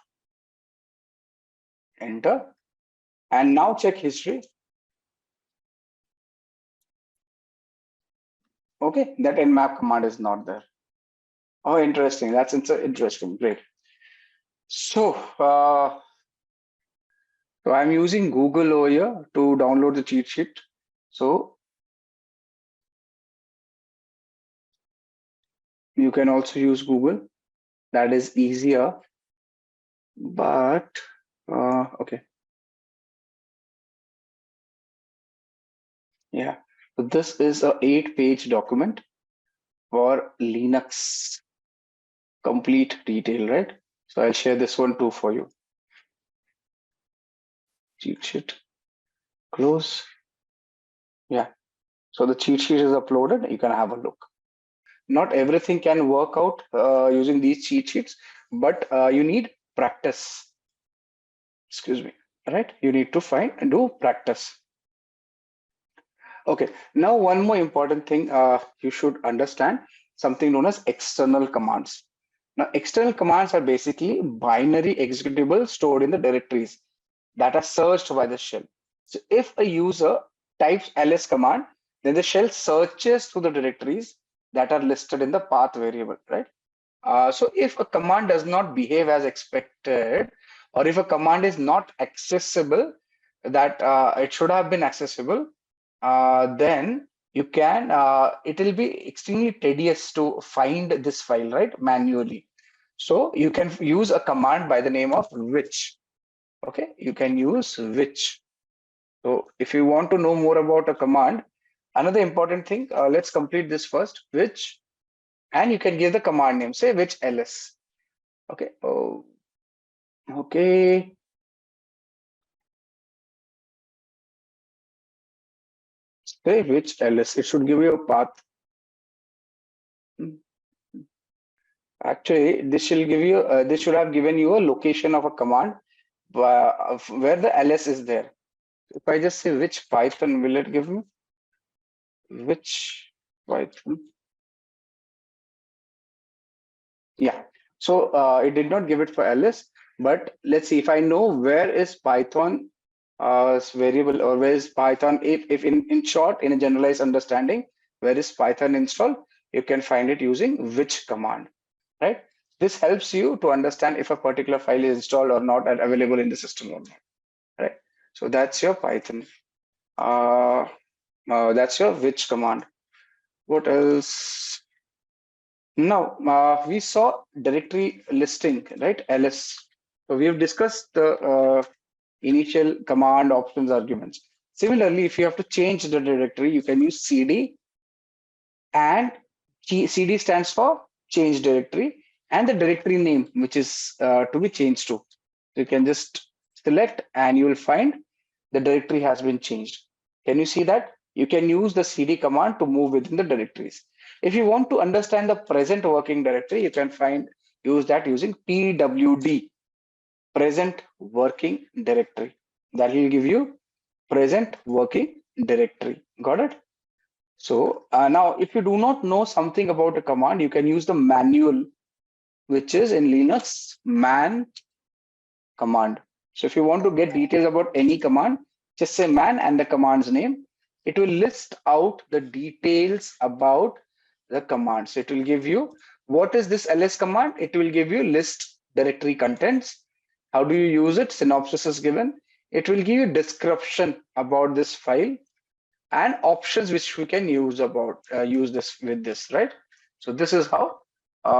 Enter. And now check history. Okay, that nmap command is not there. Oh, interesting. That's interesting. Great. So So I'm using Google over here to download the cheat sheet. So you can also use Google. That is easier. But okay. Yeah. So this is a 8-page document for Linux complete detail, right? So I'll share this one too for you. Cheat sheet. Close. Yeah. So the cheat sheet is uploaded. You can have a look. Not everything can work out using these cheat sheets, but you need practice. Excuse me. Right? You need to find and do practice. Okay. Now one more important thing you should understand, something known as external commands. Now external commands are basically binary executables stored in the directories that are searched by the shell. So if a user types ls command, then the shell searches through the directories that are listed in the path variable, right? So if a command does not behave as expected, or if a command is not accessible, that it should have been accessible, then you can, it will be extremely tedious to find this file, right, manually. So you can use a command by the name of which. Okay, you can use which. So if you want to know more about a command, another important thing, let's complete this first, which, and you can give the command name, say which ls. Okay. Oh, okay. Say which ls. It should give you a path. Actually, this should give you. This should have given you a location of a command where the ls is there. If I just say which Python, will it give me? Which Python? Yeah. So it did not give it for ls, but let's see if I know where is Python variable, or where is Python, if in short, in a generalized understanding, where is Python installed, you can find it using which command, right? This helps you to understand if a particular file is installed or not and available in the system or not, right? So that's your Python. That's your which command. What else? Now, we saw directory listing, right? ls. So we have discussed the initial command options arguments. Similarly, if you have to change the directory, you can use cd, and cd stands for change directory, and the directory name, which is to be changed to. So you can just select and you will find the directory has been changed. Can you see that? You can use the cd command to move within the directories. If you want to understand the present working directory, you can use that using pwd, present working directory. That will give you present working directory. Got it? So now if you do not know something about a command, you can use the manual, which is in Linux man command. So if you want to get details about any command, just say man and the command's name. It will list out the details about the command. So it will give you, what is this ls command? It will give you list directory contents. How do you use it? Synopsis is given. It will give you description about this file and options which we can use this with this, right? So this is how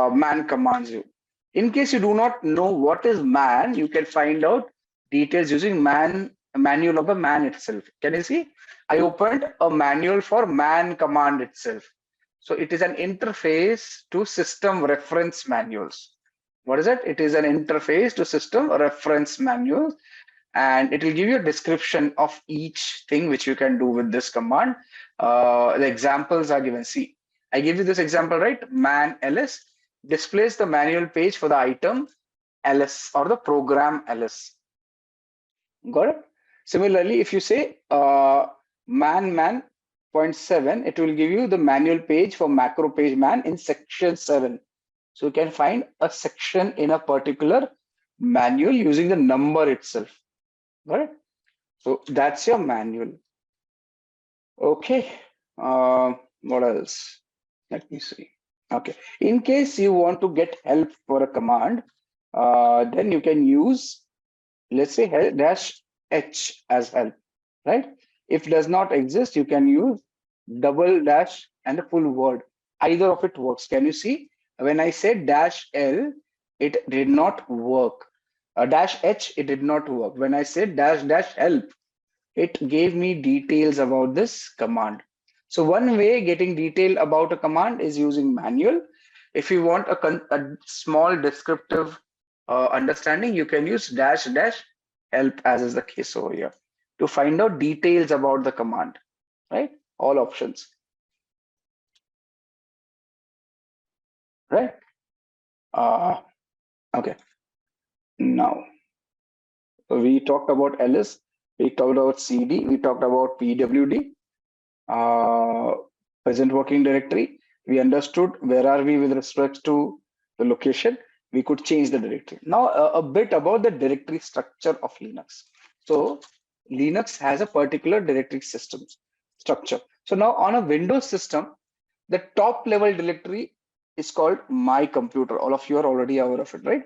man commands you. In case you do not know what is man, you can find out details using manual of the man itself. Can you see? I opened a manual for man command itself. So it is an interface to system reference manuals. What is it? It is an interface to system reference manuals, and it will give you a description of each thing which you can do with this command. The examples are given. See, I give you this example, right? Man ls displays the manual page for the item ls or the program ls. Got it? Similarly, if you say man 0.7, it will give you the manual page for macro page man in section 7. So you can find a section in a particular manual using the number itself. Got it? So that's your manual. Okay. What else? Let me see. Okay. In case you want to get help for a command, then you can use, let's say, dash H as help, right? If does not exist, you can use double dash and the full word. Either of it works. Can you see? When I said dash L, it did not work. Dash H, it did not work. When I said dash dash help, it gave me details about this command. So one way getting detail about a command is using manual. If you want a small descriptive understanding, you can use dash dash help, as is the case over here, to find out details about the command, right? All options, right? Uh, okay. Now we talked about ls, we talked about cd, we talked about pwd, uh, present working directory. We understood where are we with respect to the location. We could change the directory. Now a bit about the directory structure of Linux. So Linux has a particular directory system structure. So now on a Windows system, the top level directory is called my computer. All of you are already aware of it, right?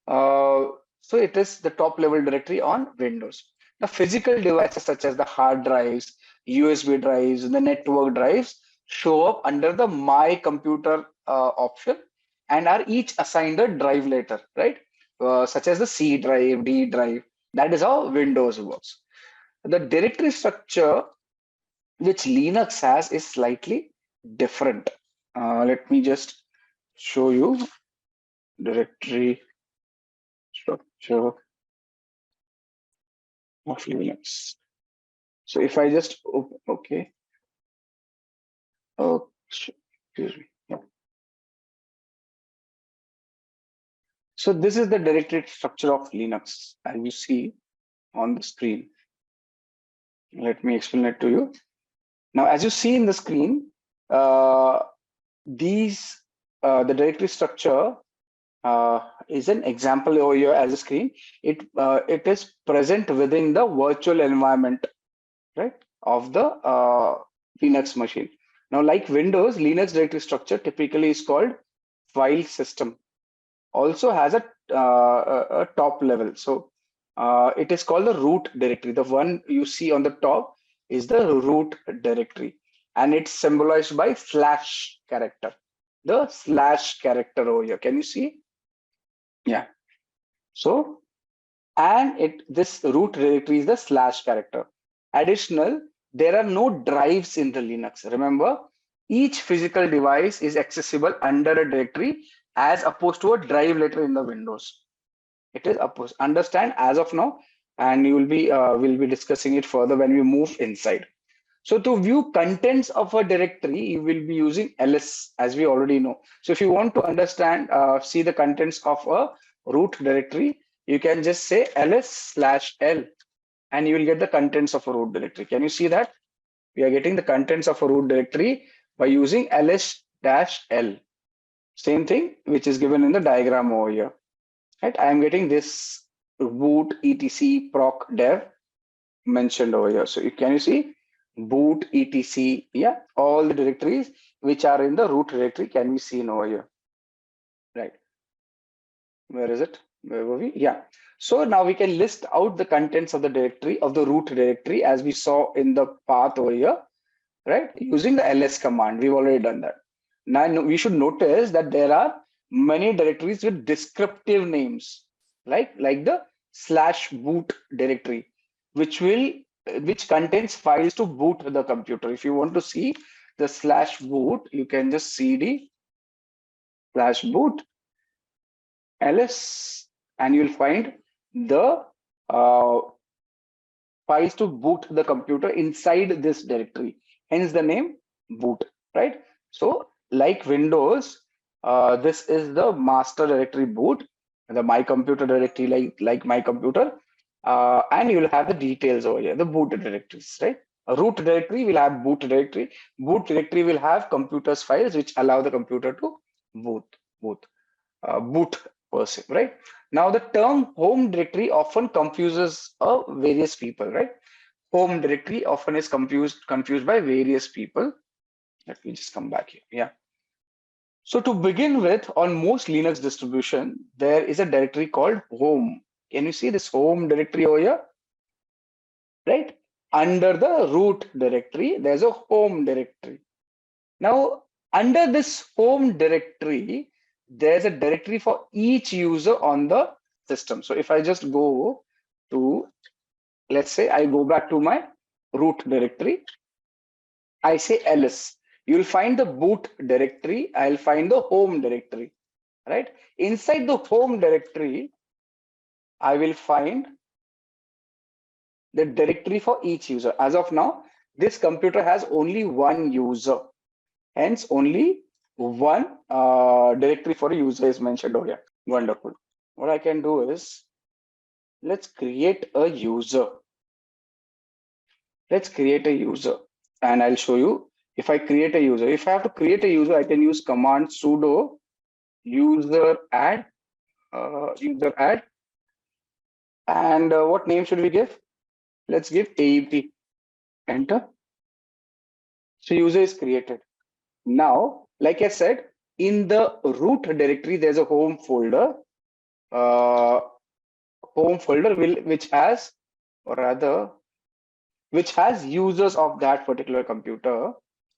So it is the top level directory on Windows. The physical devices such as the hard drives, USB drives, and the network drives show up under the My Computer option and are each assigned a drive letter, right? Such as the C drive, D drive. That is how Windows works. The directory structure which Linux has is slightly different. Let me just show you directory structure of Linux. So if I just okay, oh, excuse me. Yeah. So this is the directory structure of Linux, as you see on the screen. Let me explain it to you. Now, as you see in the screen, the directory structure is an example over here as a screen. It is present within the virtual environment, right, of the Linux machine. Now, like Windows, Linux directory structure typically is called file system. Also has a top level. So it is called the root directory. The one you see on the top is the root directory, and it's symbolized by slash character. The slash character over here. Can you see? Yeah. So, and this root directory is the slash character. Additional, there are no drives in the Linux. Remember, each physical device is accessible under a directory as opposed to a drive letter in the Windows. It is opposed. Understand as of now, and you will be we'll be discussing it further when we move inside. So to view contents of a directory, you will be using ls, as we already know. So if you want to understand, see the contents of a root directory, you can just say ls/l, and you will get the contents of a root directory. Can you see that? We are getting the contents of a root directory by using ls-l. Same thing, which is given in the diagram over here. Right? I am getting this boot etc proc dev mentioned over here. So can you see boot etc? Yeah, all the directories which are in the root directory can be seen over here. Right? Where is it? Where were we? Yeah. So now we can list out the contents of the directory, of the root directory, as we saw in the path over here, right? Using the ls command. We've already done that. Now we should notice that there are many directories with descriptive names, like the /boot directory, which contains files to boot the computer. If you want to see the /boot, you can just cd /boot ls, and you'll find the files to boot the computer inside this directory. Hence the name boot, right? So like Windows, this is the master directory boot, the my computer directory, like my computer, and you'll have the details over here, the boot directories, right? A root directory will have boot directory. Boot directory will have computers files which allow the computer to boot per se, right? Now the term home directory often confuses various people, right? Home directory often is confused by various people. Let me just come back here. Yeah. So to begin with, on most Linux distribution, there is a directory called home. Can you see this home directory over here? under the root directory, there's a home directory. Now, under this home directory, there's a directory for each user on the system. So if I just go to, let's say I go back to my root directory, I say ls, you'll find the boot directory, I'll find the home directory, right? Inside the home directory, I will find the directory for each user. As of now, this computer has only one user. Hence, only one directory for a user is mentioned over here. Wonderful. What I can do is, let's create a user. Let's create a user. And I'll show you if I create a user. If I have to create a user, I can use command sudo user add. And what name should we give? Let's give AEP. Enter. So user is created. Now, like I said, in the root directory, there's a home folder. Which has, or rather, which has users of that particular computer.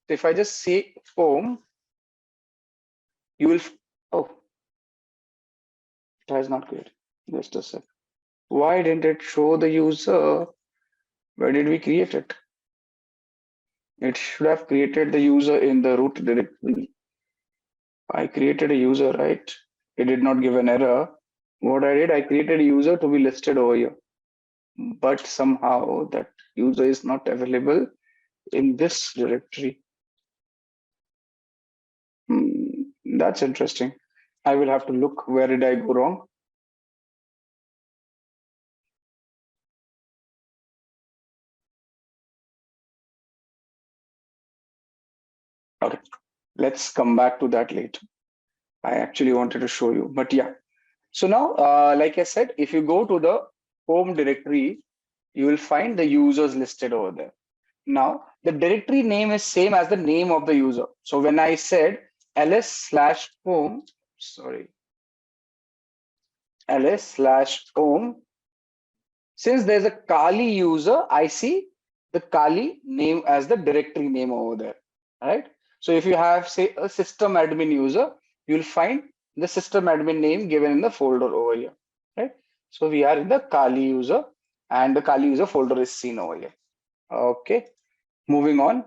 So if I just say home, you will, oh, it has not created. Just a sec. Why didn't it show the user? Where did we create it? It should have created the user in the root directory. I created a user, right? It did not give an error. What I did, I created a user to be listed over here. But somehow that user is not available in this directory. That's interesting. I will have to look where did I go wrong. Okay, let's come back to that later. I actually wanted to show you, but yeah. So now, like I said, if you go to the home directory, you will find the users listed over there. Now, the directory name is same as the name of the user. So when I said ls/home, ls/home, since there's a Kali user, I see the Kali name as the directory name over there, right? So if you have, say, a system admin user, you'll find the system admin name given in the folder over here, right? So we are in the Kali user, and the Kali user folder is seen over here. Okay, moving on.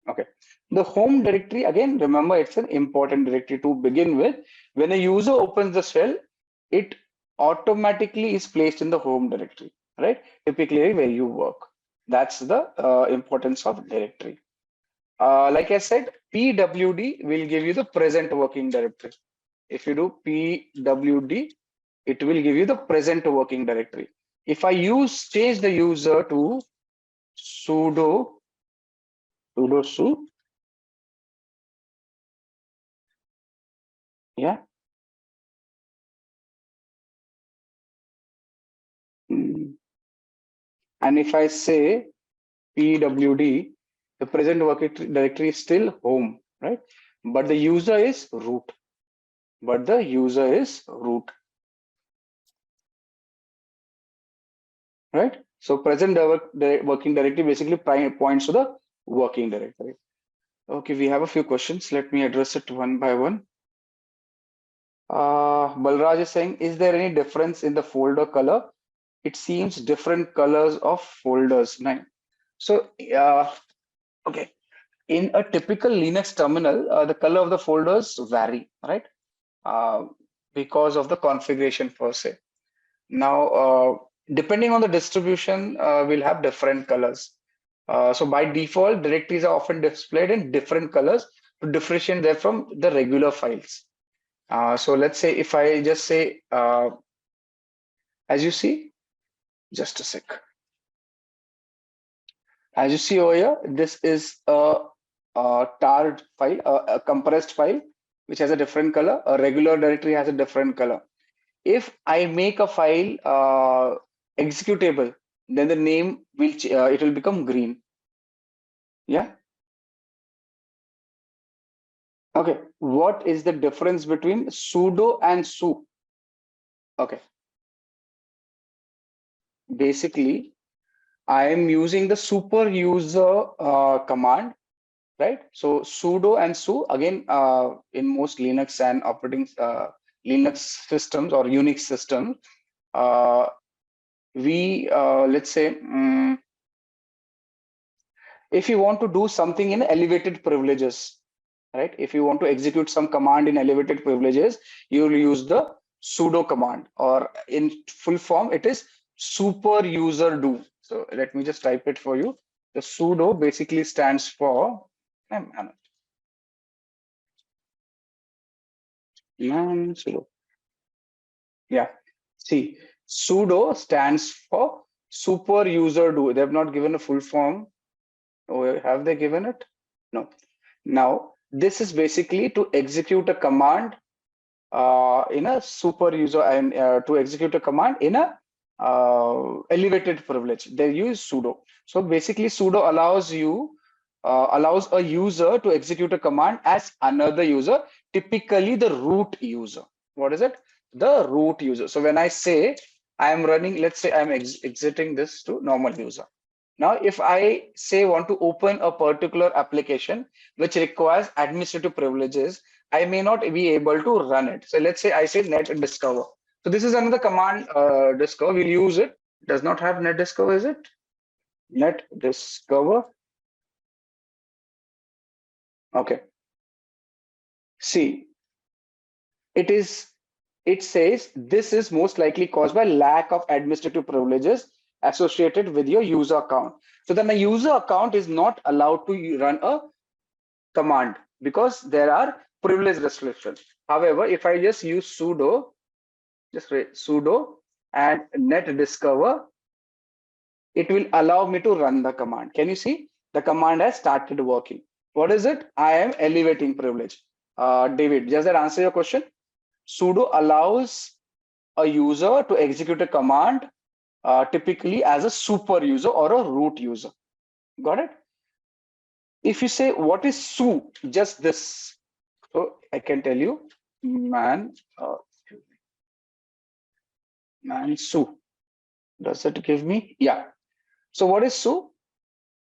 Okay, the home directory, again, remember it's an important directory to begin with. When a user opens the shell, it automatically is placed in the home directory, right? Typically where you work. That's the importance of directory. Like I said, PWD will give you the present working directory. If you do PWD, it will give you the present working directory. If I change the user to sudo su, yeah. And if I say PWD, the present working directory is still home, right? But the user is root. Right? So present working directory basically points to the working directory. Okay, we have a few questions. Let me address it one by one. Balraj is saying, is there any difference in the folder color? It seems different colors of folders. Nice. So, okay. In a typical Linux terminal, the color of the folders vary, right? Because of the configuration per se. Now, depending on the distribution, we'll have different colors. So by default, directories are often displayed in different colors to differentiate them from the regular files. So let's say if I just say, as you see, just a sec. As you see over here, this is a tarred file, a compressed file, which has a different color. A regular directory has a different color. If I make a file executable, then the name will it will become green. Yeah. Okay. What is the difference between sudo and su? Okay. Basically, I am using the super user command, right? So sudo and su again in most Linux and operating Linux systems or Unix systems, we let's say if you want to do something in elevated privileges, right? If you want to execute some command in elevated privileges, you will use the sudo command, or in full form, it is super user do. So let me just type it for you. The sudo basically stands for, sudo. Yeah. See, sudo stands for super user do. They have not given a full form. Or have they given it? No. Now, this is basically to execute a command in a super user, and to execute a command in a elevated privilege. They use sudo. So basically, sudo allows a user to execute a command as another user, typically the root user. What is it? The root user. So when I say I am running, let's say I'm exiting this to normal user. Now, if I say want to open a particular application which requires administrative privileges, I may not be able to run it. So let's say I say net discover. So this is another command, discover. We'll use it. Does not have net discover, is it? Net discover. Okay. See, it says this is most likely caused by lack of administrative privileges associated with your user account. So then a user account is not allowed to run a command because there are privilege restrictions. However, if I just use sudo, just write sudo and net discover, it will allow me to run the command. Can you see? The command has started working. What is it? I am elevating privilege. David, does that answer your question? Sudo allows a user to execute a command typically as a super user or a root user. Got it? If you say, what is su? Just this. So I can tell you, man su. Does it give me? Yeah. So what is su?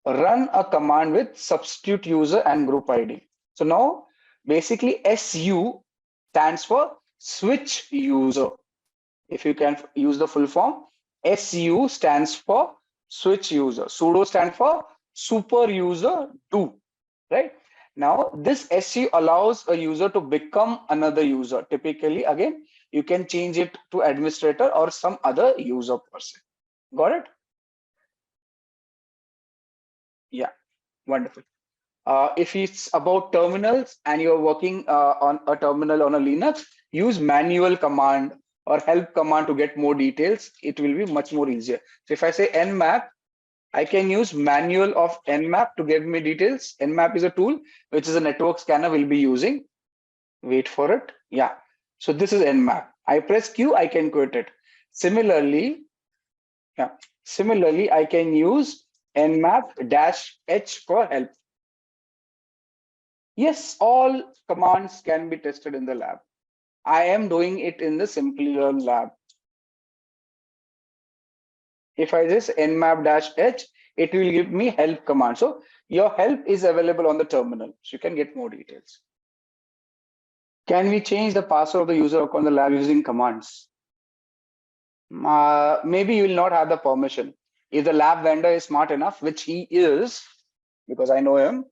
Run a command with substitute user and group ID. So now basically SU stands for switch user. If you can use the full form, SU stands for switch user. Sudo stands for super user do, right? Now this SU allows a user to become another user. Typically, again, you can change it to administrator or some other user person. Got it? Yeah, wonderful. If it's about terminals and you're working on a terminal on a Linux, use manual command or help command to get more details. It will be much more easier. So if I say nmap, I can use manual of nmap to give me details. Nmap is a tool which is a network scanner we'll be using. Wait for it. Yeah. So this is nmap. I press Q, I can quit it. Similarly, I can use nmap-h for help. Yes, all commands can be tested in the lab. I am doing it in the Simplilearn lab. If I just nmap-h, it will give me help command. So your help is available on the terminal. So you can get more details. Can we change the password of the user account in the lab using commands? Maybe you will not have the permission. If the lab vendor is smart enough, which he is, because I know him,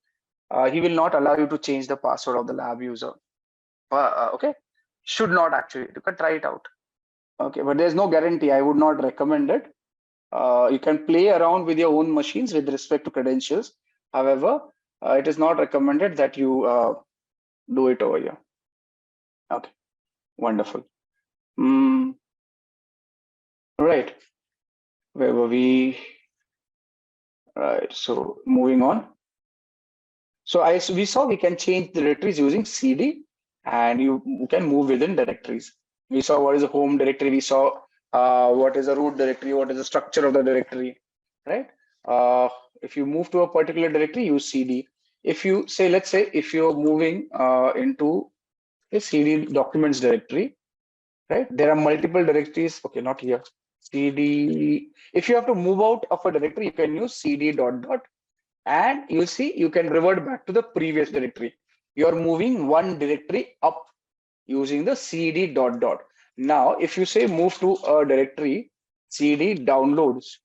he will not allow you to change the password of the lab user. Okay, should not actually. You can try it out. Okay, but there's no guarantee. I would not recommend it. You can play around with your own machines with respect to credentials. However, it is not recommended that you do it over here. Okay, wonderful. Right, where were we? Right, so moving on. So we saw we can change directories using CD, and you can move within directories. We saw what is a home directory. We saw what is a root directory, what is the structure of the directory, right? If you move to a particular directory, use CD. If you say, let's say, if you're moving into a CD documents directory, right? There are multiple directories. Okay, not here. cd. If you have to move out of a directory, you can use cd dot dot, and you'll see you can revert back to the previous directory. You're moving one directory up using the cd dot dot. Now, if you say move to a directory, cd downloads,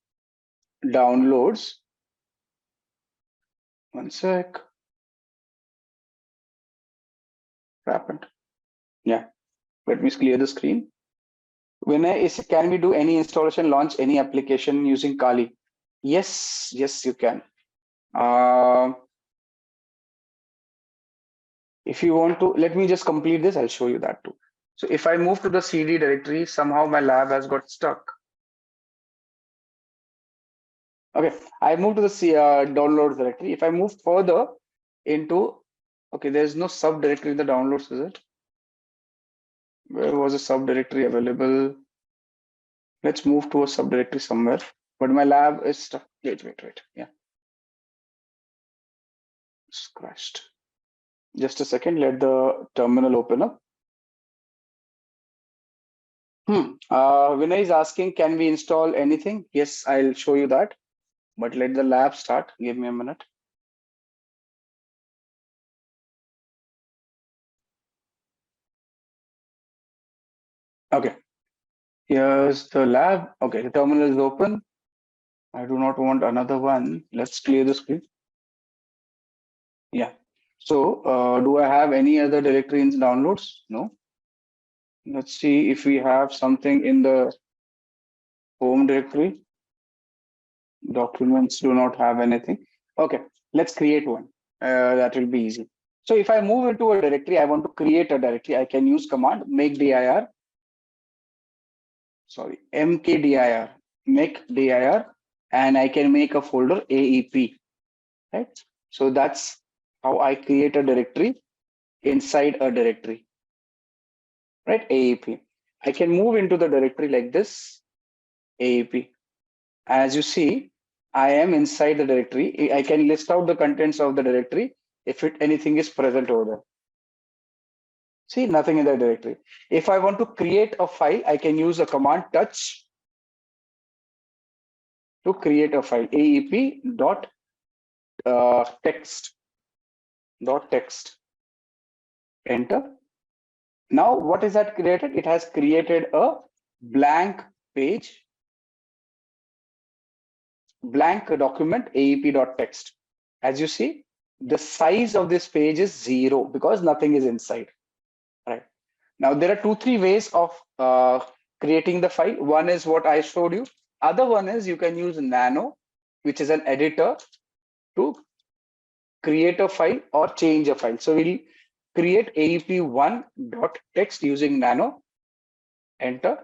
one sec, what happened? Yeah, let me clear the screen. Vinay, can we do any installation, launch any application using Kali? Yes, you can. If you want to, let me just complete this. I'll show you that too. So if I move to the CD directory, somehow my lab has got stuck. Okay, I moved to the downloads directory. If I move further into, okay, there's no subdirectory in the downloads, is it? Where was a subdirectory available? Let's move to a subdirectory somewhere. But my lab is stuck. Wait. Yeah. It's crashed. Just a second. Let the terminal open up. Vinay is asking, can we install anything? Yes, I'll show you that. But let the lab start. Give me a minute. Okay. Here's the lab. Okay, the terminal is open. I do not want another one. Let's clear the screen. Yeah. So do I have any other directory in downloads? No. Let's see if we have something in the home directory. Documents do not have anything. Okay, let's create one. That will be easy. So if I move into a directory, I want to create a directory. I can use command make dir. Sorry, mkdir, make dir, and I can make a folder AEP. Right. So that's how I create a directory inside a directory. Right, AEP. I can move into the directory like this, AEP. As you see, I am inside the directory. I can list out the contents of the directory if anything is present over there. See, nothing in the directory. If I want to create a file, I can use a command touch to create a file. AEP dot text. Enter. Now, what is that created? It has created a blank page, blank document, aep.text. As you see, the size of this page is 0 because nothing is inside. Right. Now, there are 2-3 ways of creating the file. One is what I showed you. Other one is you can use Nano, which is an editor, to create a file or change a file. So we'll create aep1.text using Nano. Enter.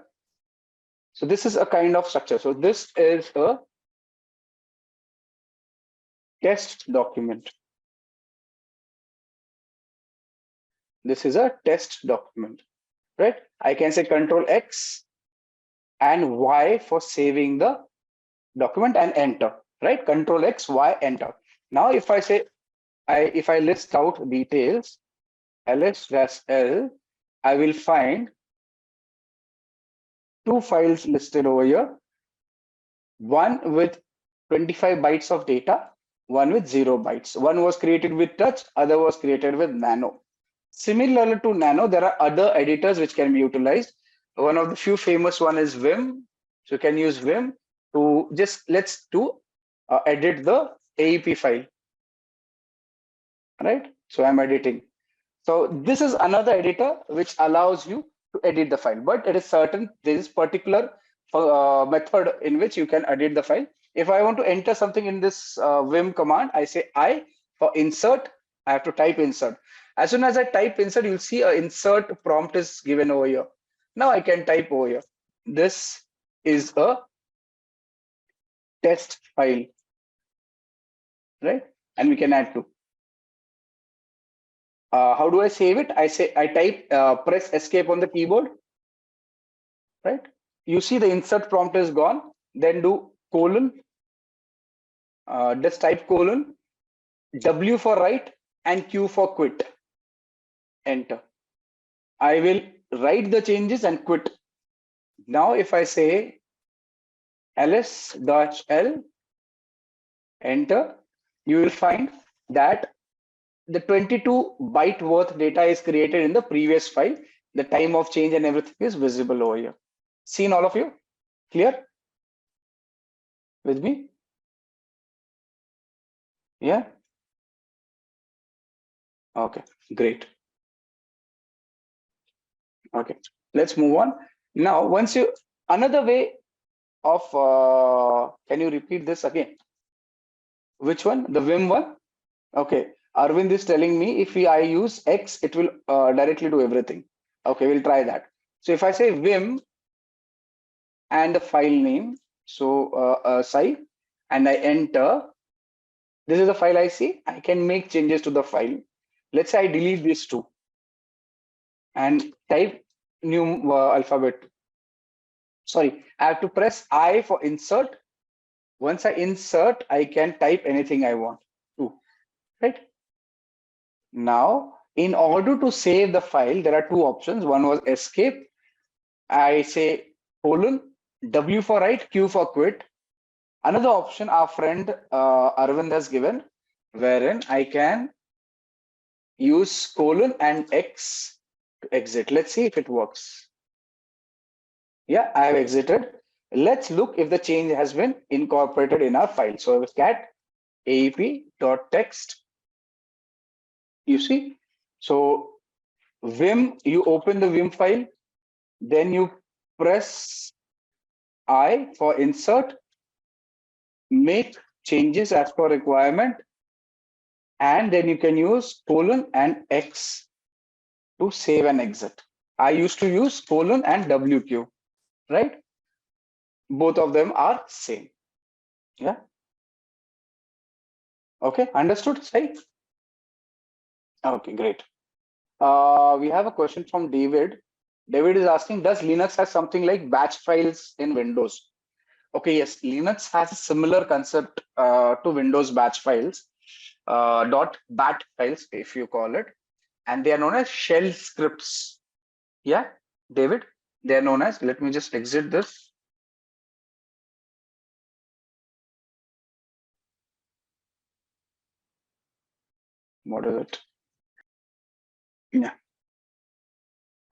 So this is a kind of structure. So this is a test document. This is a test document, right? I can say Control X and Y for saving the document and enter, right? Control X, Y, enter. Now, if I say, if I list out details, ls-l, I will find 2 files listed over here. One with 25 bytes of data, one with 0 bytes. One was created with touch, other was created with Nano. Similar to Nano, there are other editors which can be utilized. One of the few famous one is Vim. So you can use Vim to just edit the AEP file. Right? So I'm editing. So this is another editor which allows you to edit the file, but it is certain there is particular method in which you can edit the file. If I want to enter something in this Vim command, I say I for insert. I have to type insert. As soon as I type insert, you'll see an insert prompt is given over here. Now I can type over here. This is a test file, right? And we can add to. How do I save it? I type, press escape on the keyboard, right? You see the insert prompt is gone. Then do colon, just type colon, W for write and Q for quit. Enter. I will write the changes and quit. Now, if I say ls-l, enter, you will find that the 22 byte worth data is created in the previous file. The time of change and everything is visible over here. Seen all of you? Clear with me? Yeah. Okay, great. Okay, let's move on. Now, another way of, can you repeat this again? Which one? The Vim one? Okay, Arvind is telling me if I use X, it will directly do everything. Okay, we'll try that. So if I say Vim and the file name, so site, and I enter, this is the file I see. I can make changes to the file. Let's say I delete these two and type new alphabet. Sorry, I have to press I for insert. Once I insert, I can type anything I want to, right? Now, in order to save the file, there are two options. One was escape. I say colon, W for write, Q for quit. Another option our friend Arvind has given, wherein I can use colon and X to exit. Let's see if it works. Yeah, I have exited. Let's look if the change has been incorporated in our file. So cat aep.text. You see, so Vim, you open the Vim file, then you press I for insert, make changes as per requirement, and then you can use colon and X to save and exit. I used to use colon and WQ, right? Both of them are same. Yeah. Okay, understood, Sai? Okay, great. We have a question from David. David is asking, does Linux have something like batch files in Windows? Okay, yes, Linux has a similar concept to Windows batch files, .bat files, if you call it, and they are known as shell scripts. Yeah, David, they are known as, let me just exit this. What is it? Yeah.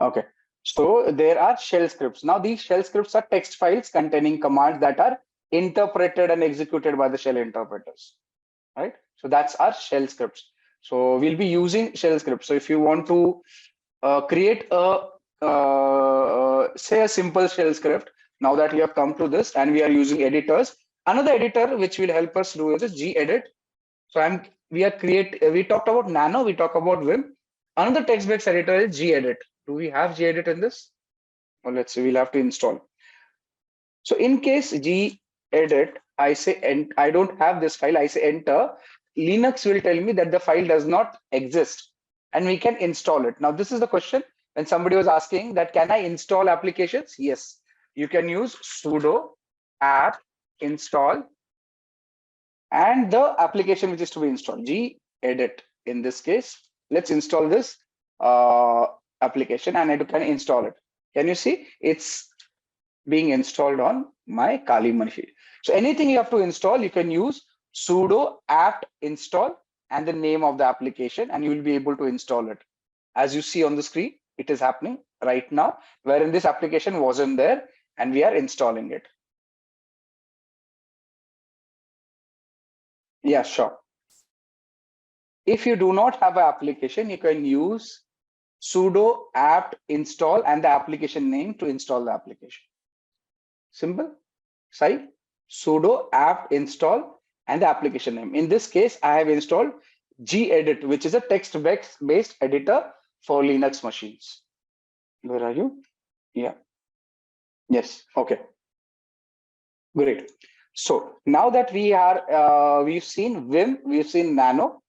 Okay. So there are shell scripts. Now these shell scripts are text files containing commands that are interpreted and executed by the shell interpreters, right? So that's our shell scripts. So we'll be using shell scripts. So if you want to create a, say a simple shell script, now that we have come to this and we are using editors, another editor which will help us do is gedit. So we talked about Nano, we talk about Vim. Another text-based editor is gedit. Do we have gedit in this? Well, let's see, we'll have to install. So in case gedit, I say, and I don't have this file, I say enter, Linux will tell me that the file does not exist and we can install it. Now, this is the question when somebody was asking that, can I install applications? Yes, you can use sudo apt install and the application which is to be installed, gedit. In this case, let's install this application and I can install it. Can you see it's being installed on my Kali machine? So anything you have to install, you can use sudo apt install and the name of the application, and you will be able to install it. As you see on the screen, it is happening right now, wherein this application wasn't there and we are installing it. Yeah, sure. If you do not have an application, you can use sudo apt install and the application name to install the application. Simple. Sai, sudo apt install and the application name. In this case, I have installed gedit, which is a text-based editor for Linux machines. Where are you? Yeah. Yes. Okay. Great. So now that we are, we've seen Vim, we've seen Nano,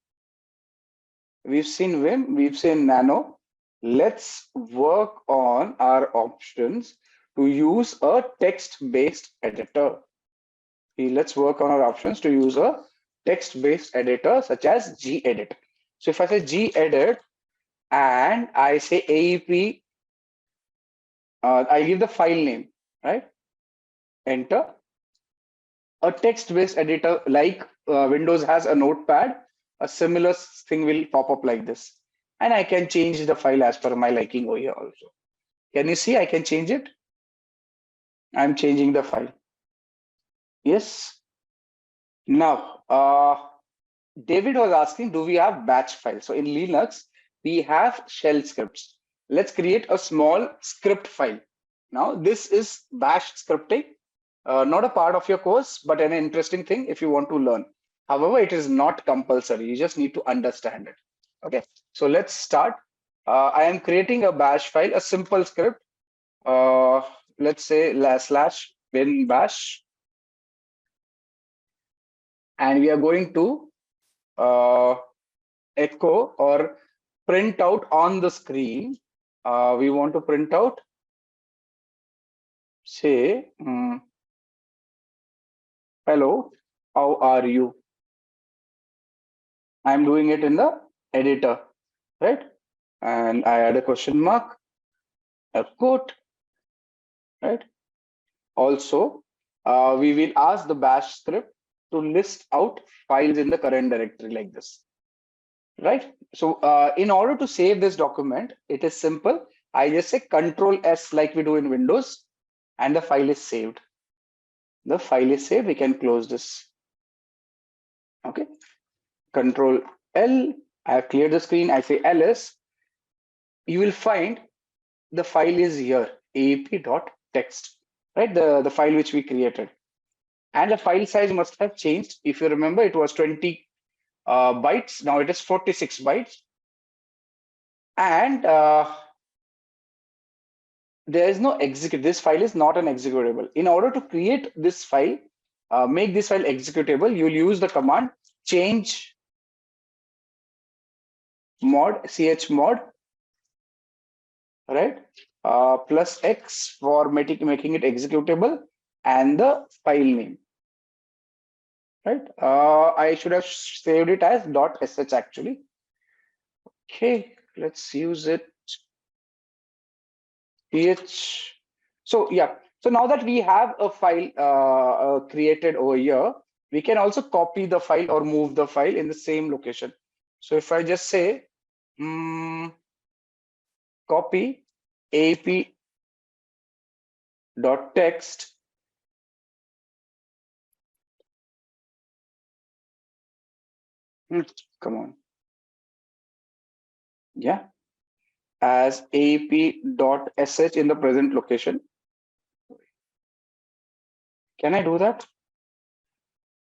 we've seen Vim, we've seen Nano. Let's work on our options to use a text-based editor. Let's work on our options to use a text-based editor such as gedit. So if I say gedit and I say AEP, I give the file name, right? Enter. a text-based editor like Windows has a notepad, a similar thing will pop up like this. And I can change the file as per my liking over here also. Can you see I can change it? I'm changing the file. Yes. Now, David was asking, do we have batch files? So in Linux, we have shell scripts. Let's create a small script file. Now, this is bash scripting, not a part of your course, but an interesting thing if you want to learn. However, it is not compulsory. You just need to understand it. Okay, so let's start. I am creating a bash file, a simple script. Let's say /bin bash. And we are going to echo or print out on the screen. We want to print out, say, hello, how are you? I'm doing it in the editor, right? And I add a question mark, a quote, right? Also, we will ask the bash script to list out files in the current directory like this, right? So in order to save this document, it is simple. I just say Control S like we do in Windows, and the file is saved. The file is saved. We can close this. Okay. Control L. I have cleared the screen. I say ls. You will find the file is here, aap.txt, right? The file which we created. And the file size must have changed. If you remember, it was 20 bytes. Now it is 46 bytes. And there is no execute. This file is not an executable. In order to create this file, make this file executable, you'll use the command change mod, chmod, right? Plus X for making it executable and the file name, right? I should have saved it as .sh actually. Okay, let's use it. So yeah, so now that we have a file created over here, we can also copy the file or move the file in the same location. So if I just say copy ap.text, come on, yeah, as ap.sh in the present location. Can I do that?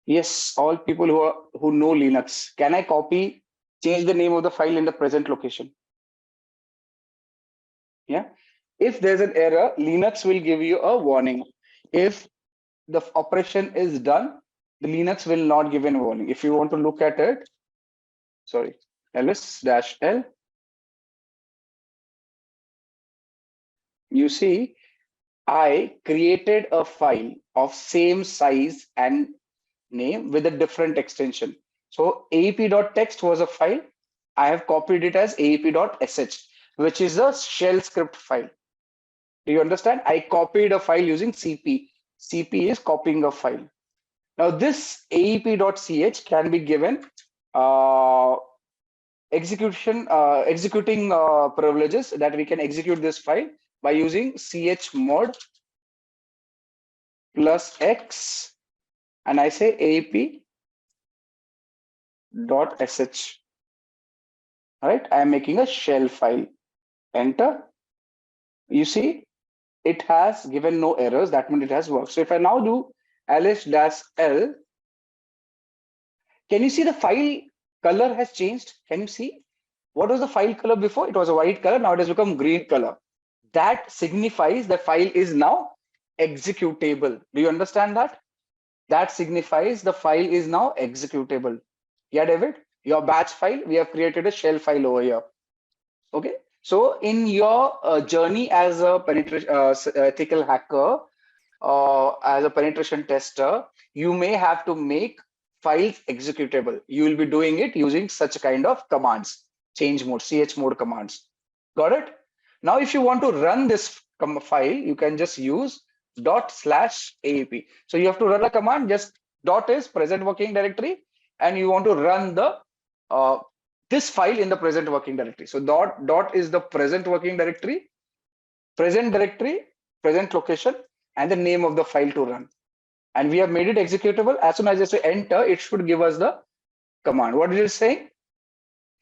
Yes, all people who know Linux. Can I change the name of the file in the present location? Yeah. If there's an error, Linux will give you a warning. If the operation is done, the Linux will not give a warning. If you want to look at it, sorry, ls-l, you see, I created a file of same size and name with a different extension. So aap.text was a file. I have copied it as aap.sh, which is a shell script file. Do you understand? I copied a file using CP. CP is copying a file. Now this aep.ch can be given executing privileges that we can execute this file by using chmod plus X, and I say aap.sh. Right? I am making a shell file. Enter. You see, it has given no errors. That means it has worked. So if I now do ls-l, can you see the file color has changed? Can you see? What was the file color before? It was a white color. Now it has become green color. That signifies the file is now executable. Do you understand that? That signifies the file is now executable. Yeah, David, your batch file, we have created a shell file over here. Okay. So in your journey as a ethical hacker, as a penetration tester, you may have to make files executable. You will be doing it using such kind of commands, change mode, chmod commands. Got it? Now, if you want to run this file, you can just use ./aap. So you have to run a command, just Dot is present working directory, and you want to run the this file in the present working directory. So dot is the present working directory, present location, and the name of the file to run. And we have made it executable. As soon as I say enter, it should give us the command. What it is saying?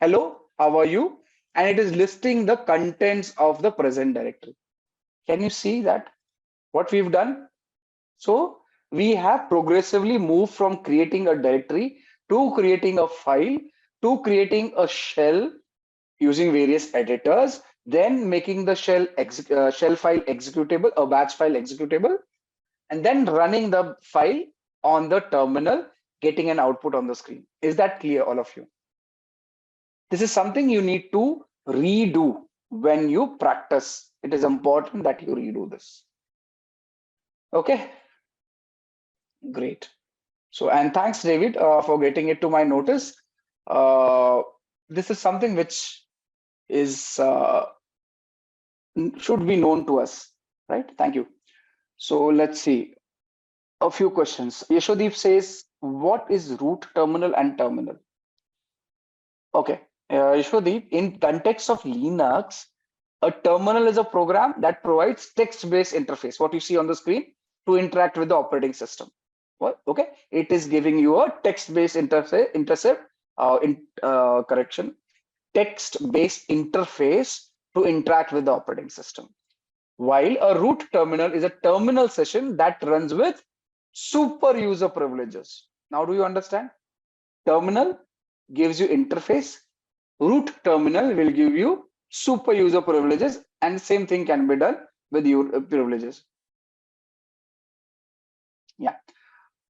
Hello, how are you? And it is listing the contents of the present directory. Can you see that? What we've done? So we have progressively moved from creating a directory to creating a file to creating a shell using various editors, then making the shell file executable, a batch file executable, and then running the file on the terminal, getting an output on the screen. Is that clear, all of you? This is something you need to redo when you practice. It is important that you redo this. Okay, great. So, and thanks, David, for getting it to my notice. This is something which is should be known to us, right? Thank you. So let's see a few questions. Yashodeep says, what is root terminal and terminal? Okay, Yashodeep, in context of Linux, a terminal is a program that provides text-based interface, what you see on the screen, to interact with the operating system. What? Okay, it is giving you a text-based text-based interface to interact with the operating system. While a root terminal is a terminal session that runs with super user privileges. Now, do you understand? Terminal gives you interface. Root terminal will give you super user privileges, and the same thing can be done with your privileges. Yeah.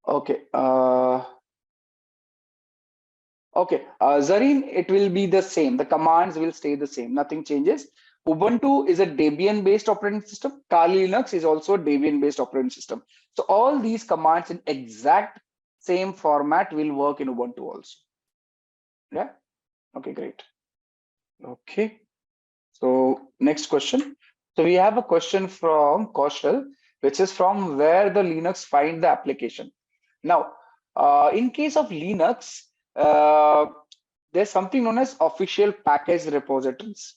Okay. Okay. Zareen, it will be the same. The commands will stay the same. Nothing changes. Ubuntu is a Debian-based operating system. Kali Linux is also a Debian-based operating system. So all these commands in exact same format will work in Ubuntu also. Yeah. Okay, great. Okay. So next question. So we have a question from Kaushal, which is from where the Linux find the application. Now, in case of Linux, there's something known as official package repositories,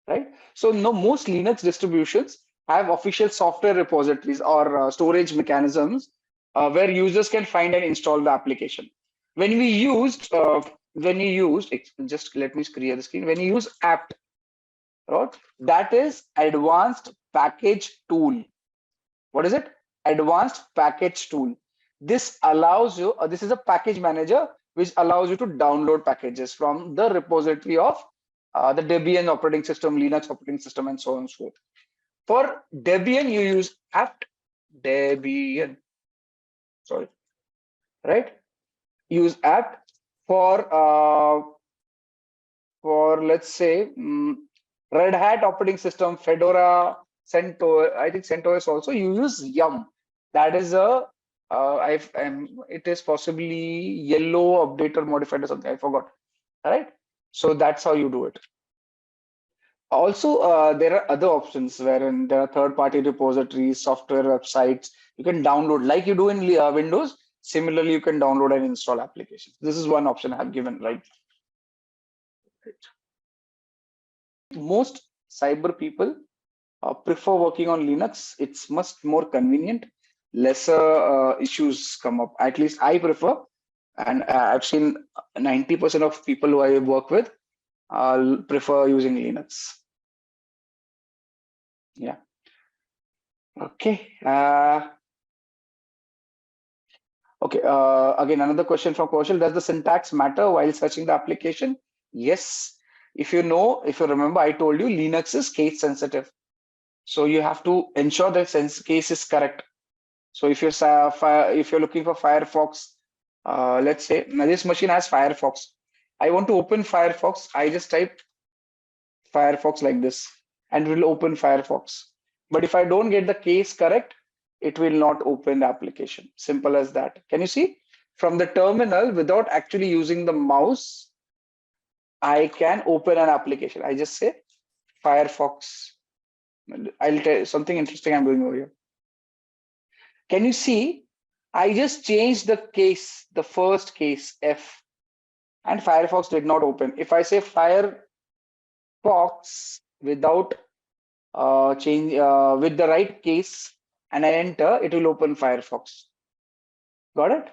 right? So no, most Linux distributions have official software repositories or storage mechanisms where users can find and install the application. When you used, just let me clear the screen. When you use apt, right, that is advanced package tool. What is it? Advanced package tool. This allows you, this is a package manager which allows you to download packages from the repository of the Debian operating system, Linux operating system, and so on and so forth. For Debian, you use apt Debian. Sorry, right? Use apt for let's say Red Hat operating system, Fedora, CentOS. I think CentOS also. You use yum. That is a it is possibly yellow updater modified or something. I forgot. All right. So that's how you do it. Also, there are other options wherein there are third-party repositories, software websites. You can download like you do in Windows. Similarly, you can download and install applications. This is one option I have given, right? Most cyber people prefer working on Linux. It's much more convenient. Lesser issues come up. At least I prefer, and I've seen 90% of people who I work with prefer using Linux. Yeah. Okay. Okay. Again, another question from Kaushal. Does the syntax matter while searching the application? Yes. If you remember, I told you Linux is case sensitive. So you have to ensure that case is correct. So if you're looking for Firefox, let's say now this machine has Firefox. I want to open Firefox. I just type Firefox like this, and it will open Firefox. But if I don't get the case correct, it will not open the application. Simple as that. Can you see? From the terminal, without actually using the mouse, I can open an application. I just say Firefox. I'll tell you something interesting I'm doing over here. Can you see I just changed the case, the first case F, and Firefox did not open. If I say Firefox without with the right case and I enter, it will open Firefox. Got it?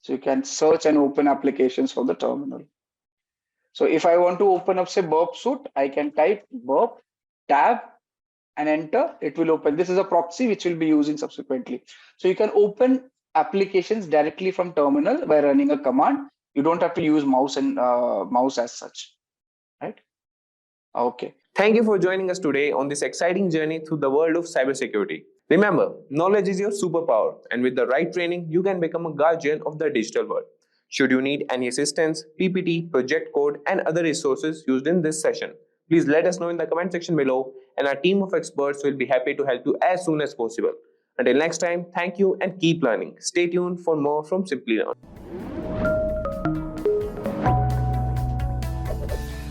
So you can search and open applications from the terminal. So if I want to open up, say, burp suite, I can type burp tab and enter. It will open. This is a proxy which we'll be using subsequently. So you can open applications directly from terminal by running a command. You don't have to use mouse and mouse as such, right? Okay.
Thank you for joining us today on this exciting journey through the world of cybersecurity. Remember, knowledge is your superpower, and with the right training, you can become a guardian of the digital world. Should you need any assistance, PPT, project code, and other resources used in this session, please let us know in the comment section below, and our team of experts will be happy to help you as soon as possible. Until next time, thank you and keep learning. Stay tuned for more from Simplilearn.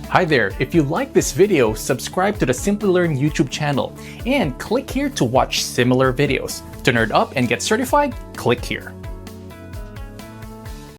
Hi there, if you like this video, subscribe to the Simplilearn YouTube channel and click here to watch similar videos. To nerd up and get certified, click here.